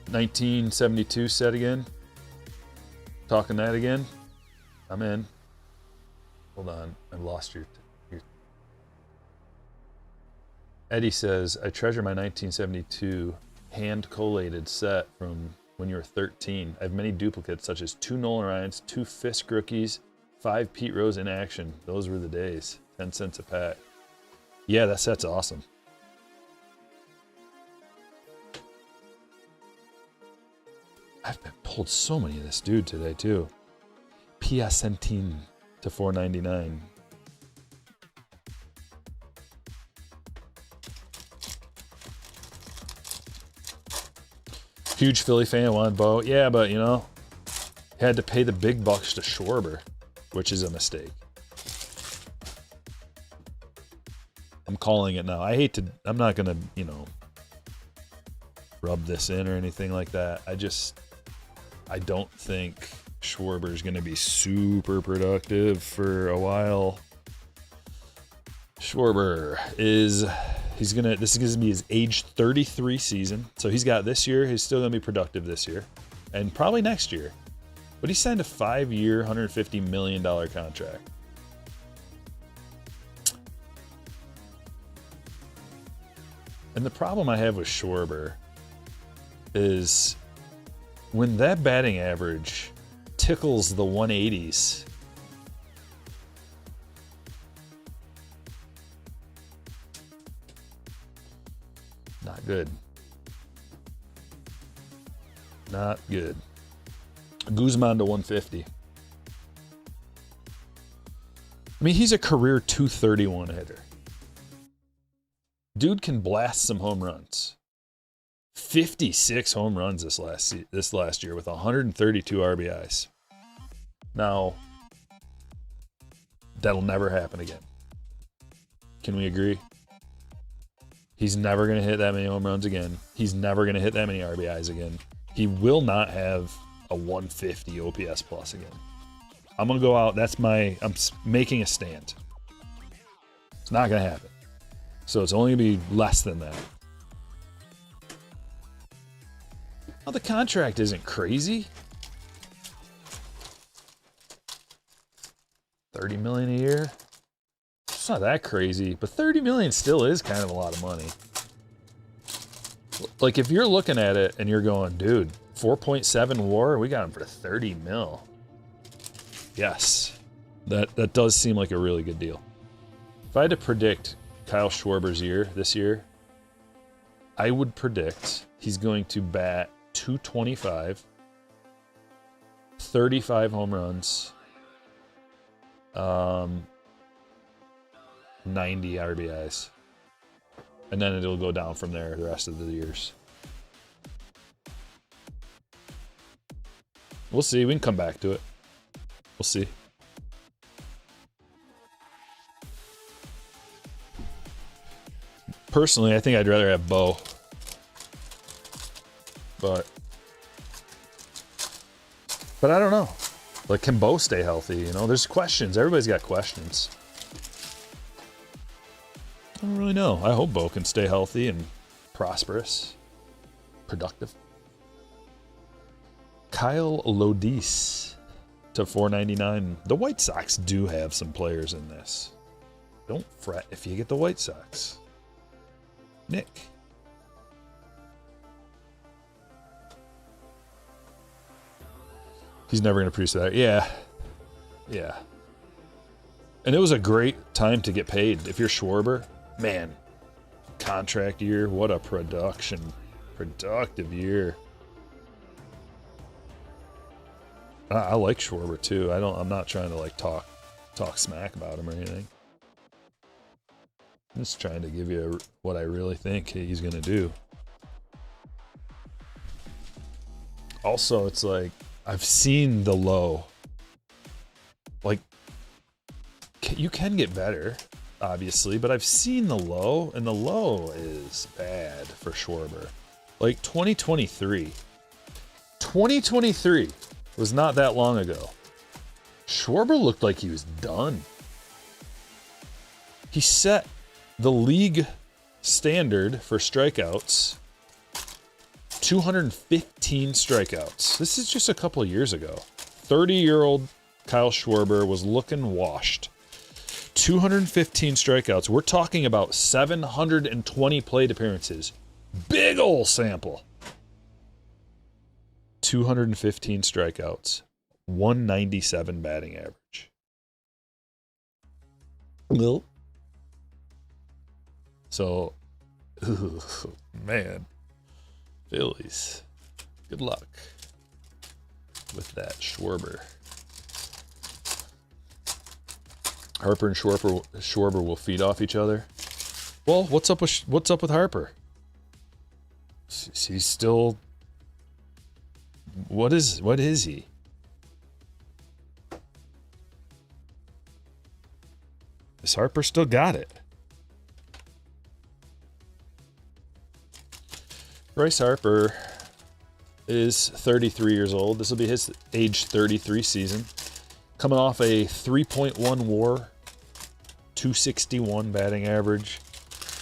$19.72 set again. Talking that again. I'm in. Hold on, I lost your. Eddie says, I treasure my 1972 hand collated set from when you were 13. I have many duplicates, such as 2 Nolan Ryans, 2 Fisk rookies, 5 Pete Rose in action. Those were the days. 10 cents a pack. Yeah, that set's awesome. I've been pulled so many of this dude today, too. Piacentine to $4.99. Huge Philly fan, wanted Bo. Yeah, but, you know, had to pay the big bucks to Schwarber, which is a mistake. I'm calling it now. I'm not going to, you know, rub this in or anything like that. I don't think Schwarber's going to be super productive for a while. Schwarber is, this is going to be his age 33 season. So he's got this year. He's still going to be productive this year and probably next year. But he signed a 5-year, $150 million contract. And the problem I have with Schwarber is when that batting average tickles the 180s, not good. Not good. Guzman to 150. I mean, he's a career 231 hitter. Dude can blast some home runs. 56 home runs this last year with 132 RBIs. Now, that'll never happen again. Can we agree? He's never going to hit that many home runs again. He's never going to hit that many RBIs again. He will not have a 150 OPS plus again. I'm going to go out. I'm making a stand. It's not going to happen. So it's only going to be less than that. Well, the contract isn't crazy. $30 million a year. It's not that crazy, but $30 million still is kind of a lot of money. Like if you're looking at it and you're going, dude, 4.7 WAR, we got him for 30 mil. Yes, that does seem like a really good deal. If I had to predict Kyle Schwarber's year this year, I would predict he's going to bat 225, 35 home runs, 90 RBIs. And then it'll go down from there the rest of the years. We'll see. We can come back to it. We'll see. Personally, I think I'd rather have Bo. But I don't know. Like, can Bo stay healthy? You know, there's questions. Everybody's got questions. I don't really know. I hope Bo can stay healthy and prosperous, productive. Kyle Lodis to $4.99. The White Sox do have some players in this. Don't fret if you get the White Sox. Nick. He's never going to produce that. Yeah. Yeah. And it was a great time to get paid. If you're Schwarber, man, contract year, what a productive year. I like Schwarber too. I'm not trying to like talk smack about him or anything. I'm just trying to give you what I really think he's gonna do. Also, it's like I've seen the low. Like, you can get better, obviously, but I've seen the low, and the low is bad for Schwarber. Like 2023 was not that long ago. Schwarber looked like he was done. He set the league standard for strikeouts, 215 strikeouts. This is just a couple of years ago. 30-year-old Kyle Schwarber was looking washed. 215 strikeouts. We're talking about 720 plate appearances. Big ol' sample. 215 strikeouts. 197 batting average. Well. So, man. Phillies. Good luck with that Schwarber. Harper and Schwarber will feed off each other. Well, what's up with Harper? He's still. What is he? Is Harper still got it? Bryce Harper is 33 years old. This will be his age 33 season. Coming off a 3.1 WAR, 261 batting average,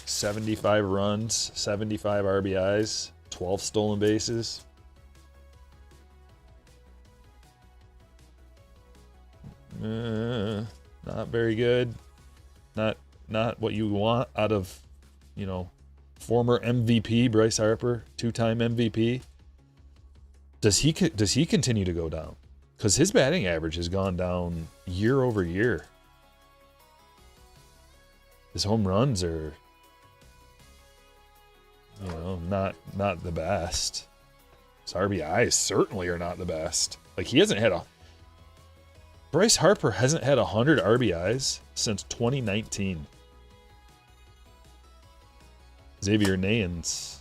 75 runs, 75 RBIs, 12 stolen bases. Not very good. Not what you want out of, former MVP Bryce Harper, 2-time MVP. Does he continue to go down? Because his batting average has gone down year over year. His home runs are, not the best. His RBIs certainly are not the best. Like, Bryce Harper hasn't had 100 RBIs since 2019. Xavier Nayans.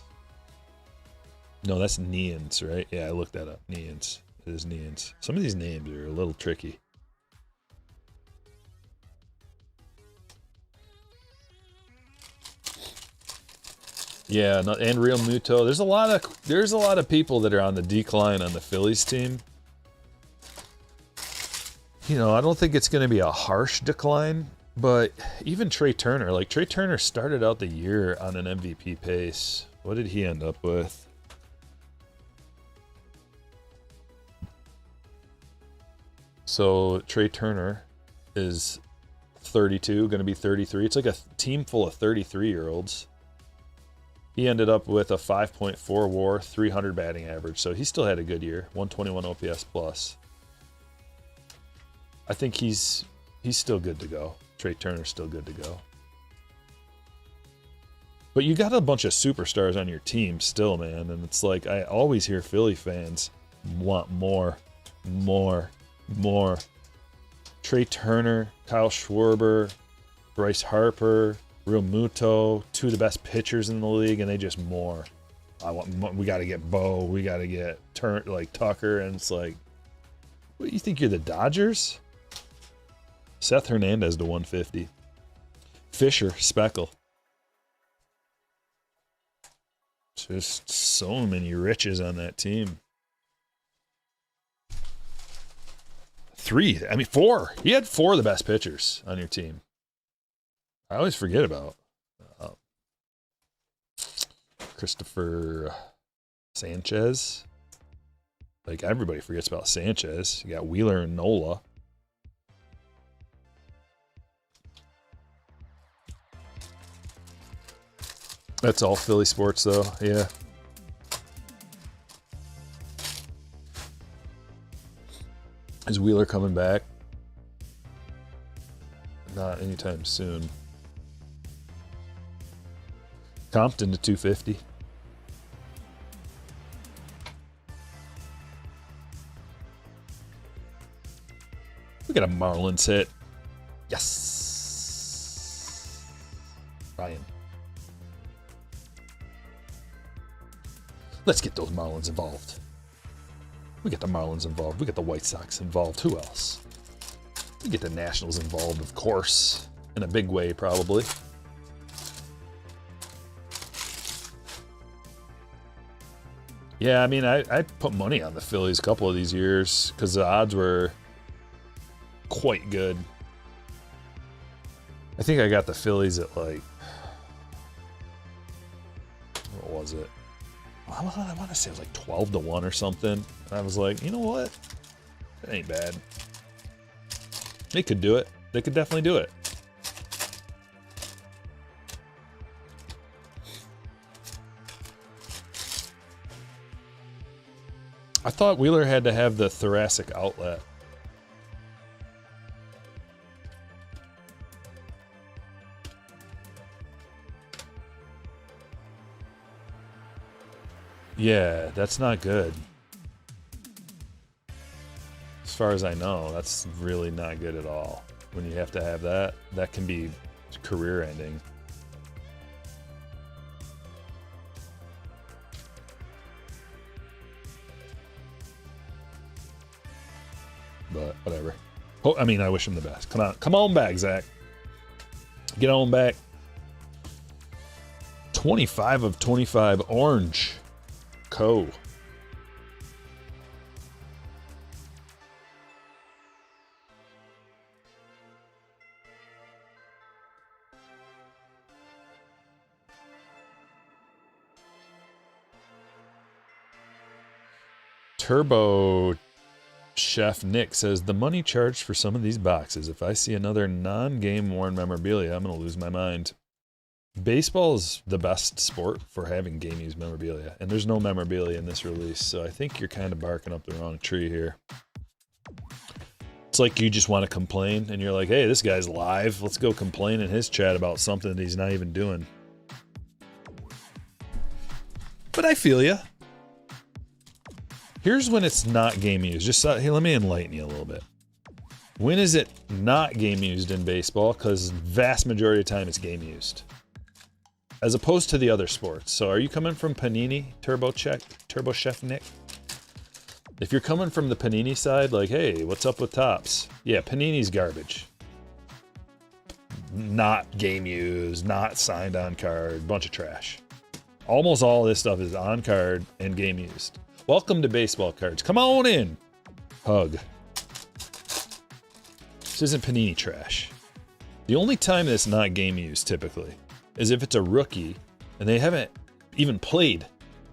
No, that's Neans, right? Yeah, I looked that up. Neans. It is Neans. Some of these names are a little tricky. Yeah, and Real Muto. There's a lot of people that are on the decline on the Phillies team. I don't think it's going to be a harsh decline, but even Trey Turner started out the year on an MVP pace. What did he end up with? So Trey Turner is 32, going to be 33. It's like a team full of 33-year-olds. He ended up with a 5.4 WAR, 300 batting average. So he still had a good year, 121 OPS plus. I think he's still good to go. Trey Turner's still good to go. But you got a bunch of superstars on your team still, man. And it's like, I always hear Philly fans want more. Trey Turner, Kyle Schwarber, Bryce Harper, Real Muto, two of the best pitchers in the league, and they just more. We got to get Bo. We got to get Tucker. And it's like, what, you think you're the Dodgers? Seth Hernandez to 150. Fisher, Speckle. Just so many riches on that team. 4. You had 4 of the best pitchers on your team. I always forget about Christopher Sanchez. Like, everybody forgets about Sanchez. You got Wheeler and Nola. That's all Philly sports, though. Yeah. Is Wheeler coming back? Not anytime soon. Compton to 250. We got a Marlins hit. Yes. Ryan. Let's get those Marlins involved. We get the Marlins involved. We get the White Sox involved. Who else? We get the Nationals involved, of course. In a big way, probably. Yeah, I mean, I put money on the Phillies a couple of these years because the odds were quite good. I think I got the Phillies at like, what was it? I want to say it was like 12 to 1 or something. And I was like, you know what? That ain't bad. They could do it. They could definitely do it. I thought Wheeler had to have the thoracic outlet. Yeah, that's not good. As far as I know, that's really not good at all. When you have to have that, that can be career ending. But whatever. Oh, I mean, I wish him the best. Come on back, Zach. Get on back. 25 of 25 orange. Co. Turbo Chef Nick says, the money charged for some of these boxes. If I see another non-game worn memorabilia, I'm going to lose my mind. Baseball is the best sport for having game used memorabilia, and there's no memorabilia in this release, so I think you're kind of barking up the wrong tree here. It's like you just want to complain, and you're like, hey, this guy's live. Let's go complain in his chat about something that he's not even doing. But I feel ya. Here's when it's not game used. Just hey, let me enlighten you a little bit. When is it not game used in baseball? Because vast majority of the time it's game used, as opposed to the other sports. So are you coming from Panini, Turbo Chef Nick? If you're coming from the Panini side, like, hey, what's up with Topps? Yeah, Panini's garbage. Not game used, not signed on card, bunch of trash. Almost all of this stuff is on card and game used. Welcome to baseball cards. Come on in. Hug. This isn't Panini trash. The only time that's not game used typically is if it's a rookie and they haven't even played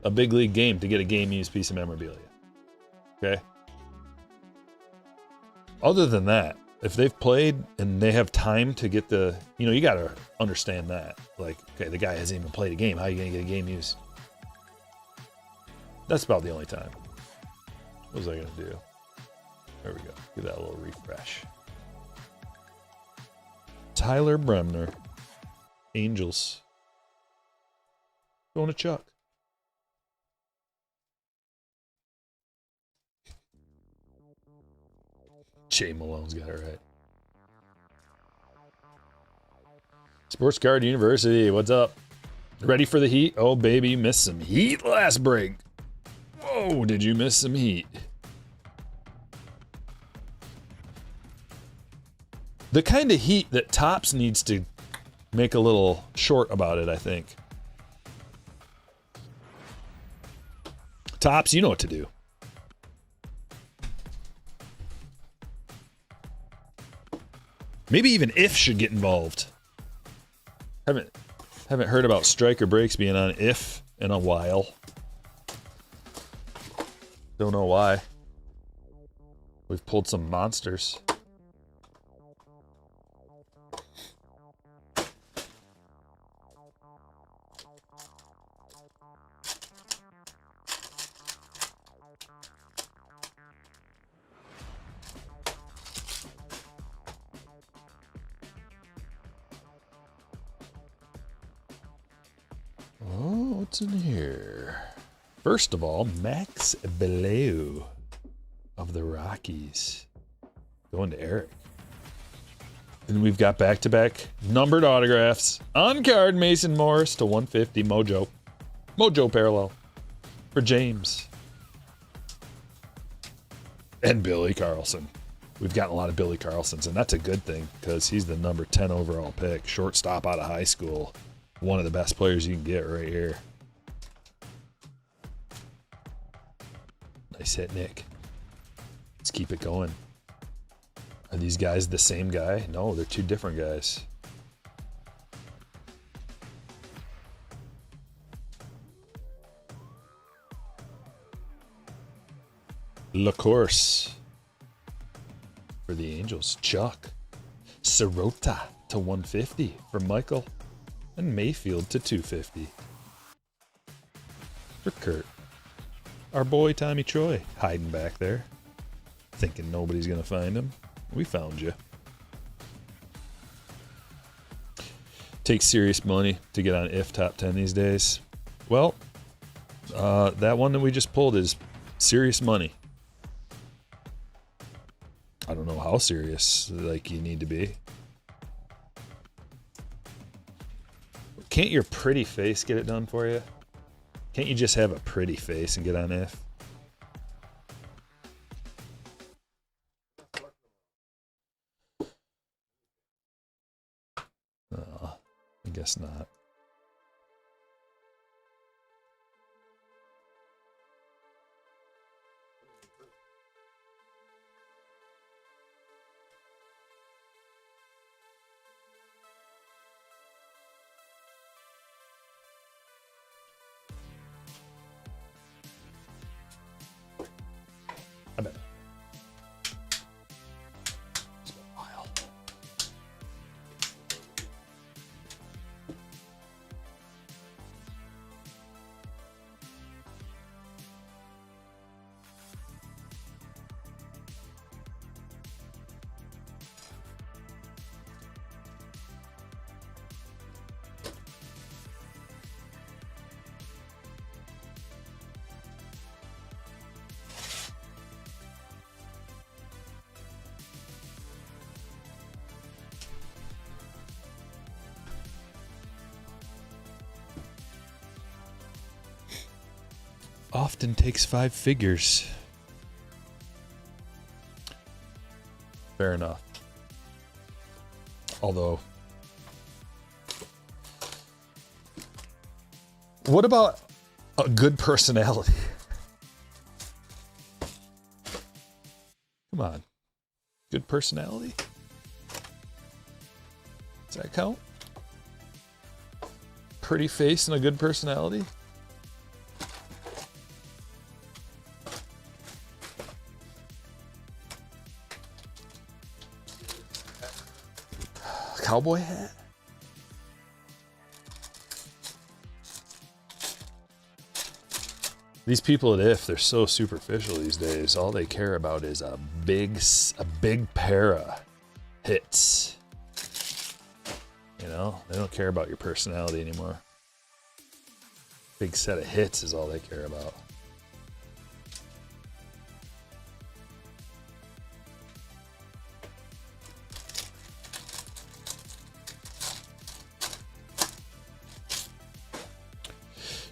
a big league game to get a game used piece of memorabilia. Okay? Other than that, if they've played and they have time to get the, you got to understand that. Like, okay, the guy hasn't even played a game. How are you going to get a game used? That's about the only time. What was I going to do? There we go. Give that a little refresh. Tyler Bremner. Angels. Going to Chuck. Jay Malone's got it right. Sports Card University, what's up? Ready for the heat? Oh, baby, you missed some heat last break. Whoa, did you miss some heat? The kind of heat that Topps needs to make a little short about it, I think. Topps, you know what to do. Maybe even If should get involved. Haven't heard about Stryker breaks being on If in a while. Don't know why. We've pulled some monsters. Oh, what's in here? First of all, Max Below of the Rockies. Going to Eric. And we've got back-to-back numbered autographs. On card, Mason Morris to 150, Mojo. Mojo parallel for James. And Billy Carlson. We've gotten a lot of Billy Carlsons, and that's a good thing because he's the number 10 overall pick. Shortstop out of high school. One of the best players you can get right here. Nice hit, Nick. Let's keep it going. Are these guys the same guy? No, they're two different guys. LaCourse for the Angels. Chuck. Sirota to 150 for Michael. And Mayfield to 250 for Kurt. Our boy Tommy Troy hiding back there, thinking nobody's going to find him. We found you. Takes serious money to get on if top 10 these days. Well, that one that we just pulled is serious money. I don't know how serious like you need to be. Can't your pretty face get it done for you? Can't you just have a pretty face and get on if? I guess not. I bet. It's been a while. Often takes 5 figures. Fair enough. Although, what about a good personality? Come on. Good personality? Does that count? Pretty face and a good personality? Cowboy hat? These people at IF, they're so superficial these days. All they care about is a big pair of hits. You know, they don't care about your personality anymore. Big set of hits is all they care about.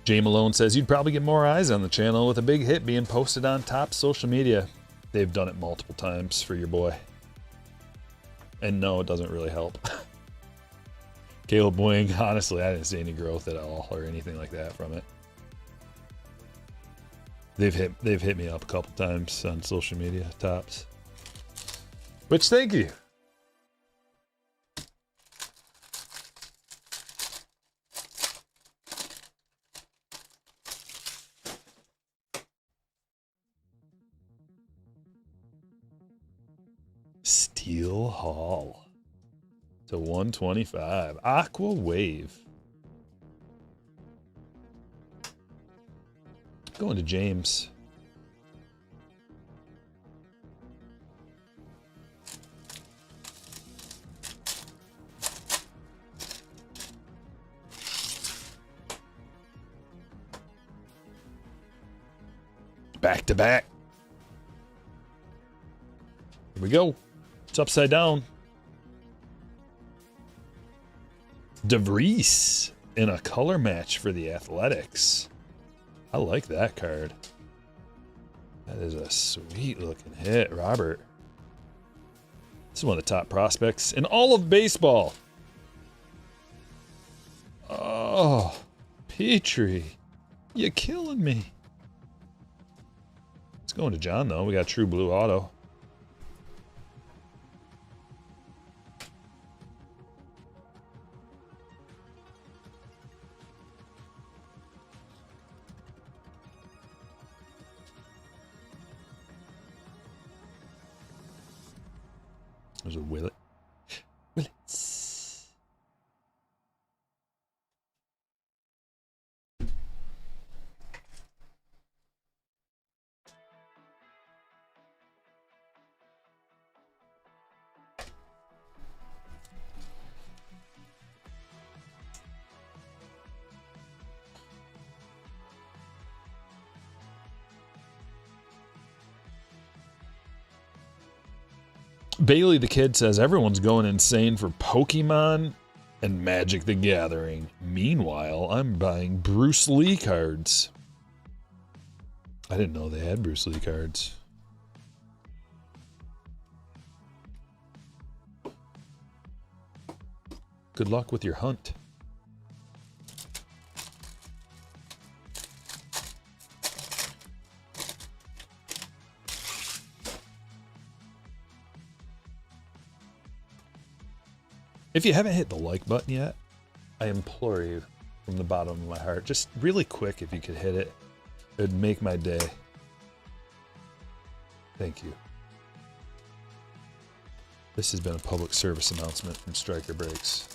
Jay Malone says you'd probably get more eyes on the channel with a big hit being posted on top social media. They've done it multiple times for your boy. And no, it doesn't really help. Caleb Wing, honestly, I didn't see any growth at all or anything like that from it. They've hit me up a couple times on social media, tops. Which, thank you. Steel Hall to 125. Aqua Wave. Going to James. Back to back. Here we go. It's upside down. DeVries in a color match for the Athletics. I like that card. That is a sweet looking hit, Robert. This is one of the top prospects in all of baseball. Oh, Petrie. You're killing me. It's going to John, though. We got True Blue Auto. There's a Willet. Willets. Bailey the Kid says everyone's going insane for Pokemon and Magic the Gathering. Meanwhile, I'm buying Bruce Lee cards. I didn't know they had Bruce Lee cards. Good luck with your hunt. If you haven't hit the like button yet, I implore you from the bottom of my heart, just really quick if you could hit it. It'd make my day. Thank you. This has been a public service announcement from Stryker Brakes.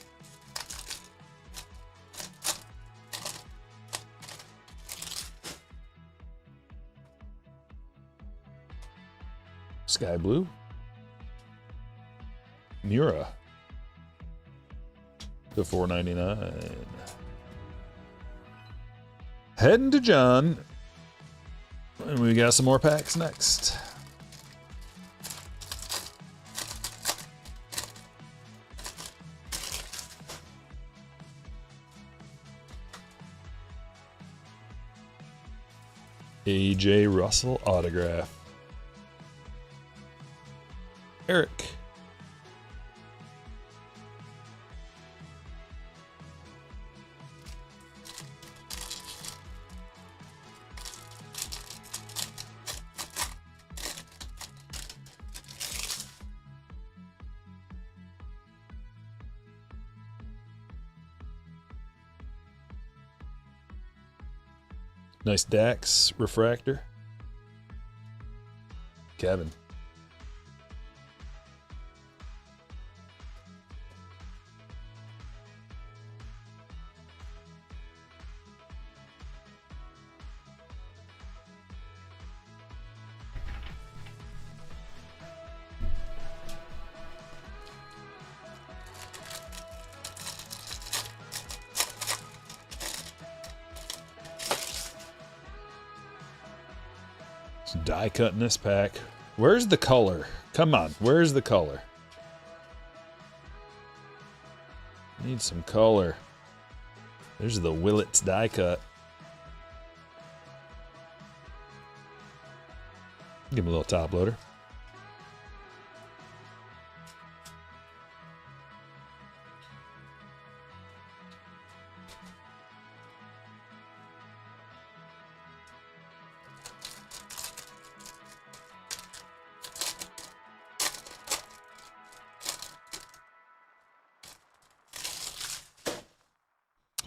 Sky Blue. Mura. To $4.99. Heading to John. And we got some more packs next. A.J. Russell autograph. Eric. Nice Dax refractor. Kevin. Die cut in this pack. Where's the color? Come on, where's the color? Need some color. There's the Willets die cut. Give him a little top loader.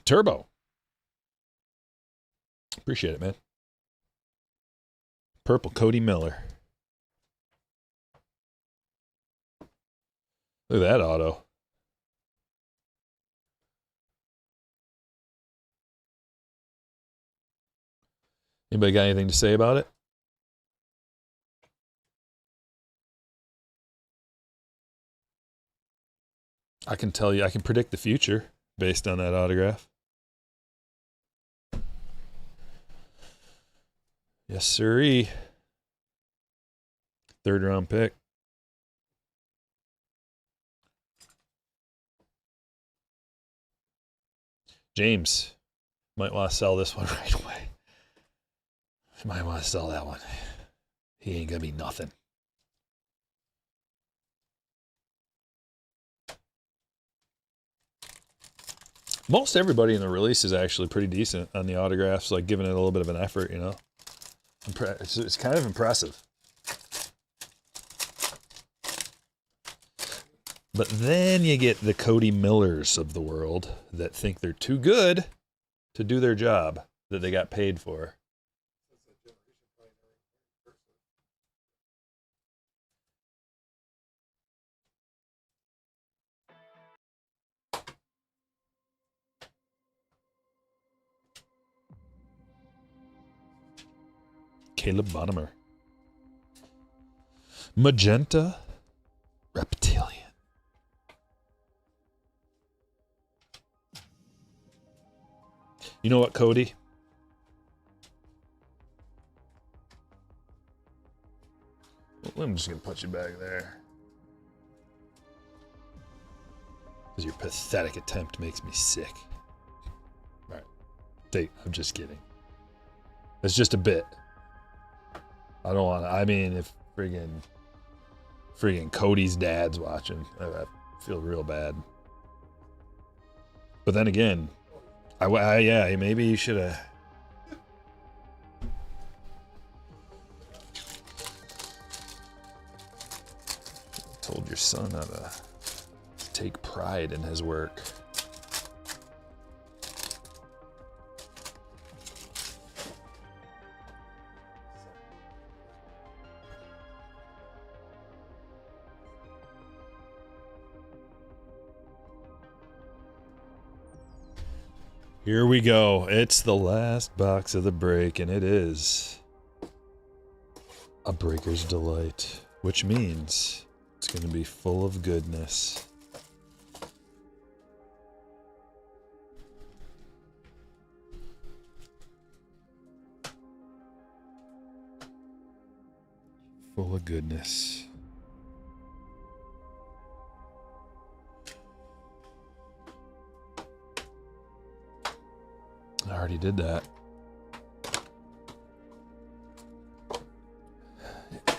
Turbo. Appreciate it, man. Purple Cody Miller. Look at that auto. Anybody got anything to say about it? I can tell you, I can predict the future based on that autograph. Yes, sirree. 3rd round pick. James, might want to sell this one right away. Might want to sell that one. He ain't gonna be nothing. Most everybody in the release is actually pretty decent on the autographs, like giving it a little bit of an effort, you know. It's kind of impressive. But then you get the Cody Millers of the world that think they're too good to do their job that they got paid for. Caleb Bonnemer. Magenta Reptilian. You know what, Cody? Well, I'm just going to put you back there. Because your pathetic attempt makes me sick. All right. I'm just kidding. It's just a bit. I don't want to. I mean, if friggin' Cody's dad's watching, I feel real bad. But then again, yeah, maybe you should have. Told your son how to take pride in his work. Here we go. It's the last box of the break, and it is a Breaker's Delight, which means it's going to be full of goodness. Full of goodness. I already did that.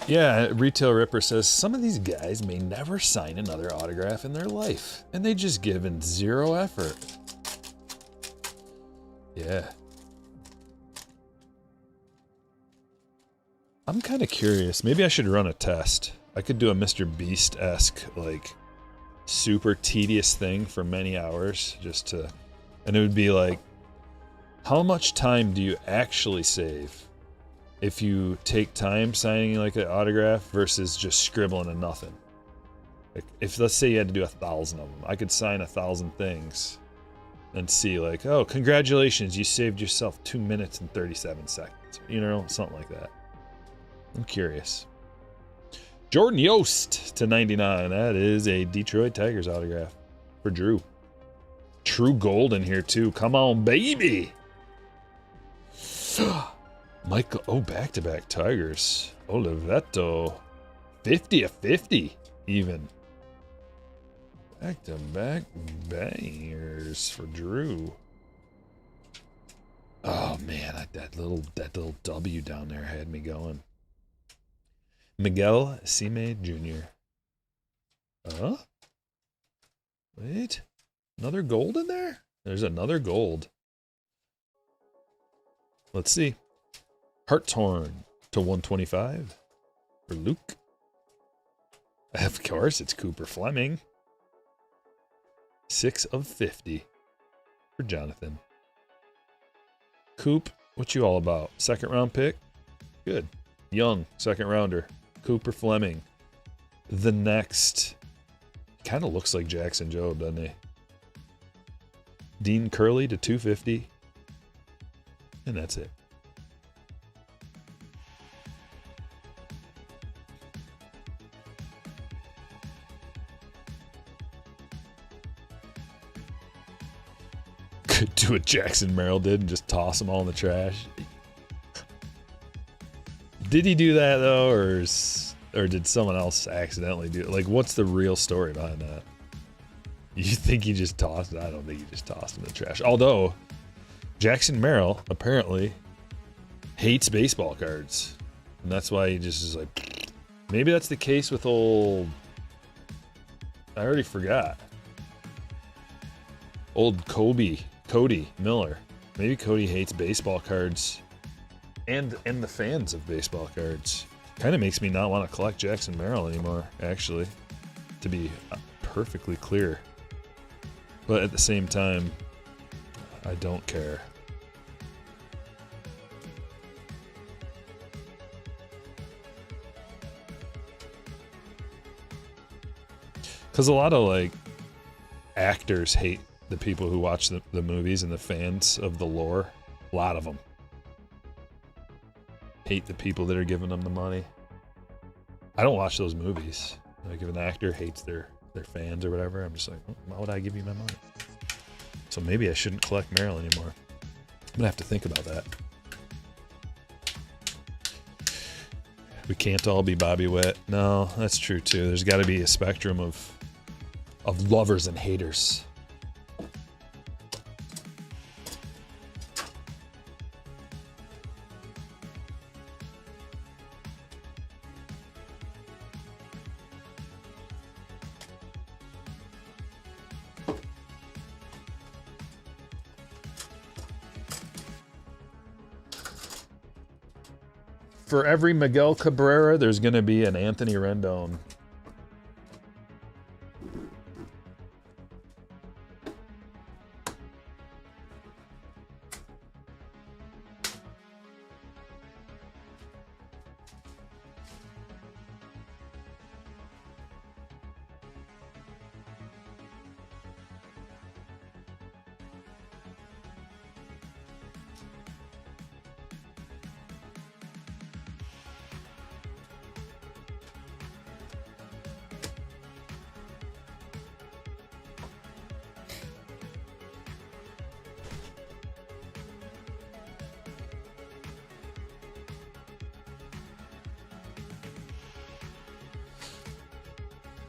Yeah, Retail Ripper says, some of these guys may never sign another autograph in their life, and they just given zero effort. Yeah. I'm kind of curious. Maybe I should run a test. I could do a Mr. Beast-esque, like, super tedious thing for many hours, just to... And it would be like, how much time do you actually save if you take time signing like an autograph versus just scribbling a nothing? Like if let's say you had to do 1,000 of them, I could sign 1,000 things and see like, oh, congratulations, you saved yourself 2 minutes and 37 seconds. You know, something like that. I'm curious. Jordan Yost to 99. That is a Detroit Tigers autograph for Drew. True gold in here too. Come on, baby. Michael, oh, back-to-back Tigers. Oliveto, 50 of 50, even. Back-to-back bangers for Drew. Oh man, that little W down there had me going. Miguel Sime Jr. Huh? Wait, another gold in there? There's another gold. Let's see. Hartshorn to 125 for Luke. Of course, it's Cooper Fleming. 6 of 50 for Jonathan. Coop, what you all about? Second round pick? Good. Young, second rounder. Cooper Fleming. The next. Kind of looks like Jackson Jobe, doesn't he? Dean Curley to 250. And that's it. Could do what Jackson Merrill did and just toss them all in the trash. Did he do that though, or did someone else accidentally do it? Like, what's the real story behind that? You think he just tossed it? I don't think he just tossed it in the trash. Although, Jackson Merrill apparently hates baseball cards. And that's why he just is like, maybe that's the case with old, I already forgot. Old Cody Miller. Maybe Cody hates baseball cards and the fans of baseball cards. Kind of makes me not want to collect Jackson Merrill anymore, actually, to be perfectly clear. But at the same time, I don't care. Because a lot of, like, actors hate the people who watch the movies and the fans of the lore. A lot of them hate the people that are giving them the money. I don't watch those movies. Like, if an actor hates their fans or whatever, I'm just like, why would I give you my money? So maybe I shouldn't collect Merrill anymore. I'm gonna have to think about that. We can't all be Bobby Witt. No, that's true too. There's got to be a spectrum of lovers and haters. For every Miguel Cabrera, there's going to be an Anthony Rendon.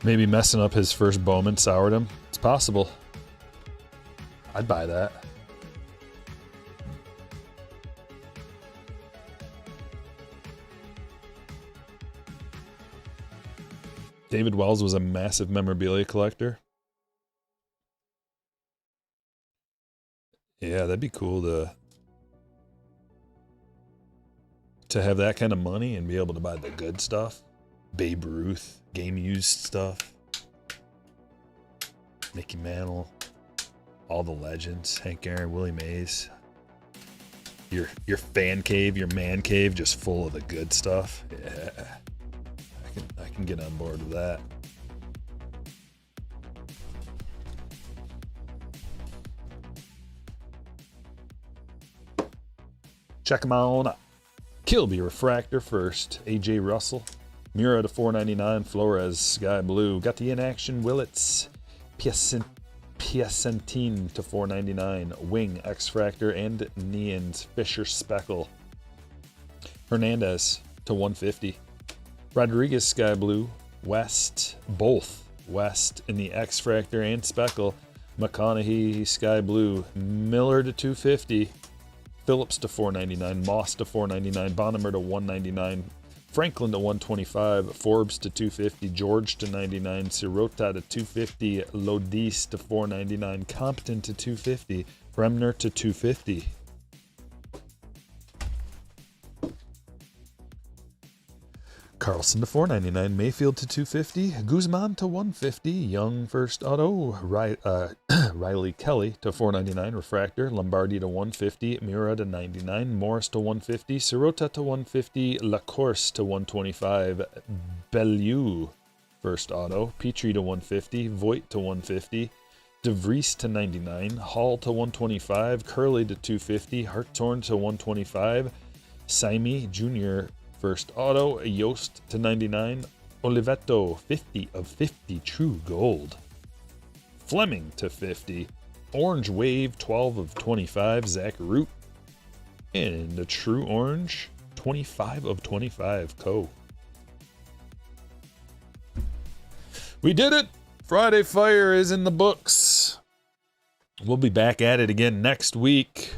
Maybe messing up his first Bowman soured him. It's possible. I'd buy that. David Wells was a massive memorabilia collector. Yeah, that'd be cool to have that kind of money and be able to buy the good stuff. Babe Ruth, game used stuff. Mickey Mantle, all the legends, Hank Aaron, Willie Mays. Your fan cave, your man cave, just full of the good stuff. Yeah, I can get on board with that. Check them on. Kilby Refractor first. AJ Russell. Mura to 499. Flores Sky Blue. Got the in-action Willits. Piacentine to 499. Wing X-Fractor and Neon's Fisher Speckle. Hernandez to 150. Rodriguez Sky Blue. West. Both West in the X-Fractor and Speckle. McConaughey Sky Blue. Miller to 250. Phillips to 499, Moss to 499, Bonnemer to 199, Franklin to 125, Forbes to 250, George to 99, Sirota to 250, Lodis to 499, Compton to 250, Bremner to 250. Carlson to 499, Mayfield to 250, Guzman to 150, Young first auto, Riley Kelly to 499, Refractor, Lombardi to 150, Mura to 99, Morris to 150, Sirota to 150, Lacourse to 125, Bellew first auto, Petrie to 150, Voigt to 150, DeVries to 99, Hall to 125, Curley to 250, Hartshorn to 125, Saimi Jr. first auto, Yost to 99, Oliveto 50 of 50 true gold, Fleming to 50, Orange Wave 12 of 25, Zach Root, and a true orange 25 of 25 Co. We did it! Friday Fire is in the books. We'll be back at it again next week.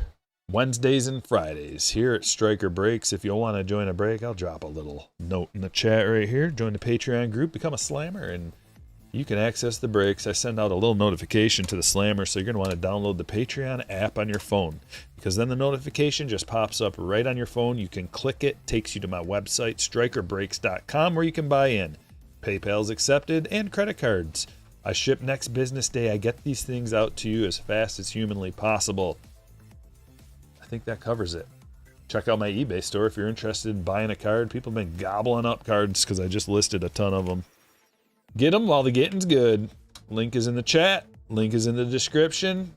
Wednesdays and Fridays here at Stryker Breaks. If you want to join a break, I'll drop a little note in the chat right here. Join the Patreon group, become a slammer, and you can access the breaks. I send out a little notification to the slammer, so you're going to want to download the Patreon app on your phone, because then the notification just pops up right on your phone. You can click it, takes you to my website, strykerbreaks.com, where you can buy in. PayPal's accepted, and credit cards. I ship next business day. I get these things out to you as fast as humanly possible. I think that covers it. Check out my eBay store if you're interested in buying a card. People have been gobbling up cards because I just listed a ton of them. Get them while the getting's good. Link is in the chat. Link is in the description.